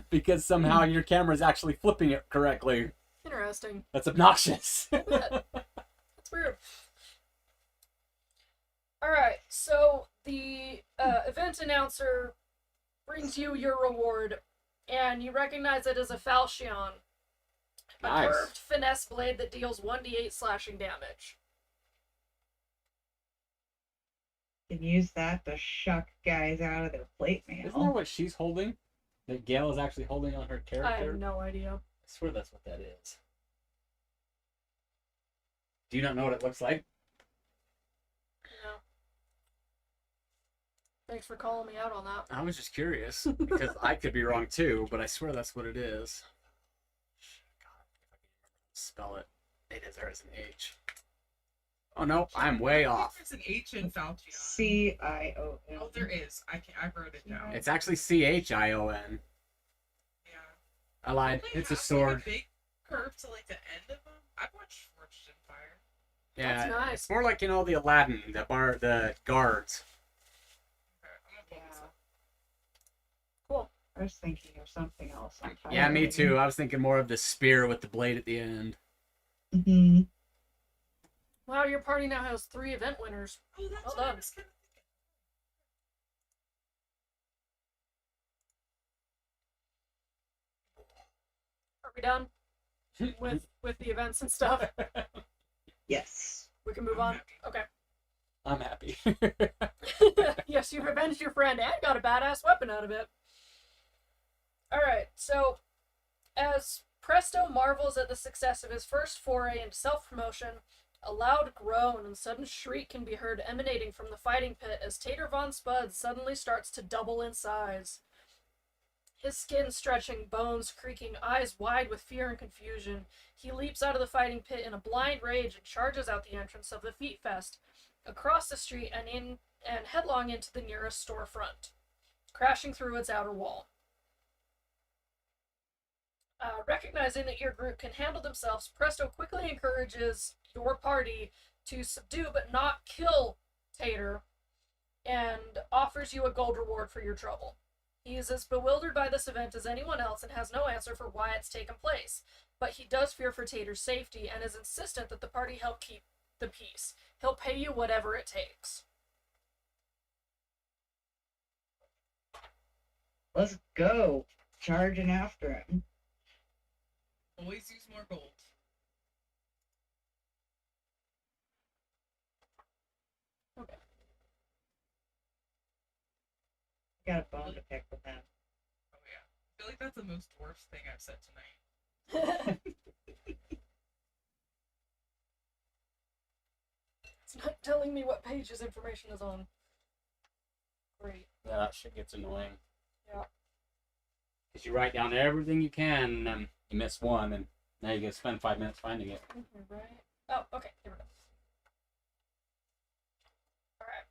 Because somehow your camera is actually flipping it correctly. Interesting. That's obnoxious. That's weird. Alright, so the event announcer brings you your reward, and you recognize it as a falchion. A Nice. curved finesse blade that deals 1d8 slashing damage. Can use that to shuck guys out of their plate mail. Isn't that what she's holding? That Gae-Al is actually holding on her I character? have no idea. I swear that's what that is. Do you not know what it looks like? No. Thanks for calling me out on that. I was just curious because I could be wrong too, but I swear that's what it is. God, if I can spell it, it is there is an H. Oh no, I'm way off. There's an H in Falchion. CION. Oh, there is. I wrote it down. It's actually Chion. Yeah. I lied. They It's a have, sword. Like a big curve to like the end of them. I've watched Forged in Fire. Yeah, That's nice. it's more like the Aladdin, the guards. Okay, I'm gonna pull this Yeah. up. Cool. I was thinking of something else. Yeah, me too. I was thinking more of the spear with the blade at the end. Mm-hmm. Wow, your party now has 3 event winners. Oh, that's Well what I done. was kind of Are we done with the events and stuff? Yes. We can move I'm on. happy. Okay. I'm happy. Yes, you've avenged your friend and got a badass weapon out of it. Alright, so as Presto marvels at the success of his first foray into self-promotion, a loud groan and sudden shriek can be heard emanating from the fighting pit as Tater Von Spud suddenly starts to double in size. His skin stretching, bones creaking, eyes wide with fear and confusion, he leaps out of the fighting pit in a blind rage and charges out the entrance of the Feet Fest, across the street and headlong into the nearest storefront, crashing through its outer wall. Recognizing that your group can handle themselves, Presto quickly encourages your party to subdue but not kill Tater, and offers you a gold reward for your trouble. He is as bewildered by this event as anyone else and has no answer for why it's taken place, but he does fear for Tater's safety and is insistent that the party help keep the peace. He'll pay you whatever it takes. Let's go. Charging after him. always use more gold. Got a bone to pick with them. Oh yeah. I feel like that's the most dwarf thing I've said tonight. It's not telling me what page his information is on. Great. Yeah, that shit gets annoying. Yeah. Because you write down everything you can, and then you miss one, and now you gotta spend 5 minutes finding it. Right. Oh, okay. Here we go. Alright.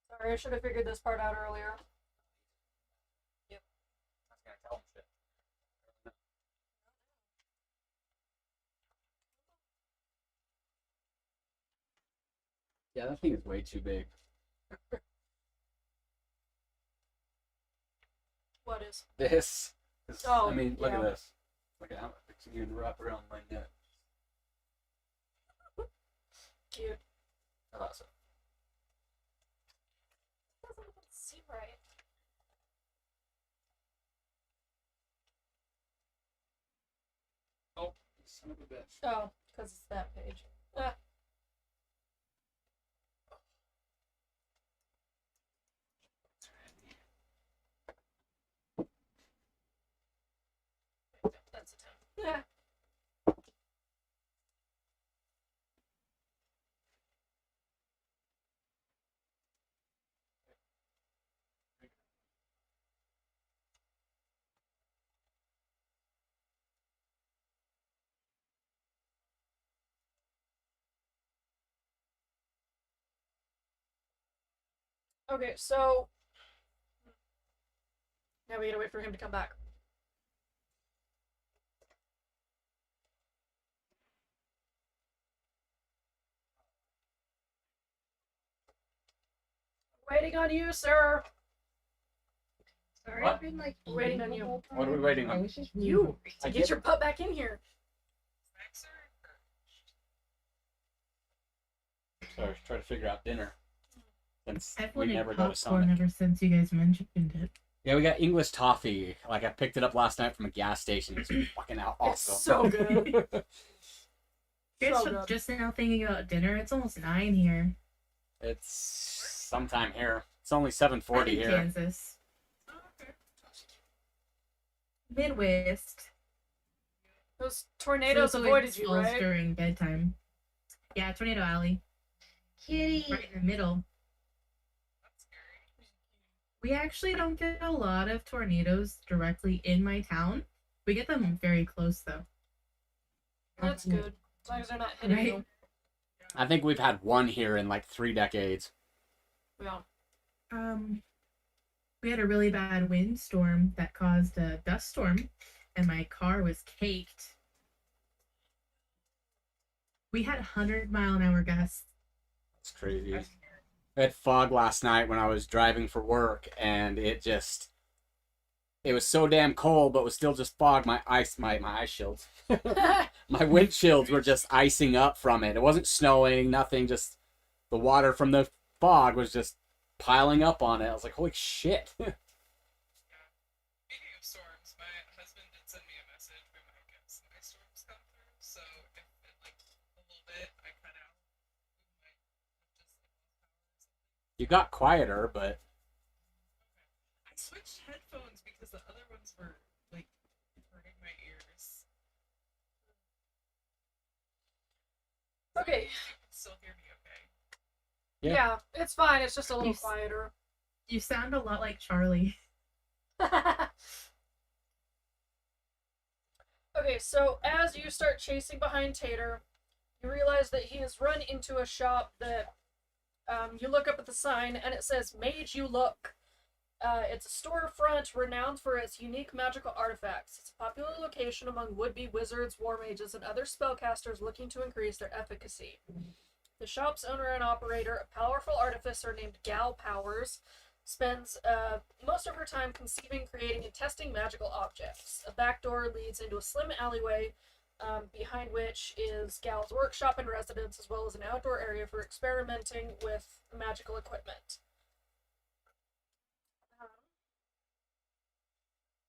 Sorry, I should have figured this part out earlier. I was gonna tell him shit. Yeah, that thing is way too big. What is? This. Oh, I mean, look yeah. at this. Look at how much you can wrap around my neck. Cute. Oh, that's it. Doesn't seem right. Oh, son of a bitch. Oh, because it's that page. Ah. That's a 10. Yeah. Okay, so now we gotta wait for him to come back. Waiting on you, sir. Sorry, What? I've been like Waiting on the you. whole What are we time. waiting I on? was just You I to get get your butt back in here. Snacks are Sorry, try to figure out dinner. Since I've we wanted never go to popcorn Summit. ever since you guys mentioned it. Yeah, we got English toffee. Like, I picked it up last night from a gas station. It's fucking awesome. It's so good. You're So good. just now thinking about dinner. It's almost 9 here. It's sometime here. It's only I'm 7:40 in here. Kansas. Oh, okay. Midwest. Those tornadoes So avoided it you, falls right? during bedtime. Yeah, Tornado Alley. Kitty. Right in the middle. That's scary. We actually don't get a lot of tornadoes directly in my town. We get them very close, though. That's good. As long as they're not hitting Right. you. I think we've had one here in like 3 decades. Yeah. We had a really bad windstorm that caused a dust storm, and my car was caked. We had 100-mile-an-hour gusts. It's crazy. I had fog last night when I was driving for work, and it was so damn cold, but was still just fog. My ice shields, my windshields were just icing up from it. It wasn't snowing, nothing. Just the water from the fog was just piling up on it. I was like, holy shit. Speaking of storms, my husband did send me a message. We might get some ice storms come through. So if in like a little bit I cut out, we might just lost power or something. You got quieter, but I switched headphones because the other ones were like hurting my ears. Okay. You can still hear me okay? Yeah. Yeah, it's fine. It's just a little You s- quieter. You sound a lot like Charlie. Okay, so as you start chasing behind Tater, you realize that he has run into a shop that you look up at the sign and it says Mage You Look. It's a storefront renowned for its unique magical artifacts. It's a popular location among would-be wizards, war mages, and other spellcasters looking to increase their efficacy. The shop's owner and operator, a powerful artificer named Gae-Al Powers, spends most of her time conceiving, creating, and testing magical objects. A back door leads into a slim alleyway, behind which is Gae-Al's workshop and residence, as well as an outdoor area for experimenting with magical equipment.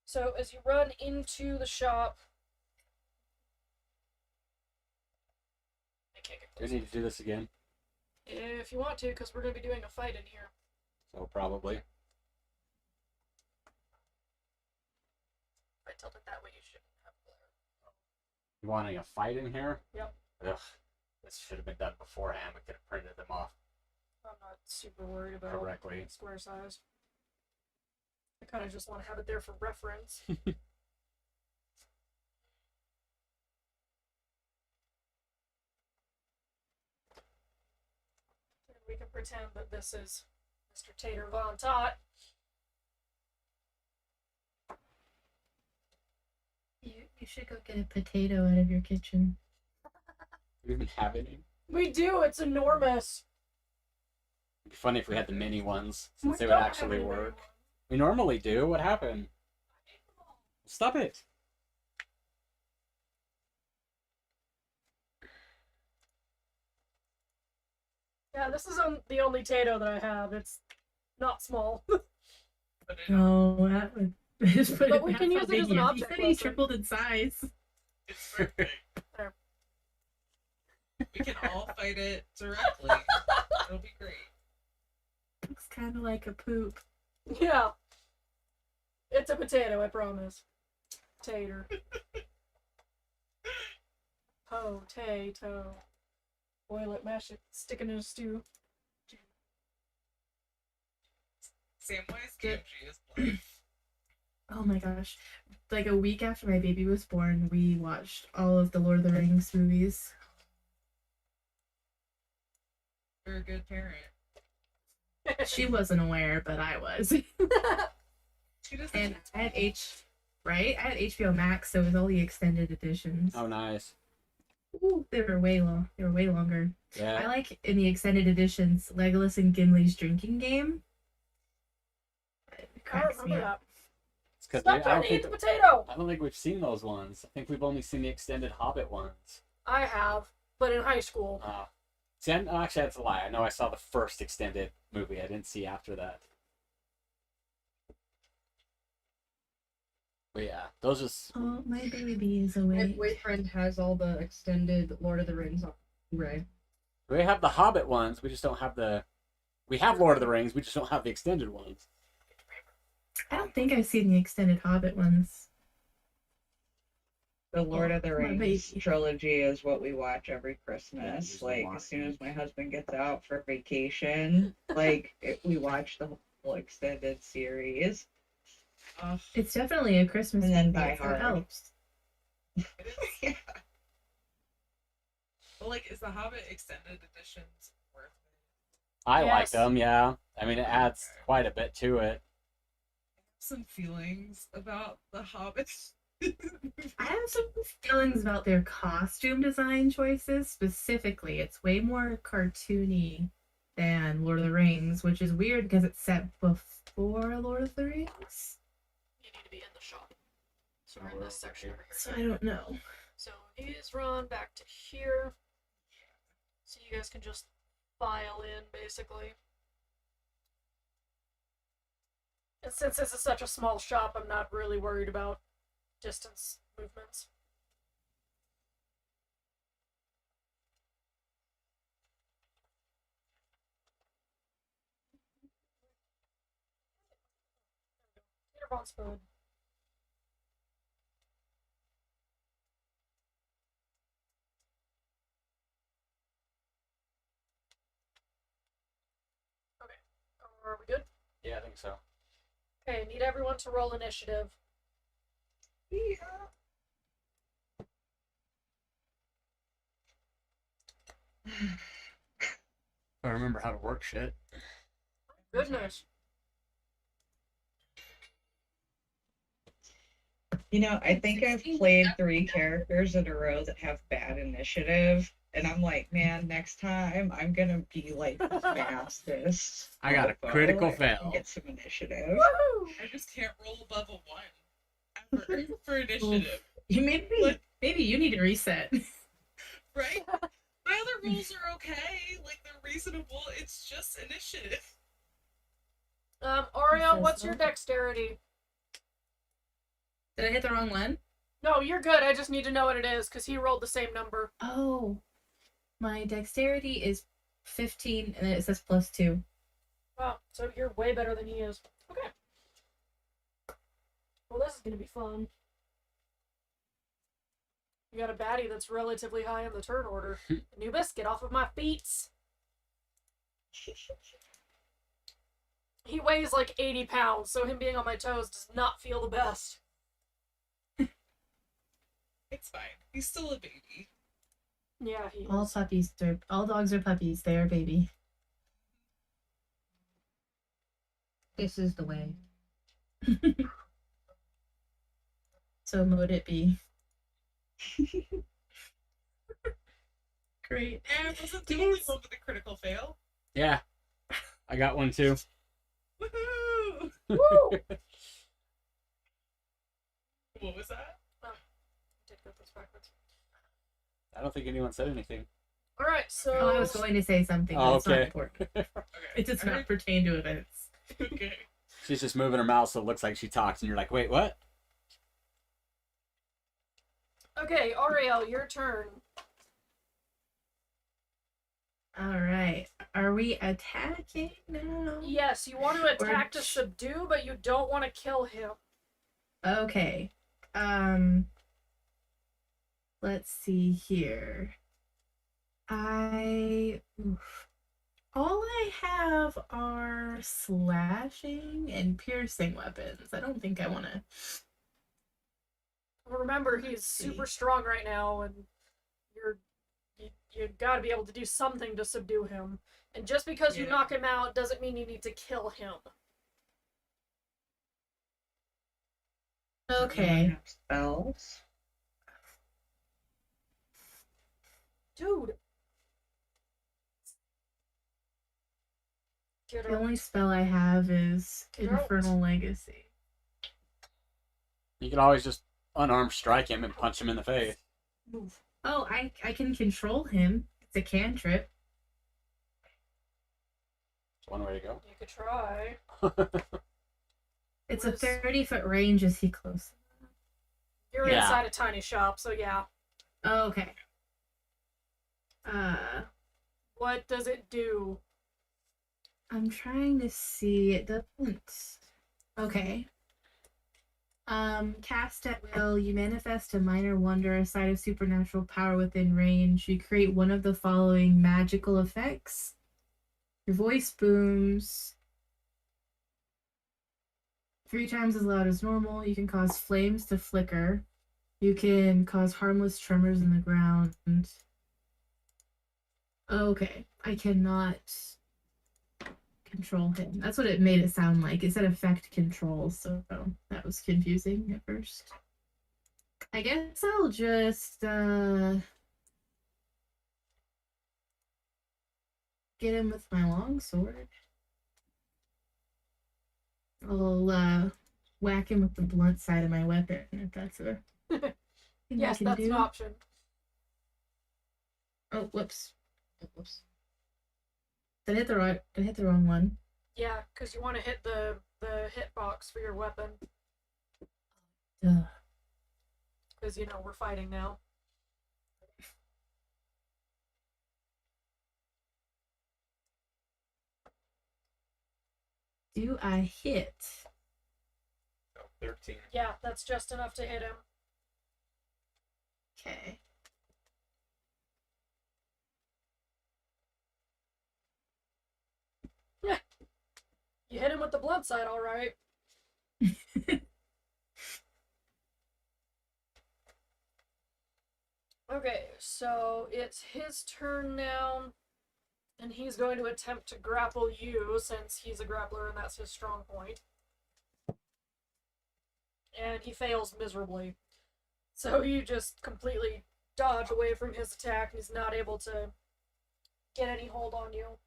So as you run into the shop, I can't get we close. need to do this again. If you want to, because we're going to be doing a fight in here. So probably. If I tilt it that way, you shouldn't have glare. You wanting a fight in here? Yep. Ugh. This should have been done beforehand. We could have printed them off I'm not super worried about correctly. square size. I kind of just want to have it there for reference. And we can pretend that this is Mr. Tater Von Tot. You should go get a potato out of your kitchen. Do we even have any? We do, it's enormous. It'd be funny if we had the mini ones, since We they would don't have actually any work. anymore. We normally do. What happened? Stop it. Yeah, this is the only Tato that I have. It's not small. But it, No, that would just put But it we back can use on it as an Biggie. object He said he lesson. tripled in size. it's very big. There. We can all fight it directly. It'll be great. Looks kind of like a poop. Yeah. It's a potato, I promise. Tater. Potato. Boil it, mash it, stick it in a stew. Samwise Gamgee is blood. Oh my gosh. Like a week after my baby was born, we watched all of the Lord of the Rings movies. You're a good parent. She wasn't aware, but I was. She doesn't. And I had I had HBO Max, so it was all the extended editions. Oh, nice. Ooh, they were way long. They were way longer. I Yeah. like in the extended editions Legolas and Gimli's drinking game. It I cracks me remember up. that. It's 'cause Stop I trying don't to eat think the potato! I don't think we've seen those ones. I think we've only seen the extended Hobbit ones. I have, but in high school. See, actually, that's a lie. I know I saw the first extended movie. I didn't see after that. But yeah, those just... Oh, my baby is My awake. boyfriend has all the extended Lord of the Rings on Blu-ray. We have the Hobbit ones. We just don't have the... We have Lord of the Rings. We just don't have the extended ones. I don't think I've seen the extended Hobbit ones. The Lord of the my Rings baby. trilogy is what we watch every Christmas. just Like, watch as soon as my husband gets out for vacation, we watch the whole extended series. It's definitely a Christmas And then movie. Die It Hard. helps. It is. Yeah. But like, is the Hobbit extended editions worth it? I like Yes. them, yeah. I mean, it adds quite a bit to it. Some feelings about the Hobbit. I have some feelings about their costume design choices. Specifically, it's way more cartoony than Lord of the Rings, which is weird because it's set before Lord of the Rings. You need to be in the shop. So we're in this section over here. So I don't know. So he's run back to here. So you guys can just file in, basically. And since this is such a small shop, I'm not really worried about distance movements. Peter Von Spoon. Okay. Are we good? Yeah, I think so. Okay, need everyone to roll initiative. I remember how to work shit. Goodness. You know, I think I've played 3 characters in a row that have bad initiative, and I'm like, man, next time I'm gonna be like the fastest. I got a mofo critical and fail. Get some initiative. Woohoo! I just can't roll above a 1 ever for initiative, Maybe you need to reset. right? My other rolls are okay, like they're reasonable. It's just initiative. Auriol, what's your dexterity? Did I hit the wrong one? No, you're good. I just need to know what it is, because he rolled the same number. Oh, my dexterity is 15, and then it says +2. Wow, so you're way better than he is. Okay. Well, this is gonna be fun. You got a baddie that's relatively high in the turn order. Anubis, get off of my feet. He weighs like 80 pounds, so him being on my toes does not feel the best. It's fine. He's still a baby. Yeah, he All is. all dogs are puppies. They are baby. This is the way. So mote it be. Great. And wasn't the only one with a critical fail? Yeah. I got one too. Woohoo! Woo! What was that? Did go this backwards. I don't think anyone said anything. Alright, so. Oh, I was going to say something, but Oh, it's not okay. important. Okay. It does I not heard- pertain to events. Okay. She's just moving her mouth so it looks like she talks, and you're like, wait, what? Okay, Auriel, your turn. All right. Are we attacking now? Yes, you want to attack to Or- subdue, but you don't want to kill him. Okay. Let's see here. All I have are slashing and piercing weapons. I don't think I want to. Remember, he's super strong right now, and you gotta be able to do something to subdue him. And just because you Yeah. knock him out doesn't mean you need to kill him. Okay. Spells. Dude. Get The her. only spell I have is Don't. Infernal Legacy. You can always just unarmed strike him and punch him in the face. Move. Oh, I can control him. It's a cantrip. One way to go. You could try. It's a Was- 30-foot range. Is he close? You're Yeah. inside a tiny shop, so yeah. Oh, okay. What does it do? I'm trying to see. It doesn't. Okay. Cast at will. You manifest a minor wonder, a site of supernatural power within range. You create one of the following magical effects. Your voice booms 3 times as loud as normal. You can cause flames to flicker. You can cause harmless tremors in the ground. Okay. I cannot control him. That's what it made it sound like. It said effect control, so that was confusing at first. I guess I'll just get him with my longsword. I'll whack him with the blunt side of my weapon if that's a thing Yes, I can that's do. an option. Oh, whoops. Whoops. Did I hit the wrong one? Yeah, because you want to hit the hitbox for your weapon. Duh. Because, you know, we're fighting now. Do I hit? 13. Yeah, that's just enough to hit him. Okay. You hit him with the blunt side, alright. Okay, so it's his turn now, and he's going to attempt to grapple you since he's a grappler and that's his strong point. And he fails miserably. So you just completely dodge away from his attack, and he's not able to get any hold on you.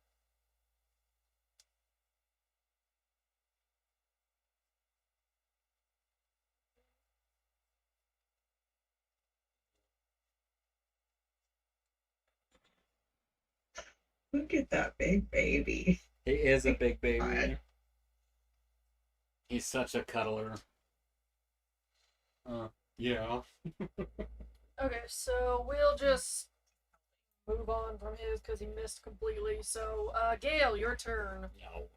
Look at that big baby. He is a big baby. God. He's such a cuddler. Yeah. Okay, so we'll just move on from his because he missed completely. So, Gae-Al, your turn. No.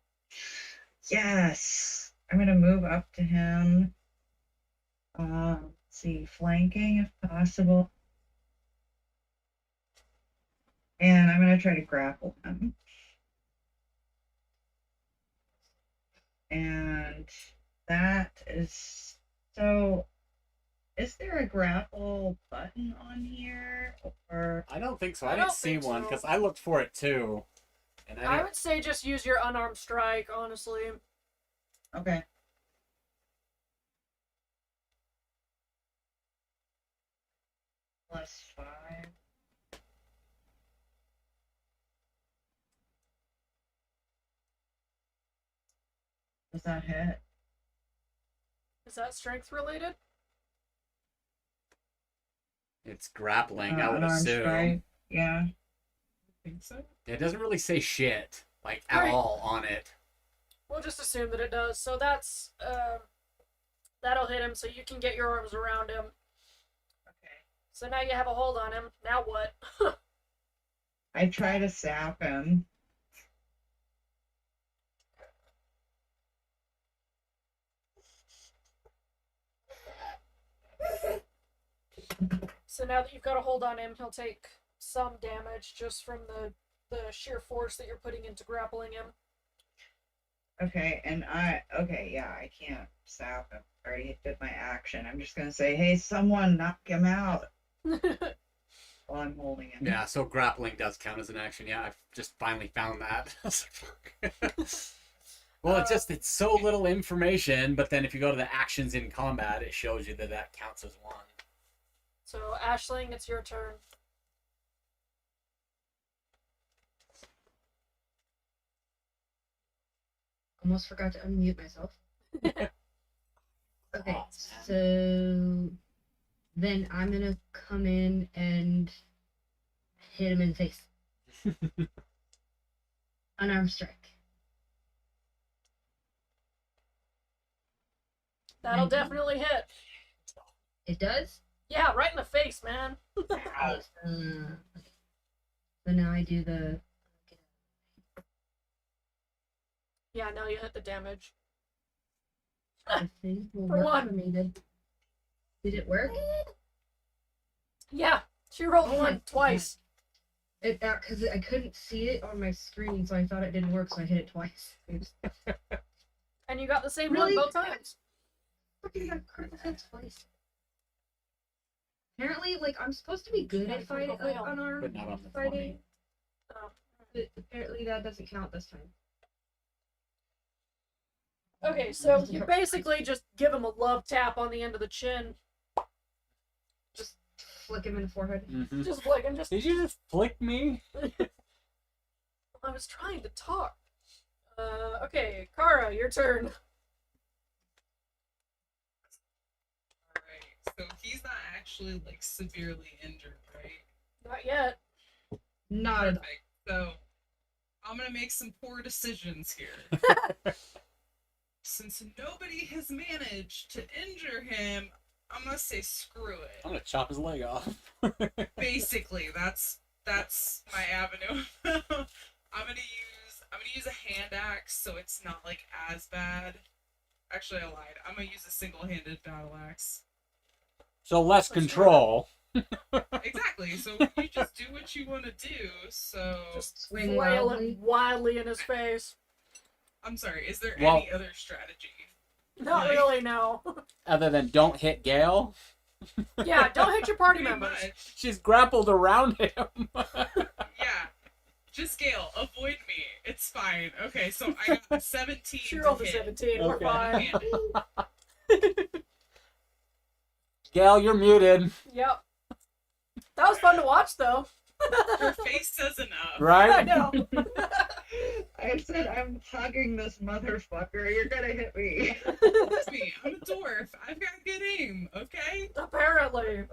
Yes. I'm gonna move up to him. Let's see, flanking if possible. And I'm gonna try to grapple him. And that is so. Is there a grapple button on here, or I don't think so. I I didn't don't see think one so. because I looked for it too. And I would say just use your unarmed strike, honestly. okay? +5. Does that hit? Is that strength related? It's grappling, I would Unarmed assume. strike. Yeah. I think so. It doesn't really say shit, like, at Right. all on it. We'll just assume that it does. So that's, that'll hit him so you can get your arms around him. Okay. So now you have a hold on him. Now what? I try to sap him. So now that you've got a hold on him, he'll take some damage just from the sheer force that you're putting into grappling him. Okay, and I can't sap him. I already did my action. I'm just gonna say, hey, someone knock him out while I'm holding him. Yeah, so grappling does count as an action. Yeah, I've just finally found that. Well, it's so little information, but then if you go to the actions in combat, it shows you that that counts as one. So, Ashling, it's your turn. Almost forgot to unmute myself. Okay, Oh, so then I'm gonna come in and hit him in the face. Unarmed strike. That'll definitely hit. It does? Yeah, right in the face, man. So now I do the. Yeah, now you hit the damage. I think will For work one. for me. Did it work? Yeah, she rolled Oh my one twice. It because I couldn't see it on my screen, so I thought it didn't work, so I hit it twice. Oops. And you got the same Really? one both times. Fucking got critical hit twice. Apparently, like I'm supposed to be good at fighting, like But unarmed not on the fighting. Oh. But apparently that doesn't count this time. Okay, so you basically just give him a love tap on the end of the chin. Just flick him in the forehead. Mm-hmm. Just like, and just. Did you just flick me? I was trying to talk. Okay, Kara, your turn. Alright, so he's not actually like severely injured, right? Not yet. Not at all. Perfect. So I'm gonna make some poor decisions here. Since nobody has managed to injure him, I'm gonna say screw it. I'm gonna chop his leg off. Basically, that's my avenue. I'm gonna use a hand axe, so it's not like as bad. Actually, I lied. I'm gonna use a single-handed battle axe. So less control. Exactly. So you just do what you want to do. So Just Swing flail wildly. it wildly in his face. I'm sorry. Is there Well- any other strategy? Not Like, really, no. Other than don't hit Gae-Al. Yeah, don't hit your party Pretty members. much. She's grappled around him. Yeah. Just Gale, avoid me. It's fine. Okay, so I got a 17. She to rolled a hit. 17, we're Okay. fine. Gae-Al, you're muted. Yep. That was fun to watch, though. Your face says enough. I Right? know. I said I'm hugging this motherfucker. You're gonna hit me. Trust me, I'm a dwarf. I've got good aim, okay? Apparently.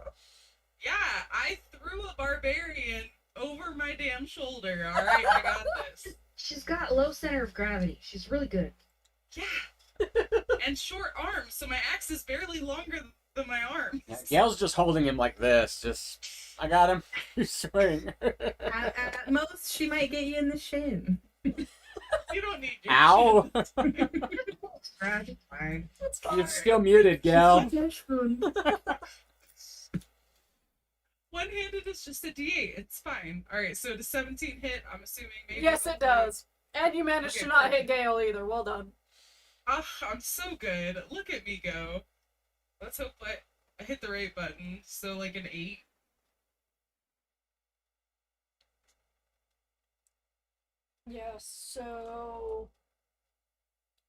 Yeah, I threw a barbarian over my damn shoulder, alright? I got this. She's got low center of gravity. She's really good. Yeah. And short arms, so my axe is barely longer than my arms. Yeah, Gail's just holding him like this. Just, I got him. You swing. At most, she might get you in the shin. You don't need your Ow! Scratch, it's fine. It's fine. You're still muted, Gail. One-handed is just a D8. It's fine. Alright, so the 17 hit, I'm assuming maybe. Yes, it does. And you managed Okay, to not hit perfect. Gae-Al either. Well done. Ah, I'm so good. Look at me go. Let's hope I hit the right button. So like an 8. Yeah, so...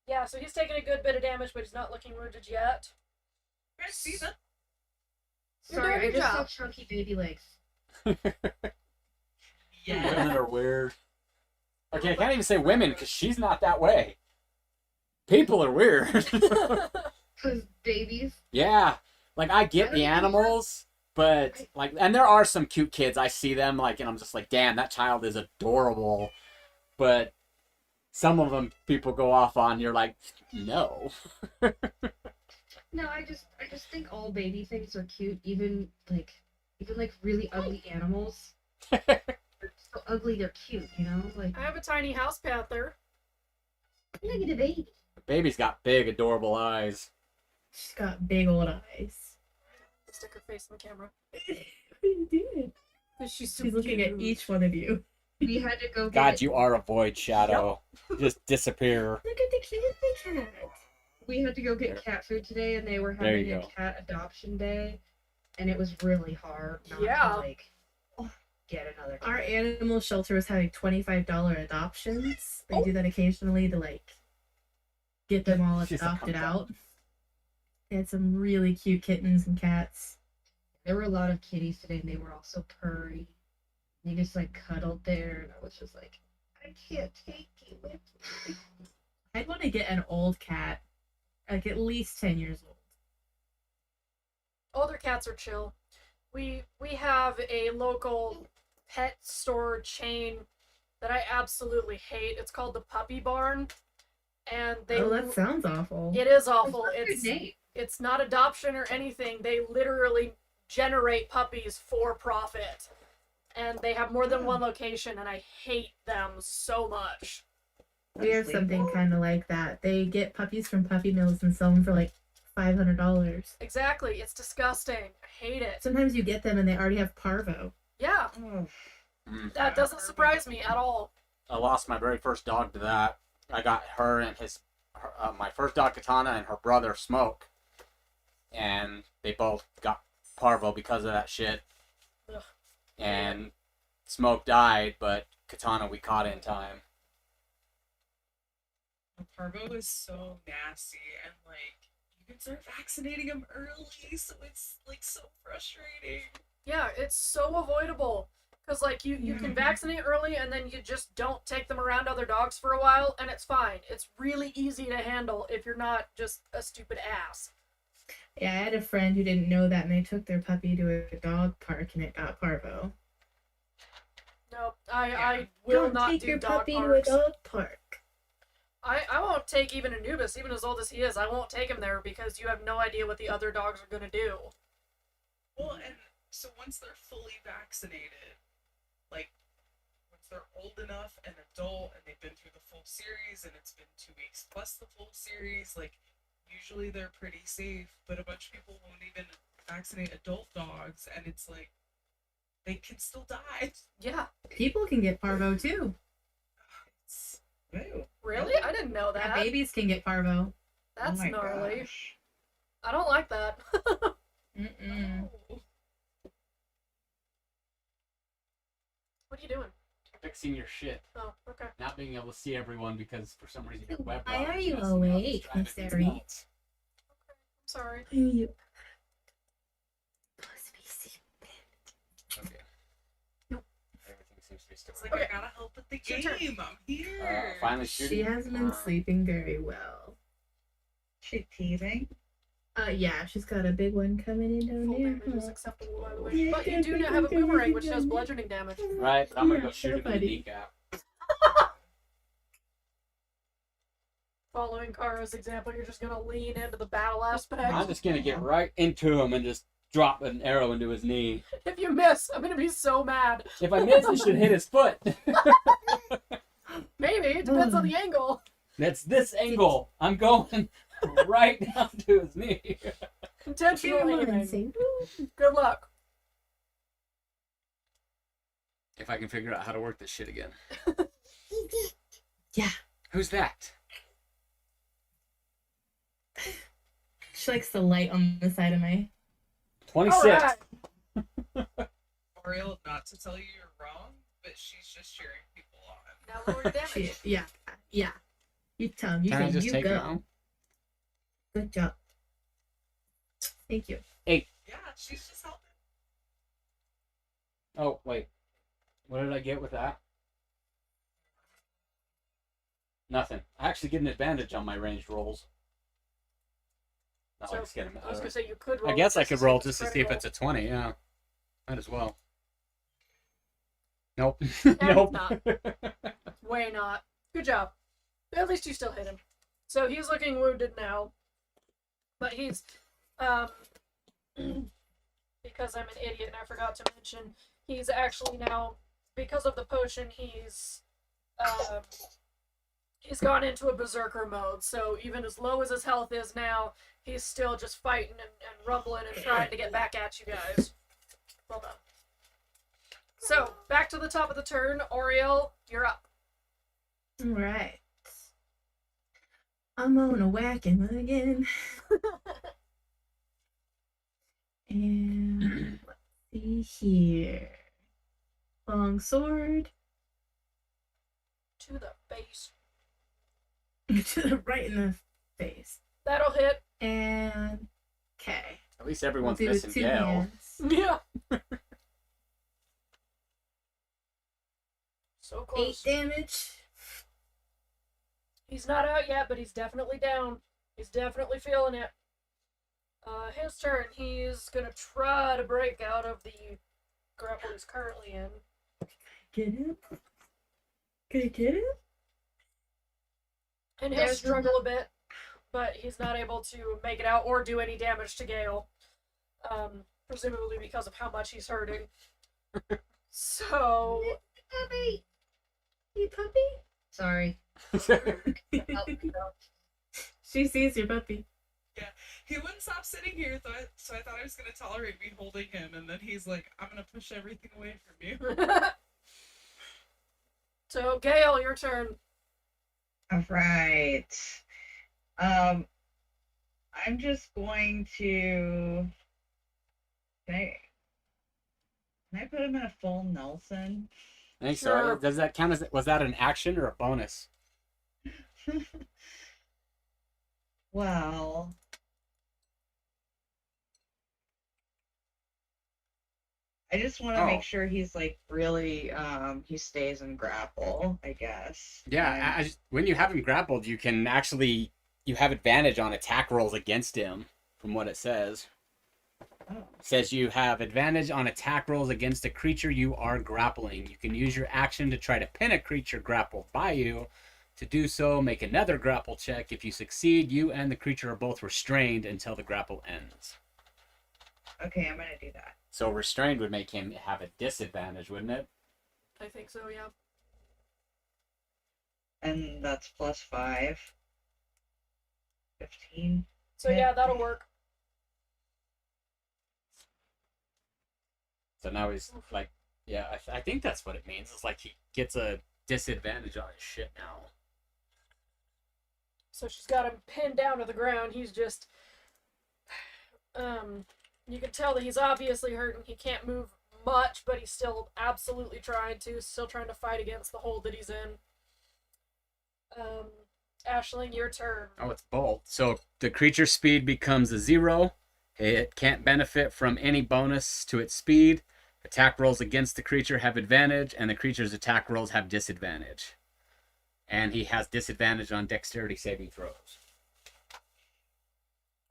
Yeah, so he's taking a good bit of damage, but he's not looking wounded yet. I see that. You're Sorry, doing I a good just saw job. chunky baby legs. Yeah. Women are weird. Okay, I can't even say women because she's not that way. People are weird. Cause babies. Yeah, like I get the animals, but like, and there are some cute kids. I see them like, and I'm just like, damn, that child is adorable. But some of them people go off on. You're like, no. No, I just think all baby things are cute, even like really ugly animals. They're so ugly they're cute, you know? Like I have a tiny house panther. look at a baby. The baby's got big, adorable eyes. She's got big old eyes. Stick her face in the camera. You did. She's so She's looking at cute. each one of you. We had to go get God, you are a void shadow. Just disappear. Look at the cute cat. we had to go get cat food today, and they were There having you a go. cat adoption day, and it was really hard not Yeah. to like get another cat. Our animal shelter is having $25 adoptions. They do that occasionally to like get them all She's a adopted punk out. They had some really cute kittens and cats. There were a lot of kitties today, and they were all so purry. They just like cuddled there, and I was just like, I can't take you with me. I'd want to get an old cat, like at least 10 years old. Older cats are chill. We have a local pet store chain that I absolutely hate. It's called the Puppy Barn. And they Oh, that sounds awful. it is awful. That's a It's good name. It's not adoption or anything. They literally generate puppies for profit. And they have more than one location, and I hate them so much. We have something kind of like that. They get puppies from puppy mills and sell them for like $500. Exactly. It's disgusting. I hate it. Sometimes you get them and they already have parvo. Yeah. That doesn't surprise me at all. I lost my very first dog to that. I got her and my first dog Katana and her brother Smoke, and they both got parvo because of that shit. Ugh. And Smoke died, but Katana we caught in time. Parvo is so nasty, and like you can start vaccinating them early, so it's like so frustrating. Yeah, it's so avoidable. Because, like, you can vaccinate early and then you just don't take them around other dogs for a while, and it's fine. It's really easy to handle if you're not just a stupid ass. Yeah, I had a friend who didn't know that, and they took their puppy to a dog park, and it got parvo. No, I will Don't not take do your dog puppy parks. to a dog park. I won't take even Anubis, even as old as he is. I won't take him there because you have no idea what the other dogs are going to do. Well, and so once they're fully vaccinated, like once they're old enough and adult and they've been through the full series and it's been 2 weeks plus the full series, like usually they're pretty safe, but a bunch of people won't even vaccinate adult dogs, and it's like they can still die. Yeah. People can get parvo too. It's, Ew. Really? I didn't know Yeah, that. babies can get parvo. That's Oh my gnarly. gosh. I don't like that. Mm-mm. oh. What are you doing? Fixing your shit. Oh, okay. Not being able to see everyone because for some reason your web Why browser are is you messing me up. It's awake, driving Miss me Ari? nuts. I'm sorry. Why are you? Okay. Nope. Everything seems to be still It's like Okay. I gotta help with the It's your turn. game. I'm here. finally shooting. She hasn't been sleeping very well. She teething? Yeah, she's got a big one coming in down Full there. damage is acceptable, by the way. Yeah, But you do now have a boomerang, which does bludgeoning damage. Right, but I'm gonna Yeah, go shoot him in the buddy. kneecap. Following Kara's example, you're just gonna lean into the battle aspect. I'm just gonna get right into him and just drop an arrow into his knee. If you miss, I'm gonna be so mad. If I miss, it should hit his foot. Maybe, it depends on the angle. That's this angle. I'm going right down to his knee. Intentional Come on, aiming. say, Good luck. If I can figure out how to work this shit again. Yeah. Who's that? She likes the light on the side of my. 26. Alright. Auriol, not to tell you you're wrong, but she's just cheering people on. Now lower damage. Yeah. You tell him. You Can I say just you take go. it out? Good job. Thank you. Yeah, she's just helping. Oh, wait. What did I get with that? Nothing. I actually get an advantage on my ranged rolls. No, So, I just get him. I was gonna say you could roll. I guess I just could to roll see just to if see if critical. it's a 20, yeah. Might as well. Nope. it's Nope. not. Way not. Good job. At least you still hit him. So he's looking wounded now. But he's, because I'm an idiot and I forgot to mention, he's actually now, because of the potion, he's gone into a berserker mode. So even as low as his health is now, he's still just fighting and rumbling and trying to get back at you guys. Well done. So, back to the top of the turn. Auriol, you're up. Alright. I'm gonna whack him again. And let's see here. Long sword. To the face. To the right in the face. That'll hit. And okay. At least everyone's We'll do missing with 2 Gae-Al. hands. Yeah. So 8 close. damage. He's not out yet, but he's definitely down. He's definitely feeling it. His turn. He's gonna try to break out of the grapple he's currently in. Get him. Can I get him? And he'll There's struggle a bit. but he's not able to make it out or do any damage to Gae-Al. Presumably because of how much he's hurting. So... Puppy! You puppy? Sorry. She sees your puppy. He wouldn't stop sitting here, so I thought I was gonna tolerate me holding him, and then he's like, "I'm gonna push everything away from you." So, Gae-Al, your turn. All right. I'm just going to. Can I put him in a full Nelson? I think Sure. so. Does that count as, was that an action or a bonus? Well, I just want to Oh. make sure he's like really he stays in grapple, I guess. Yeah, when you have him grappled, you can actually, you have advantage on attack rolls against him, from what it says. Oh. It says you have advantage on attack rolls against a creature you are grappling. You can use your action to try to pin a creature grappled by you. To do so, make another grapple check. If you succeed, you and the creature are both restrained until the grapple ends. Okay, I'm gonna do that. So restrained would make him have a disadvantage, wouldn't it? I think so, yeah. And that's +5. 15. So, yeah, that'll work. So now he's like, yeah, I think that's what it means. It's like he gets a disadvantage on his shit now. So she's got him pinned down to the ground. He's just... you can tell that he's obviously hurting. He can't move much, but he's still absolutely trying to. Still trying to fight against the hold that he's in. Ashling, your turn. Oh, it's bolt. So the creature speed becomes a 0. It can't benefit from any bonus to its speed. Attack rolls against the creature have advantage, and the creature's attack rolls have disadvantage. And he has disadvantage on dexterity saving throws.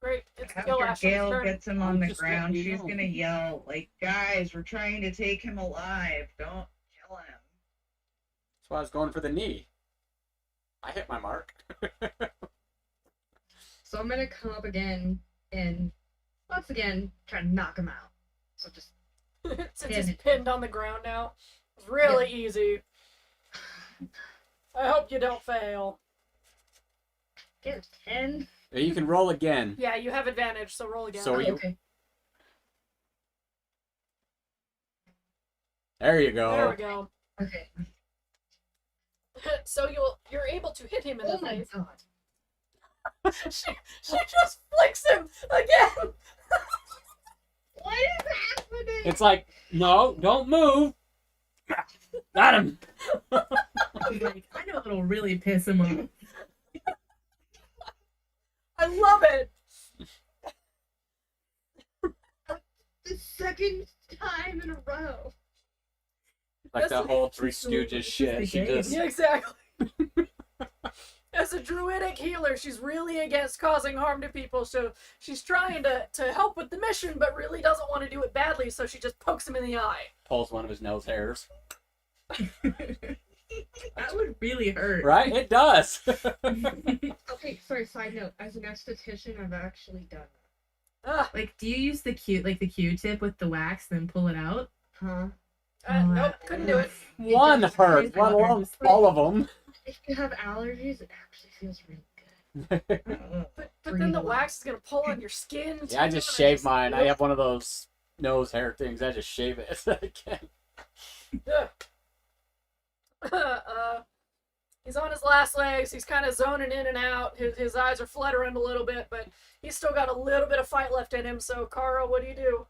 Great. It's After Ashling's Gail turn. gets him on I'm the just ground, letting you she's know. gonna yell, like, guys, we're trying to take him alive. Don't kill him. That's why I was going for the knee. I hit my mark. So I'm gonna come up again and once again try to knock him out. So just Since he's pinned on the ground now. It's really easy. I hope you don't fail. get 10. You can roll again. Yeah, you have advantage, so roll again. So you- Okay. There you go. There we go. Okay. So you're able to hit him in Oh the my face. god. she just flicks him again. What is happening? It's like, no, don't move. Got him. Like, I know it'll really piss him off. I love it. The second time in a row. Like That's- the whole Three it's Stooges just shit. the She game. just Yeah, exactly. As a druidic healer, she's really against causing harm to people, so she's trying to help with the mission, but really doesn't want to do it badly, so she just pokes him in the eye. pulls one of his nose hairs. That would really hurt. Right? It does. Okay, sorry, side note. As an esthetician, I've actually done Ah, Like, do you use the Q-tip with the wax, then pull it out? that. Huh? nope, couldn't do it. One hurt, let alone all of them. If you have allergies, it actually feels really good. But then the wax is gonna pull on your skin. Too, Yeah, I just and shave mine. I have one of those nose hair things. I just shave it as I can. He's on his last legs. He's kind of zoning in and out. His eyes are fluttering a little bit, but he's still got a little bit of fight left in him. So, Kara, what do you do?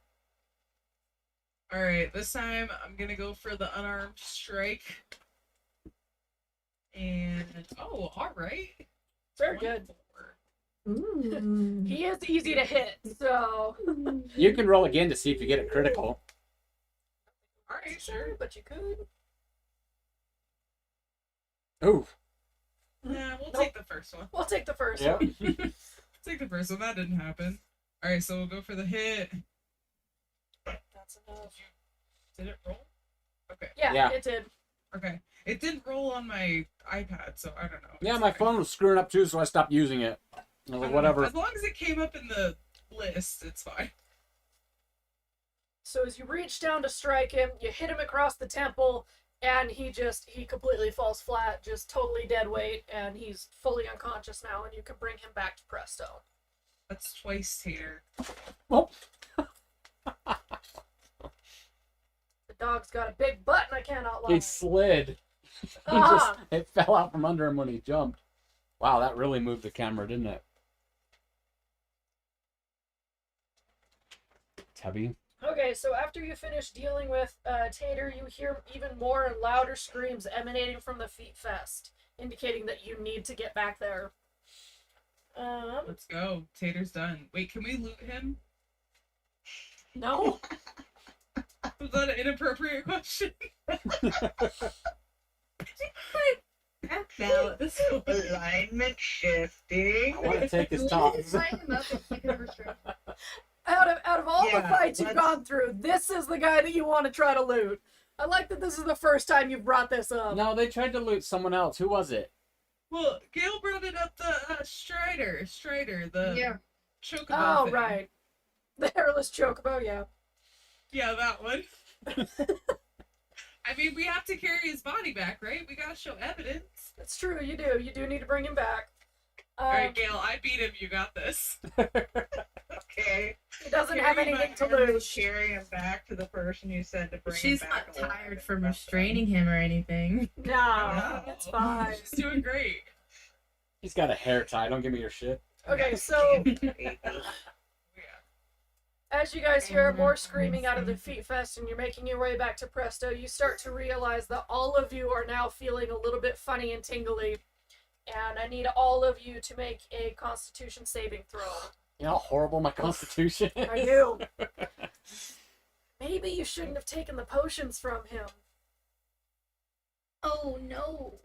Alright, this time I'm gonna go for the Unarmed Strike. And, oh, alright. Very good. 24. Ooh. He is easy to hit, so. You can roll again to see if you get a critical. Alright, sure. But you could. Ooh. Nah, we'll Nope. take the first one. We'll take the first Yeah. one. Take the first one. That didn't happen. Alright, so we'll go for the hit. That's enough. Did it roll? Okay. Yeah, Yeah. it did. Okay. It didn't roll on my iPad, so I don't know. Yeah, It's my fine. phone was screwing up too, so I stopped using it. I was like, I don't know. whatever. As long as it came up in the list, it's fine. So as you reach down to strike him, you hit him across the temple, and he completely falls flat, just totally dead weight, and he's fully unconscious now, and you can bring him back to Presto. That's twice, Tater. Oh. The dog's got a big butt, and I cannot lie. He slid. Ah! It fell out from under him when he jumped. Wow, that really moved the camera, didn't it? Tubby. Okay, so after you finish dealing with Tater, you hear even more and louder screams emanating from the Feet Fest, indicating that you need to get back there. Let's go. Tater's done. Wait, can we loot him? No? Was that an inappropriate question? Balance. Alignment shifting. I want to take his tops. Sign him up and take over strength. Out of all the Yeah, fights you've let's- gone through, this is the guy that you want to try to loot. I like that this is the first time you've brought this up. No, they tried to loot someone else. Who was it? Well, Gail brought it up, the Strider, the Yeah. chocobo Oh, thing. right. The hairless chocobo, yeah. Yeah, that one. I mean, we have to carry his body back, right? We gotta show evidence. It's true, you do. You do need to bring him back. Alright, Gail, I beat him, you got this. Okay. He doesn't have Carry anything him to back and lose. carry him back to the person you said to bring She's him not back. alive. tired from restraining him or anything. No, No. it's fine. She's doing great. He's got a hair tie. Don't give me your shit. Okay, so Yeah. as you guys hear more screaming out of the Feet Fest and you're making your way back to Presto, you start to realize that all of you are now feeling a little bit funny and tingly. And I need all of you to make a Constitution saving throw. You know how horrible my constitution is? I do. Maybe you shouldn't have taken the potions from him. Oh no.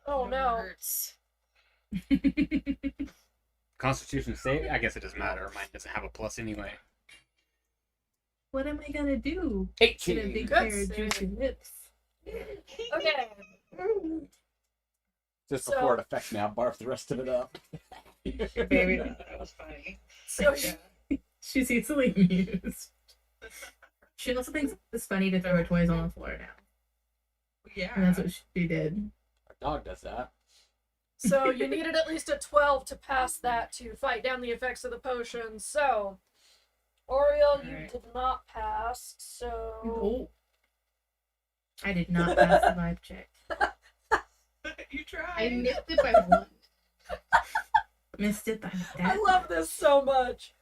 Oh no. Hurts. Constitution save? I guess it doesn't matter. Mine doesn't have a plus anyway. What am I gonna do? 18. Get a big Good pair of save. juicy lips. Okay. Just So- before it affects me, I'll barf the rest of it up. Baby, that was funny. So She's easily amused. She also thinks it's funny to throw her toys on the floor now. Yeah. And that's what she did. Our dog does that. So you needed at least a 12 to pass that to fight down the effects of the potion. So, Auriol, you Alright. did not pass. So, Oh. I did not pass the vibe check. You tried. I missed it by one. Missed it by I that. love this so much.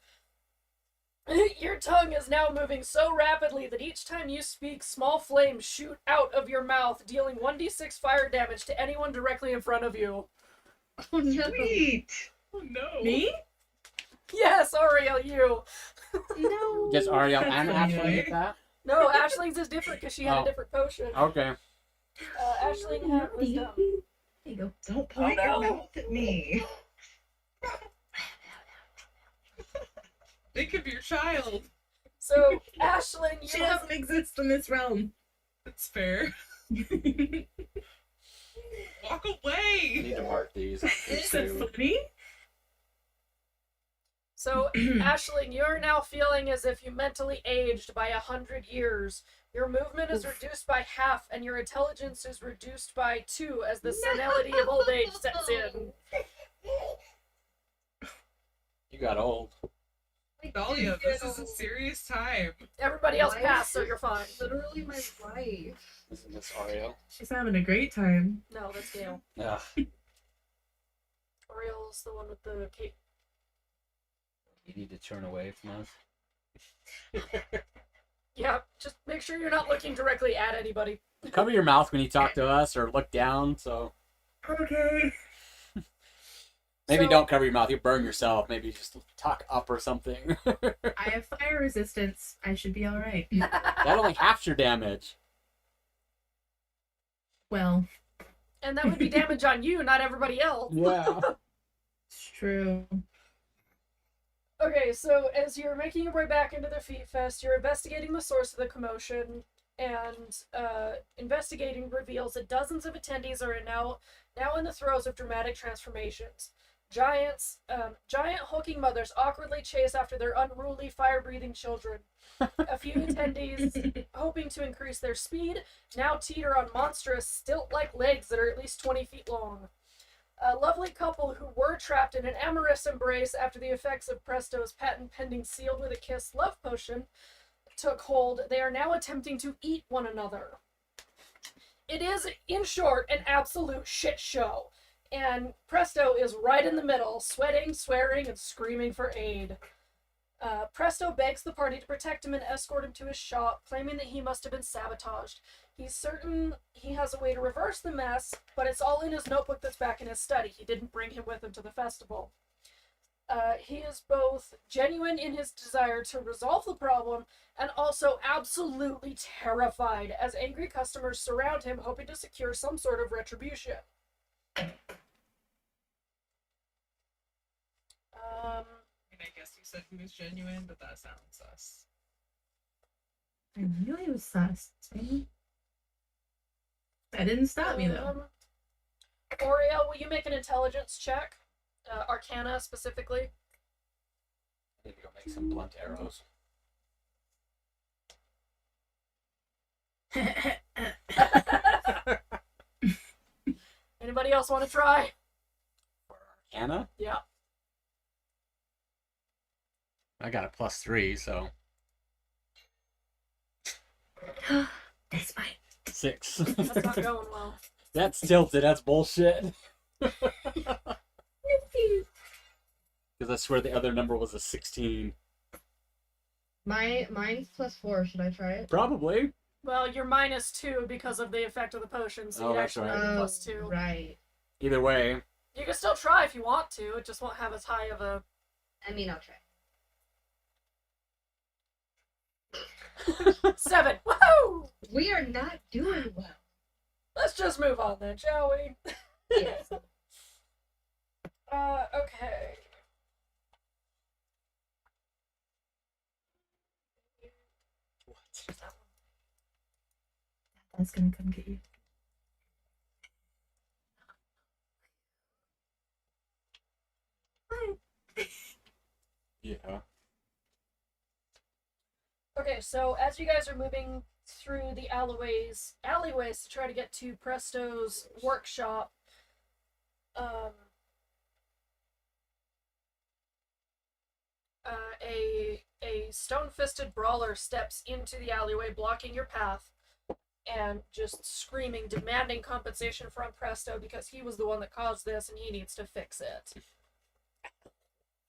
Your tongue is now moving so rapidly that each time you speak, small flames shoot out of your mouth, dealing 1d6 fire damage to anyone directly in front of you. Oh no. Sweet. Oh no. Me? Yes, Auriel, you. No. Does Ariel That's and funny. Ashling get that? No, Ashling's is different because she had Oh. a different potion. Okay. Ashling had wisdom. There you go. Don't point Oh, no. your mouth at me. Think of your child. So, Ashling, She you have doesn't exist in this realm. That's fair. Walk I away. need to mark these. Is that funny? So, Ashling, you're now feeling as if you mentally aged by 100 years. Your movement is reduced by half, and your intelligence is reduced by 2 as the senility of old age sets in. You got old. Dahlia, this is a serious time. Everybody else Life passed, so is you're fine. Literally my life. Isn't this Ariel? She's having a great time. No, that's Gail. Ugh. Oriel's the one with the cape. You need to turn away from us. Yeah, just make sure you're not looking directly at anybody. Cover your mouth when you talk to us or look down, so Okay. maybe So- don't cover your mouth. You'll burn yourself. Maybe just talk up or something. I have fire resistance. I should be alright. That only halves your damage. Well, And that would be damage on you, not everybody else. Yeah. it's true. Okay, so as you're making your way back into the Feet Fest, you're investigating the source of the commotion, and investigating reveals that dozens of attendees are now in the throes of dramatic transformations. Giant hulking mothers awkwardly chase after their unruly fire-breathing children. A few attendees, hoping to increase their speed, now teeter on monstrous, stilt-like legs that are at least 20 feet long. A lovely couple who were trapped in an amorous embrace after the effects of Presto's patent-pending sealed with a kiss love potion took hold, they are now attempting to eat one another. It is, in short, an absolute shit show. And Presto is right in the middle, sweating, swearing, and screaming for aid. Presto begs the party to protect him and escort him to his shop, claiming that he must have been sabotaged. He's certain he has a way to reverse the mess, but it's all in his notebook that's back in his study. He didn't bring him with him to the festival. He is both genuine in his desire to resolve the problem and also absolutely terrified as angry customers surround him, hoping to secure some sort of retribution. I guess you said he was genuine, but that sounds sus. I knew he was sus. That didn't stop me though. Auriol, will you make an intelligence check? Arcana specifically. I need to go make some blunt arrows. Anybody else want to try? For Arcana? Yeah. I got a +3, so That's fine. 6. That's not going well. That's tilted. That's bullshit. Because I swear the other number was a 16. Mine's +4. Should I try it? Probably. Well, you're -2 because of the effect of the potion, so Oh, you'd that's actually right. have a +2. Right. Either way. You can still try if you want to, it just won't have as high of a... I mean, I'll try. 7! Woohoo! We are not doing well. Let's just move on then, shall we? Yes. Okay. That's gonna come get you. Yeah. Okay, so as you guys are moving through the alleyways to try to get to Presto's workshop, a stone-fisted brawler steps into the alleyway, blocking your path, and just screaming, demanding compensation from Presto because he was the one that caused this and he needs to fix it.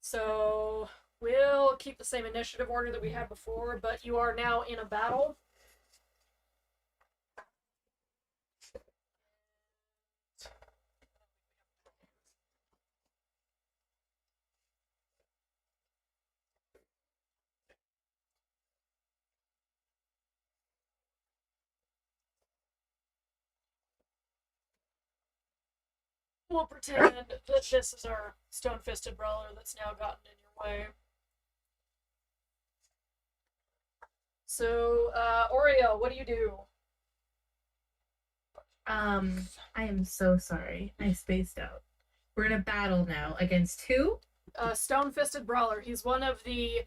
So we'll keep the same initiative order that we had before, but you are now in a battle. We'll pretend that this is our stone-fisted brawler that's now gotten in your way. So, Auriol, what do you do? I am so sorry. I spaced out. We're in a battle now against who? Stone-fisted brawler. He's one of the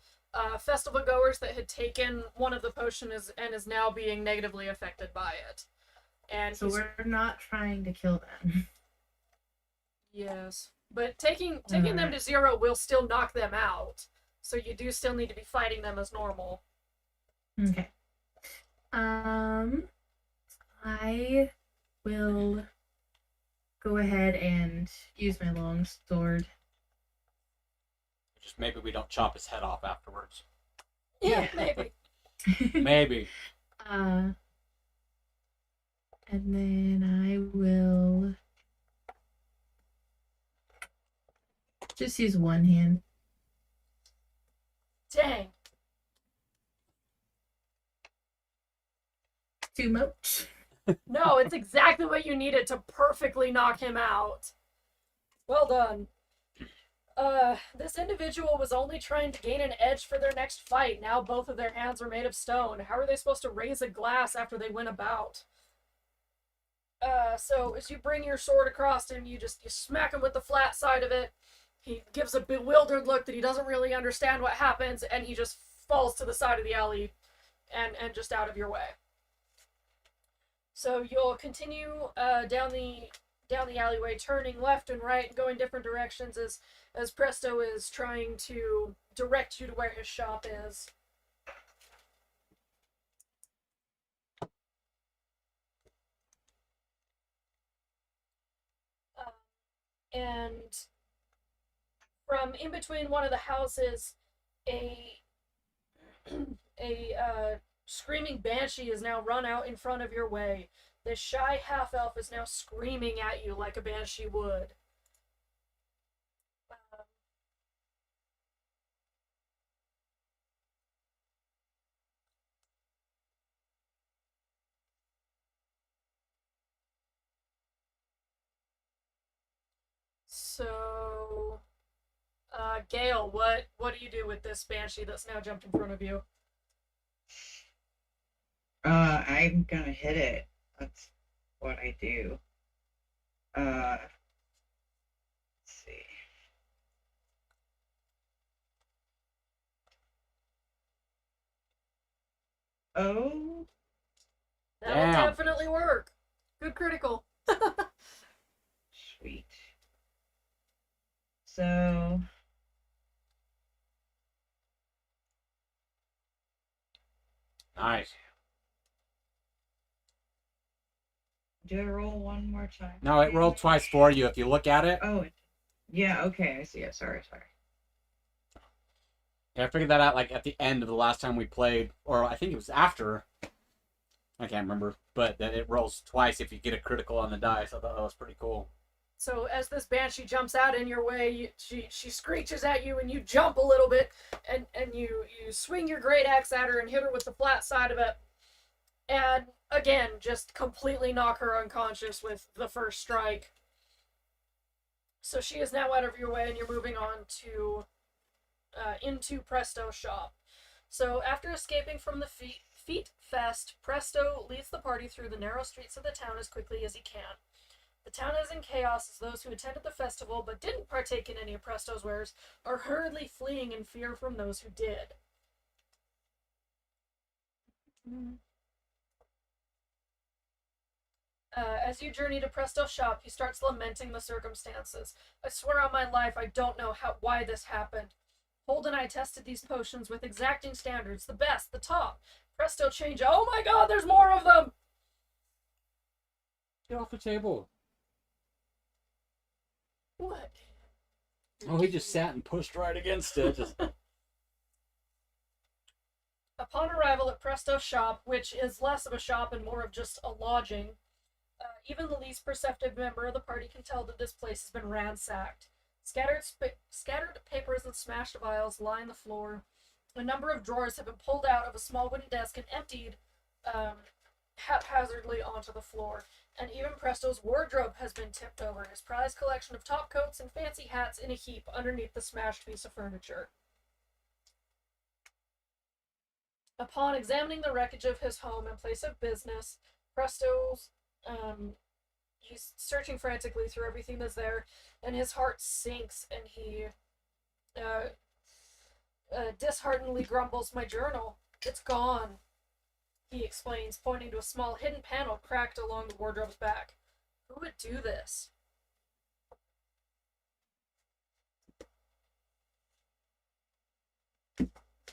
festival goers that had taken one of the potions and is now being negatively affected by it. And So we're not trying to kill them. Yes, but taking them to 0 will still knock them out. So you do still need to be fighting them as normal. Okay. I will go ahead and use my long sword. Just maybe we don't chop his head off afterwards. Yeah, maybe. Maybe. And then I will just use one hand. Dang. Too much. No, it's exactly what you needed to perfectly knock him out. Well done. This individual was only trying to gain an edge for their next fight. Now both of their hands are made of stone. How are they supposed to raise a glass after they win a bout? So as you bring your sword across him, you smack him with the flat side of it, he gives a bewildered look that he doesn't really understand what happens, and he just falls to the side of the alley and just out of your way. So you'll continue down the alleyway, turning left and right and going different directions as Presto is trying to direct you to where his shop is. And from in between one of the houses, a screaming banshee is now run out in front of your way. This shy half-elf is now screaming at you like a banshee would. So, Gae-Al, what do you do with this banshee that's now jumped in front of you? I'm gonna hit it. That's what I do. Let's see. Oh, That'll Damn. definitely work. Good critical. sweet. So Nice. do I roll one more time? No, it rolled twice for you. If you look at it, Oh, yeah. Okay, I see it. Sorry. yeah, I figured that out like at the end of the last time we played, or I think it was after. I can't remember, but that it rolls twice if you get a critical on the dice. I thought that was pretty cool. So as this banshee jumps out in your way, she screeches at you, and you jump a little bit, and you swing your great axe at her and hit her with the flat side of it, and again just completely knock her unconscious with the first strike. So she is now out of your way, and you're moving on to into Presto's shop. So after escaping from the feet fest, Presto leads the party through the narrow streets of the town as quickly as he can. The town is in chaos as those who attended the festival but didn't partake in any of Presto's wares are hurriedly fleeing in fear from those who did. As you journey to Presto's shop, he starts lamenting the circumstances. I swear on my life I don't know why this happened. Holt and I tested these potions with exacting standards, the best, the top. Presto change. Oh my god, there's more of them! Get off the table. What? Oh, he just sat and pushed right against it. Just... Upon arrival at Presto's shop, which is less of a shop and more of just a lodging, even the least perceptive member of the party can tell that this place has been ransacked. Scattered papers and smashed vials line the floor. A number of drawers have been pulled out of a small wooden desk and emptied haphazardly onto the floor. And even Presto's wardrobe has been tipped over, his prized collection of top coats and fancy hats in a heap underneath the smashed piece of furniture. Upon examining the wreckage of his home and place of business, Presto's he's searching frantically through everything that's there, and his heart sinks, and he disheartenedly grumbles, "My journal, it's gone," he explains, pointing to a small hidden panel cracked along the wardrobe's back. Who would do this?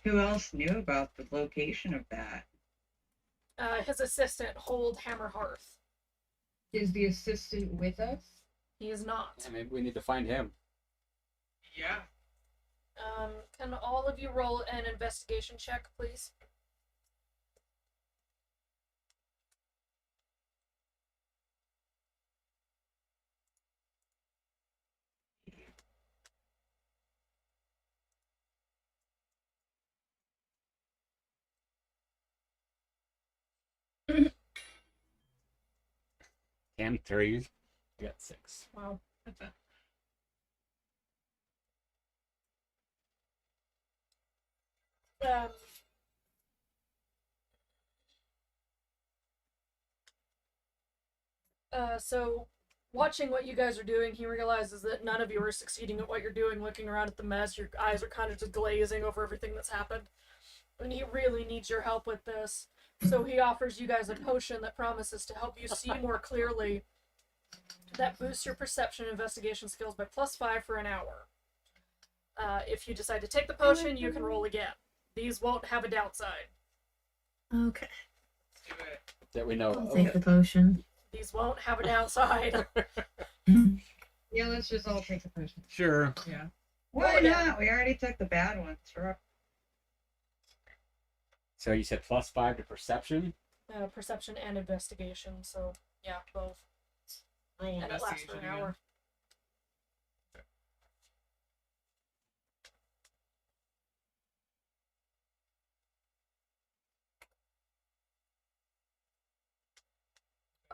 Who else knew about the location of that? His assistant, Hold Hammerhearth. Is the assistant with us? He is not. Yeah, maybe we need to find him. Yeah. Can all of you roll an investigation check, please? Damn, 3. You got 6. Wow. Um, so watching what you guys are doing, he realizes that none of you are succeeding at what you're doing, looking around at the mess. Your eyes are kind of just glazing over everything that's happened. And he really needs your help with this. So he offers you guys a potion that promises to help you see more clearly, that boosts your perception and investigation skills by +5 for an hour. If you decide to take the potion, you can roll again. These won't have a downside. Okay. Do it. That we know I'll of. take the potion. These won't have a downside. Yeah, let's just all take the potion. Sure. Yeah. Why yeah. not? We already took the bad ones. So you said +5 to perception? Perception and investigation, so yeah, both. Roll And it lasts for investigation an again. hour.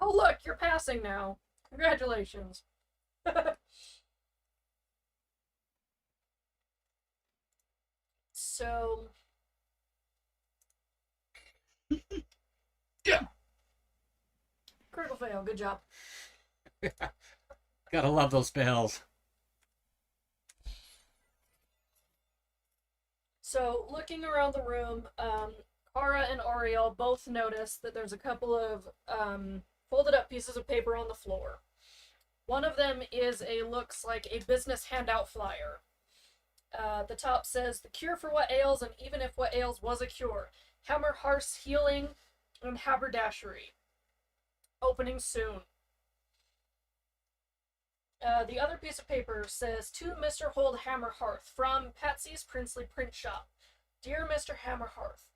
Oh look, you're passing now. Congratulations. So Yeah. critical fail, good job. Gotta love those spells. So, looking around the room, Kara and Auriol both notice that there's a couple of folded up pieces of paper on the floor. One of them looks like a business handout flyer. The top says, "The cure for what ails, and even if what ails was a cure. Hammer Hearth's healing and haberdashery. Opening soon." The other piece of paper says, "To Mr. Hold Hammerhearth, from Patsy's Princely Print Shop. Dear Mr. Hammerhearth,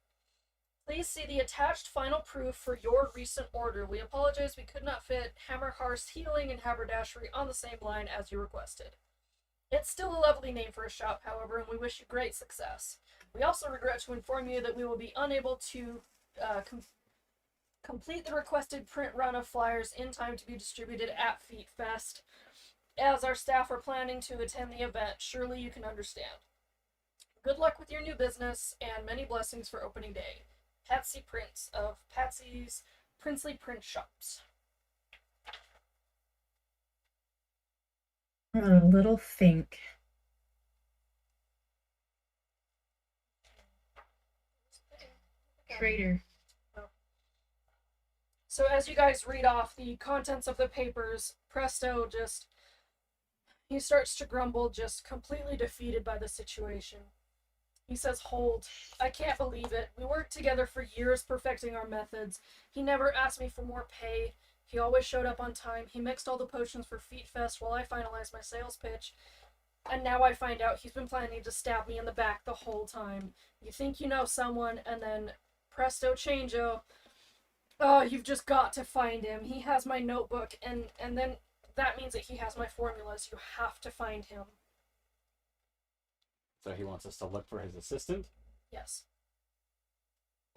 please see the attached final proof for your recent order. We apologize we could not fit Hammerhearth's healing and haberdashery on the same line as you requested. It's still a lovely name for a shop, however, and we wish you great success. We also regret to inform you that we will be unable to complete the requested print run of flyers in time to be distributed at Feet Fest, as our staff are planning to attend the event. Surely you can understand. Good luck with your new business, and many blessings for opening day. Patsy Prince of Patsy's Princely Print Shops." A little think. Traitor. So as you guys read off the contents of the papers, Presto he starts to grumble, just completely defeated by the situation. He says, "Hold. I can't believe it. We worked together for years perfecting our methods. He never asked me for more pay. He always showed up on time. He mixed all the potions for Feet Fest while I finalized my sales pitch. And now I find out he's been planning to stab me in the back the whole time. You think you know someone, and then presto changeo. Oh, you've just got to find him. He has my notebook, and then that means that he has my formulas. You have to find him." So he wants us to look for his assistant. Yes.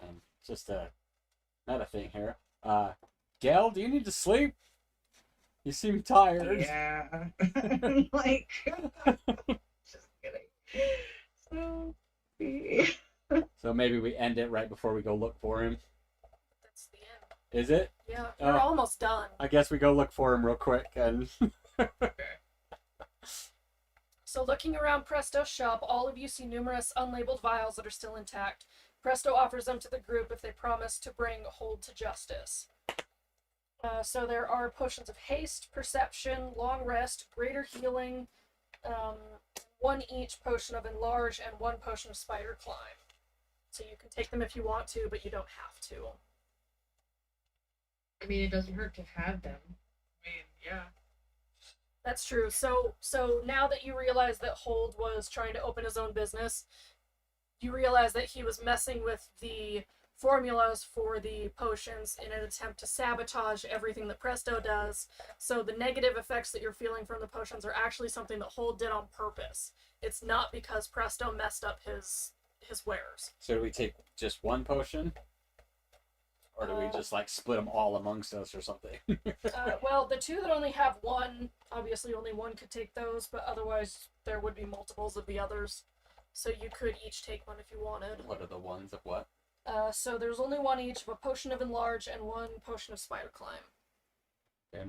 And just another thing here. Gae-Al, do you need to sleep? You seem tired. Yeah. Like, just kidding. So, So maybe we end it right before we go look for him. That's the end. Is it? Yeah, you're Oh. almost done. I guess we go look for him real quick and So looking around Presto's shop, all of you see numerous unlabeled vials that are still intact. Presto offers them to the group if they promise to bring Hold to justice. So there are potions of haste, perception, long rest, greater healing, one each potion of enlarge, and one potion of spider climb. So you can take them if you want to, but you don't have to. I mean, it doesn't hurt to have them. I mean, yeah. That's true. So now that you realize that Hold was trying to open his own business, you realize that he was messing with the formulas for the potions in an attempt to sabotage everything that Presto does. So the negative effects that you're feeling from the potions are actually something that Hold did on purpose. It's not because Presto messed up his wares. So do we take just one potion? Or do we just like split them all amongst us or something? Well, the two that only have one, obviously only one could take those, but otherwise there would be multiples of the others. So you could each take one if you wanted. What are the ones of what? So there's only one each of a potion of enlarge and one potion of spider climb. Okay.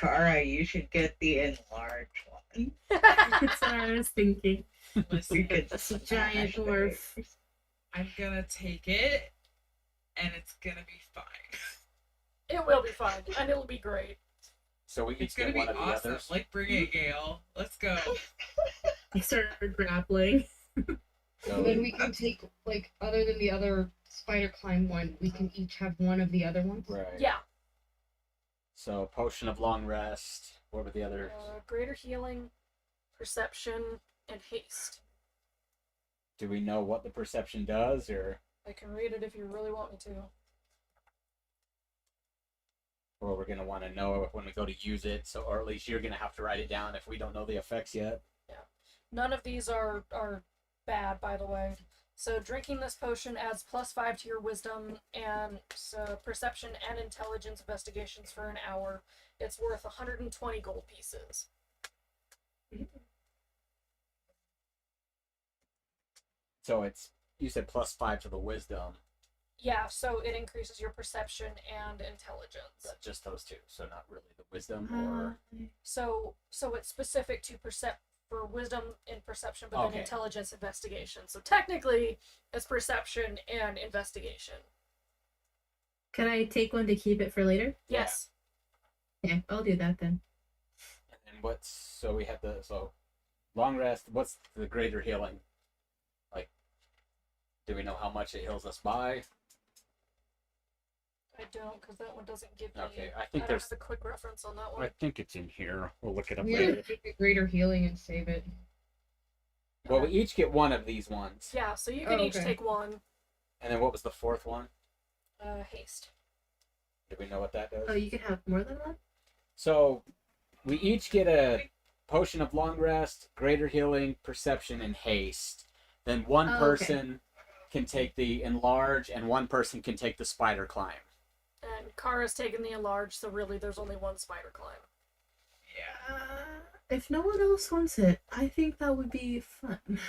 Kara, you should get the enlarged one. That's what I was thinking. You Listen, could A smash giant dwarf. things. I'm gonna take it, and it's gonna be fine. It will be fine, and it'll be great. So we It's each gonna get be one of the awesome. others. Like, bring it, Gae-Al. Let's go. I started grappling. So then we can take, like, other than the other spider climb one, we can each have one of the other ones. Right. Yeah. So potion of long rest. What were the other? Greater healing, perception, and haste. Do we know what the perception does, or I can read it if you really want me to. we're gonna want to know when we go to use it? So, or at least you're gonna have to write it down if we don't know the effects yet. None of these are bad, by the way. So drinking this potion adds +5 to your wisdom and perception and intelligence investigations for an hour. It's worth 120 gold pieces. So it's, you said +5 to the wisdom. Yeah, so it increases your perception and intelligence. But just those two. So not really the wisdom, Uh, or So it's specific to for wisdom and perception, but Okay. then intelligence investigation. So technically, it's perception and investigation. Can I take one to keep it for later? Yeah. Yes. Yeah, I'll do that then. and what's, so we have long rest. What's the greater healing? Like, do we know how much it heals us by? I don't, because that one doesn't give me. Okay, I I think don't there's. have the quick reference on that one. I think it's in here. We'll look it up We later. have to take the greater healing and save it. Well, we each get one of these ones. Yeah, so you can Oh, each okay. take one. And then what was the fourth one? Haste. Do we know what that does? Oh, you can have more than one? So we each get a potion of long rest, greater healing, perception, and haste. Then one Oh, okay. person can take the enlarge, and one person can take the spider climb. And Kara's taken the enlarge, so really there's only one spider climb. Yeah. If no one else wants it, I think that would be fun.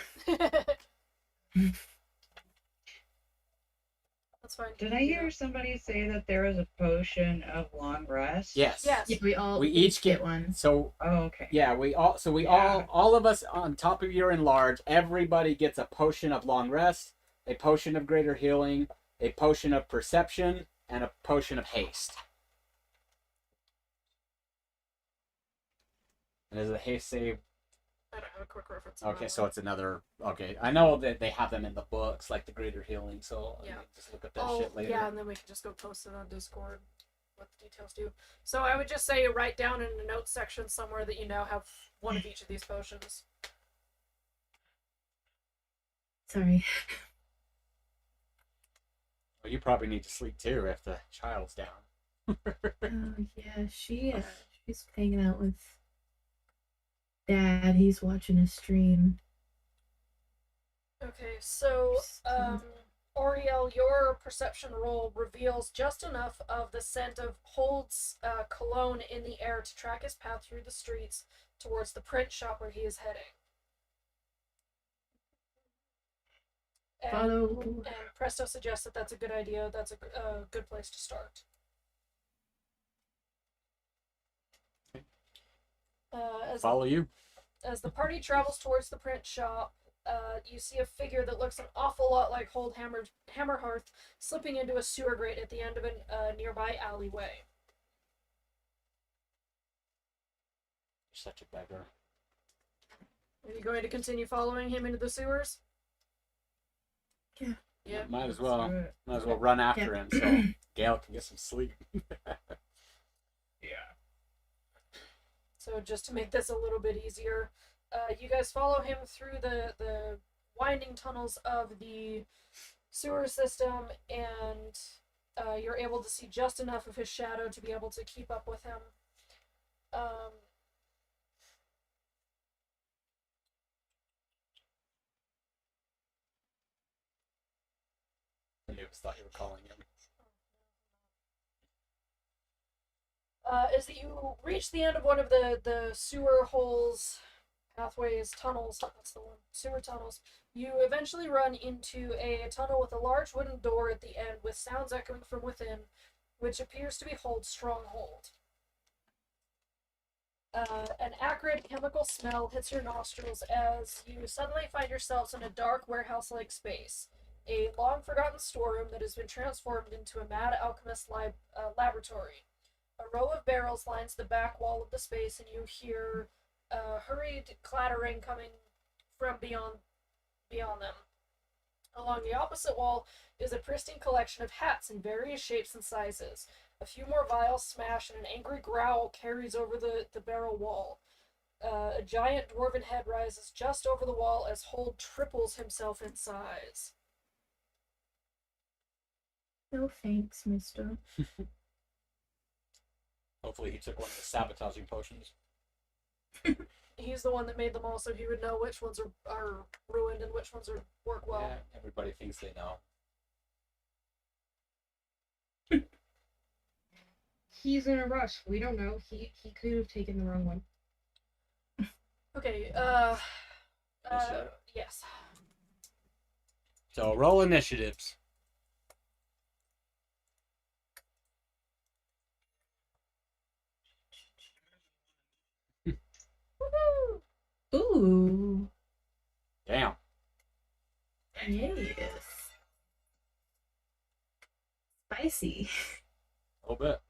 That's fine. Did I hear somebody say that there was a potion of long rest? Yes. Yes. Yeah, We each get one. So Oh, okay. yeah, we all. So we all of us on top of your enlarge. Everybody gets a potion of long rest, a potion of greater healing, a potion of perception, and a potion of haste. And is the haste save? I don't have a quick reference. on Okay, that so one. it's another. Okay, I know that they have them in the books, like the greater healing. So Yeah. just look at that shit later. Yeah, and then we can just go post it on Discord. What the details do. So I would just say write down in the notes section somewhere that you now have one of each of these potions. Sorry. Well, you probably need to sleep too if the child's down. Oh, yeah, she's hanging out with Dad. He's watching a stream. Okay, so Auriol, your perception roll reveals just enough of the scent of Hold's cologne in the air to track his path through the streets towards the print shop where he is heading. Follow. And Presto suggests that that's a good idea. That's a good place to start. Follow you. As the party travels towards the print shop, you see a figure that looks an awful lot like Hold Hammerhearth slipping into a sewer grate at the end of a nearby alleyway. You're such a beggar. Are you going to continue following him into the sewers? Yeah. Yeah. Might as well. Screw it. Might as well run after him so Gae-Al can get some sleep. Yeah. So just to make this a little bit easier, you guys follow him through the winding tunnels of the sewer system, and you're able to see just enough of his shadow to be able to keep up with him. The noobs thought you were calling him. Is that you reach the end of one of the sewer holes, pathways, tunnels, that's the one, sewer tunnels. You eventually run into a tunnel with a large wooden door at the end with sounds echoing from within, which appears to be Hold's stronghold. An acrid chemical smell hits your nostrils as you suddenly find yourselves in a dark warehouse-like space. A long-forgotten storeroom that has been transformed into a mad alchemist laboratory. A row of barrels lines the back wall of the space, and you hear hurried clattering coming from beyond them. Along the opposite wall is a pristine collection of hats in various shapes and sizes. A few more vials smash, and an angry growl carries over the barrel wall. A giant dwarven head rises just over the wall as Hold triples himself in size. No thanks, mister. Hopefully he took one of the sabotaging potions. He's the one that made them all, so he would know which ones are ruined and which ones work well. Yeah, everybody thinks they know. He's in a rush. We don't know. He could have taken the wrong one. Okay, yes. So roll initiatives. Ooh. Damn. Yes. Spicy. A little bit.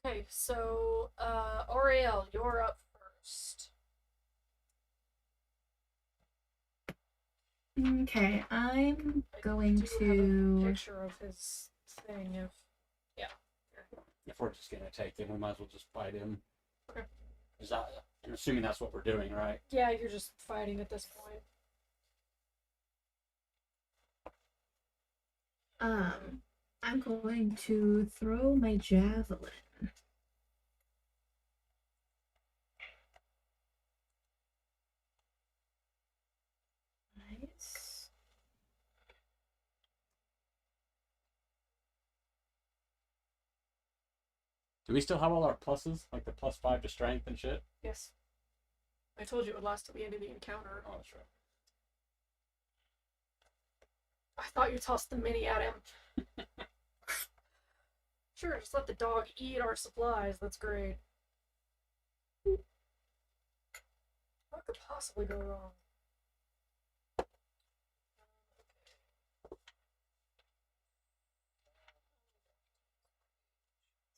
Okay, so, Auriel, you're up first. Okay, I'm I going do have a to. picture of his thing if... Yeah. If we're just gonna take him, we might as well just fight him. Okay. Is that, I'm assuming that's what we're doing, right? Yeah, you're just fighting at this point. I'm going to throw my javelin. Nice. Do we still have all our pluses? Like the +5 to strength and shit? Yes. I told you it would last till the end of the encounter. Oh, that's right. I thought you tossed the mini at him. Sure, just let the dog eat our supplies. That's great. What could possibly go wrong?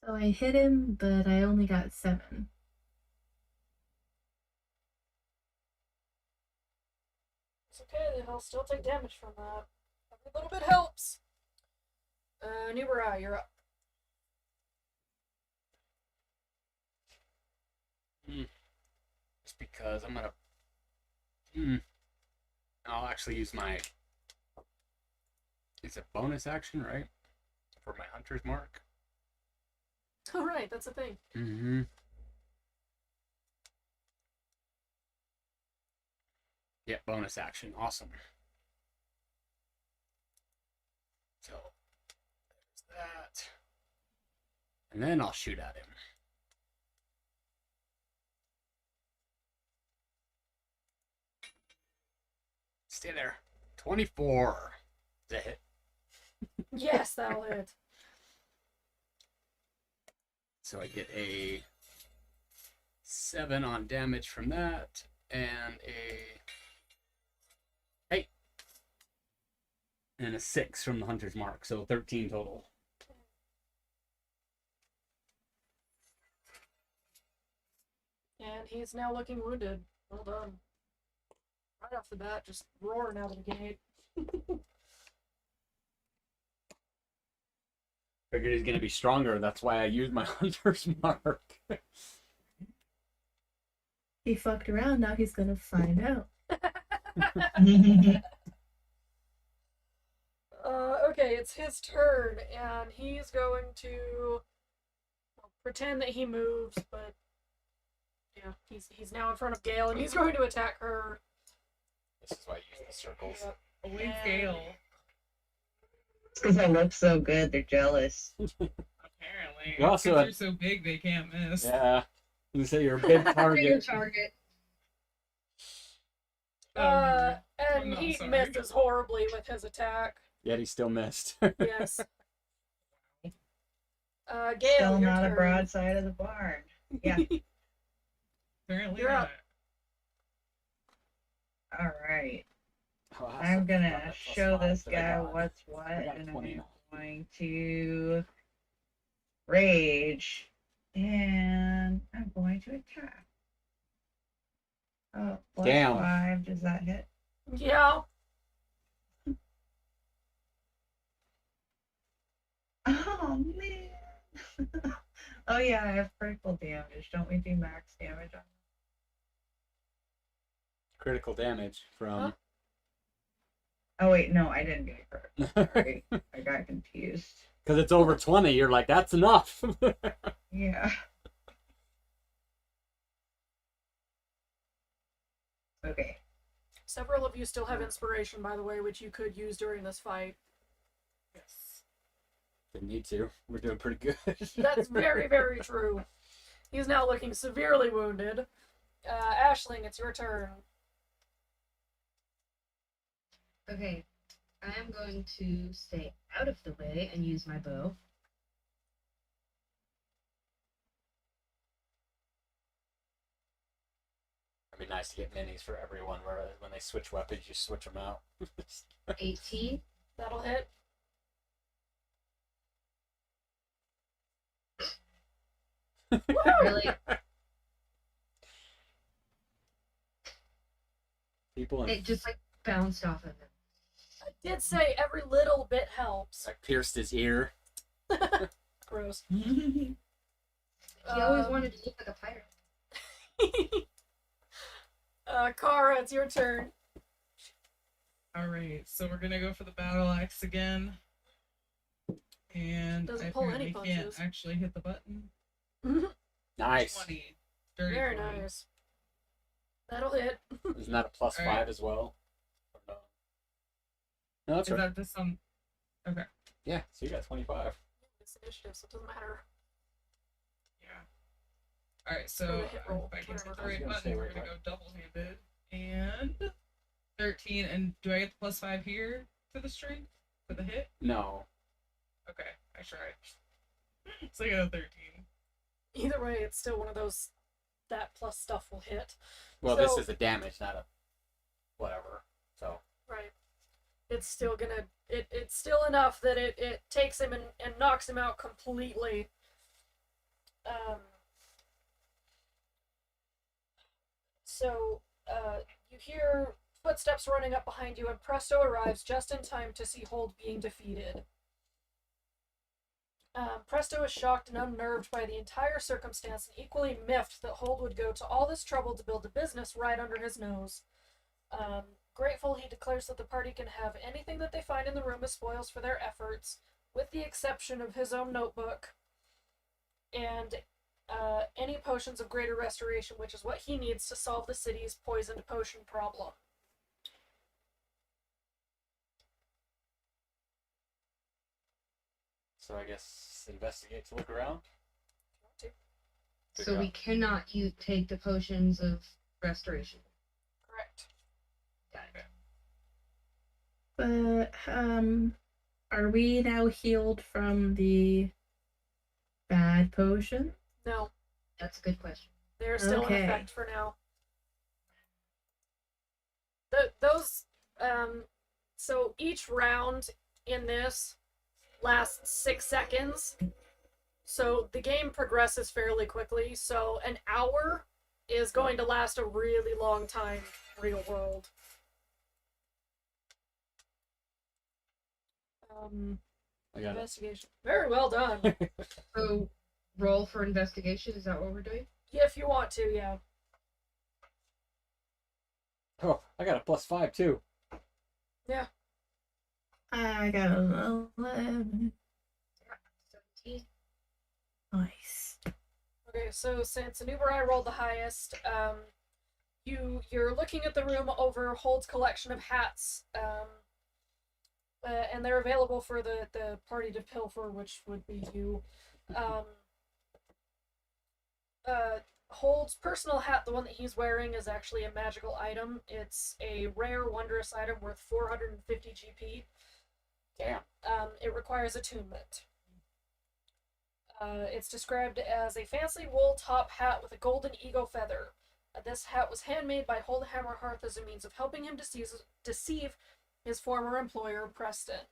So I hit him, but I only got 7. It's okay, he'll still take damage from that. Every little bit helps. Anubirai, you're up. Just because I'm gonna. I'll actually use my. It's a bonus action, right? For my hunter's mark. Alright, that's a thing. Mm-hmm. Yeah, bonus action. Awesome. So, there's that. And then I'll shoot at him. Stay there. 24. Is that hit? Yes, that'll hit. So I get a 7 on damage from that, and a 8. And a 6 from the hunter's mark, so 13 total. And he's now looking wounded. Well done. Right off the bat, just roaring out of the gate. Figured he's gonna be stronger. That's why I used my hunter's mark. He fucked around, now he's gonna find out. Okay, it's his turn, and he's going to pretend that he moves, but yeah, he's now in front of Gae-Al, and he's going to attack her. This is why I use the circles. Yep. Always And- Gae-Al. Because I look so good, they're jealous. Apparently. You also Because have- they're so big they can't miss. Yeah. You say you're a big Bigger target. target. And I'm not he sorry. misses horribly with his attack. Yet he still missed. Yes. Gae-Al, Still your not a turn. broadside of the barn. Yeah. Apparently You're not. up. All right. Oh, I I'm forgot gonna that plus show 5 this that I guy got. what's what, I got and I'm 29. going to rage, and I'm going to attack. Oh, plus Damn. 5. Does that hit? Yeah. Oh man. Oh yeah, I have critical damage. Don't we do max damage on? Critical damage from. Oh wait, no, I didn't get it. Sorry, I got confused. Because it's over 20, you're like, that's enough. Yeah. Okay. Several of you still have inspiration, by the way, which you could use during this fight. Yes. Didn't need to. We're doing pretty good. That's very, very true. He's now looking severely wounded. Ashling, it's your turn. Okay, I am going to stay out of the way and use my bow. It'd be nice to get minis for everyone where when they switch weapons, you switch them out. 18. That'll hit. Really? People in It just like bounced off of him. I did say every little bit helps. like pierced his ear. Gross. He always wanted to look like a pirate. Kara, it's your turn. Alright, so we're gonna go for the battle axe again. And Doesn't I pull any apparently can't punches. actually hit the button. Nice. 20. Very Very 20. nice. That'll hit. Isn't that a plus Alright. 5 as well? Or no? No, that's Is right. that just some? Okay. Yeah, so you got 25. It's initiative, so it doesn't matter. Yeah. Alright, Or so the hit roll, if I can hit whatever. the I was right gonna say button, we're right gonna go double-handed. And 13. And do I get the plus 5 here for the strength? For the hit? No. Okay, I tried. So I got a 13. Either way, it's still one of those that plus stuff will hit. Well, So- this is a damage, not a whatever. So Right. It's still gonna it's still enough that it takes him and knocks him out completely. So you hear footsteps running up behind you, and Presto arrives just in time to see Hold being defeated. Presto is shocked and unnerved by the entire circumstance and equally miffed that Hold would go to all this trouble to build a business right under his nose. Grateful, he declares that the party can have anything that they find in the room as spoils for their efforts, with the exception of his own notebook, and any potions of greater restoration, which is what he needs to solve the city's poisoned potion problem. So I guess investigate to look around. So we cannot take the potions of restoration. Correct. Got it. But are we now healed from the bad potion? No, That's a good question. they're still Okay. in effect for now. So each round in this lasts 6 seconds. So the game progresses fairly quickly. So an hour is going to last a really long time real world. I got it. Investigation. Very well done. So, roll for investigation. Is that what we're doing? Yeah, if you want to, yeah. Oh, I got a +5 too. Yeah. I got an 11. 17. Nice. Okay, so since Anubirai rolled the highest, you're looking at the room over Hold's collection of hats, and they're available for the party to pilfer, which would be you. Hold's personal hat, the one that he's wearing, is actually a magical item. It's a rare, wondrous item worth 450 GP. Damn. It requires attunement. It's described as a fancy wool top hat with a golden eagle feather. This hat was handmade by Hold Hammerhearth as a means of helping him deceive his former employer, Preston.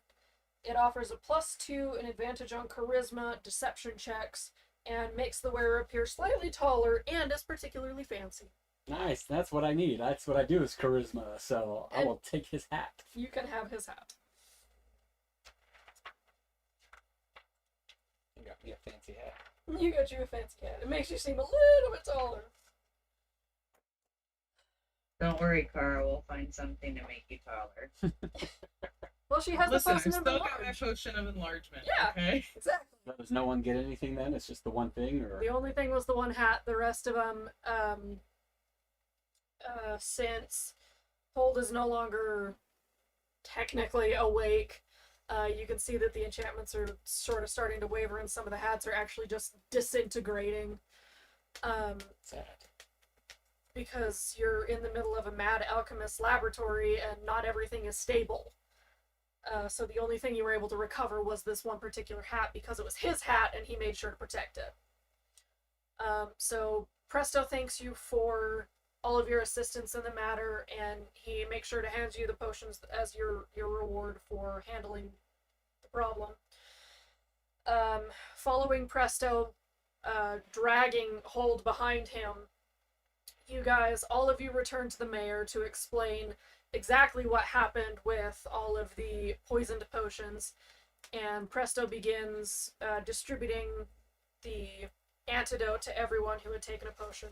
It offers a +2, an advantage on charisma, deception checks, and makes the wearer appear slightly taller and is particularly fancy. Nice. That's what I need. That's what I do is charisma. So I will take his hat. You can have his hat. You got me a fancy hat. You got you a fancy hat. It makes you seem a little bit taller. Don't worry, Cara. We'll find something to make you taller. Well, she has Listen, the I've potion still of got my enlarge. potion of enlargement. Yeah. Okay. Exactly. Does no one get anything then? It's just the one thing, or The only thing was the one hat. The rest of them, since Hold is no longer technically awake, you can see that the enchantments are sort of starting to waver, and some of the hats are actually just disintegrating. sad. Because you're in the middle of a mad alchemist laboratory, and not everything is stable. So the only thing you were able to recover was this one particular hat, because it was his hat and he made sure to protect it. So Presto thanks you for all of your assistance in the matter, and he makes sure to hand you the potions as your reward for handling the problem. Following Presto, dragging Hold behind him, you guys, all of you return to the mayor to explain exactly what happened with all of the poisoned potions, and Presto begins distributing the antidote to everyone who had taken a potion.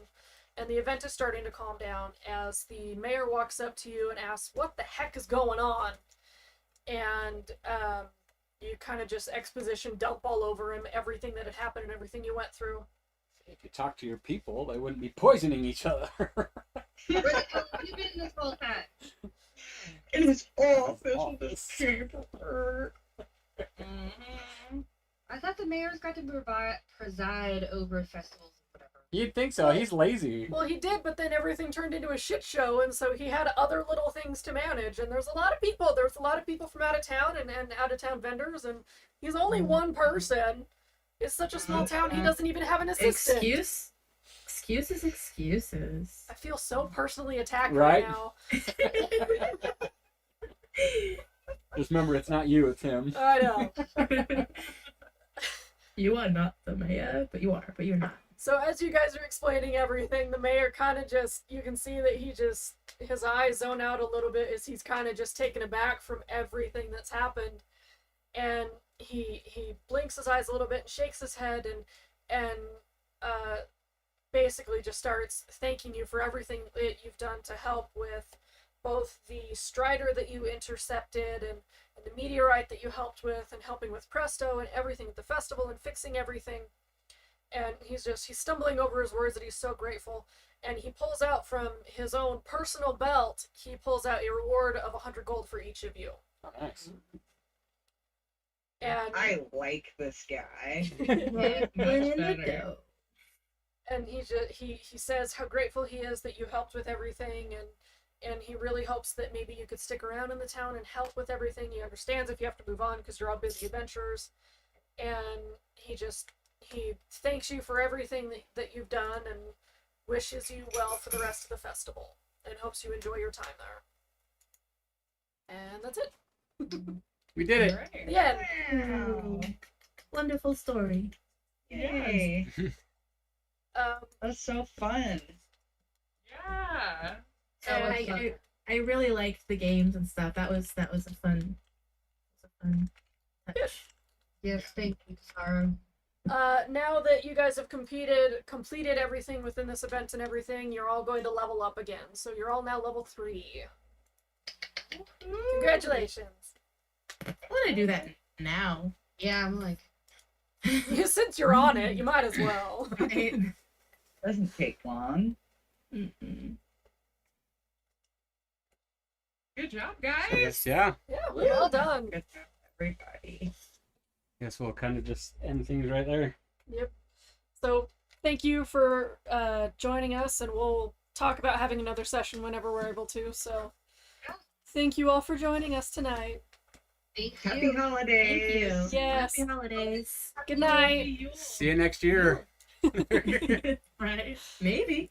And the event is starting to calm down as the mayor walks up to you and asks, "What the heck is going on?" And you kind of just exposition dump all over him everything that had happened and everything you went through. If you talk to your people, they wouldn't be poisoning each other. Where the hell have you been this whole time? It was Office. I thought the mayor's got to preside over festivals and whatever. You'd think so. He's lazy. Well, he did, but then everything turned into a shit show, and so he had other little things to manage, and there's a lot of people. There's a lot of people from out of town and out-of-town vendors, and he's only one person. It's such a small town, he doesn't even have an assistant. Excuses. I feel so personally attacked Right? right now. Just remember, it's not you, it's him. I know. You are not the mayor, but you're not. So as you guys are explaining everything, the mayor kind of just, you can see that his eyes zone out a little bit as he's kind of just taken aback from everything that's happened. And he blinks his eyes a little bit and shakes his head and basically just starts thanking you for everything that you've done to help with both the Strider that you intercepted and the meteorite that you helped with, and helping with Presto and everything at the festival and fixing everything. And he's stumbling over his words that he's so grateful. And he pulls out from his own personal belt, he pulls out a reward of 100 gold for each of you. Oh, nice. And I like this guy. Much better. and he says how grateful he is that you helped with everything, and he really hopes that maybe you could stick around in the town and help with everything. He understands if you have to move on because you're all busy adventurers, and he thanks you for everything that you've done and wishes you well for the rest of the festival and hopes you enjoy your time there. And that's it. We did it. Right. The end. Wow. Wonderful story. Yay. Um, That's so fun. Yeah. And That was fun. I really liked the games and stuff. That was a fun touch. Yes, thank you, Kisara. Now that you guys have completed everything within this event and everything, you're all going to level up again. So you're all now level 3. Congratulations. I want to do that now. Yeah, I'm like, Since you're on it, you might as well. Right? Doesn't take long. Mm-mm. Good job, I guys. guess, yeah. Yeah, well done. Good job, everybody. Guess we'll kind of just end things right there. Yep. So thank you for joining us, and we'll talk about having another session whenever we're able to. So thank you all for joining us tonight. thank Happy you. holidays. Thank you. Yes. Happy holidays. Good night. See you next year. Right? Maybe.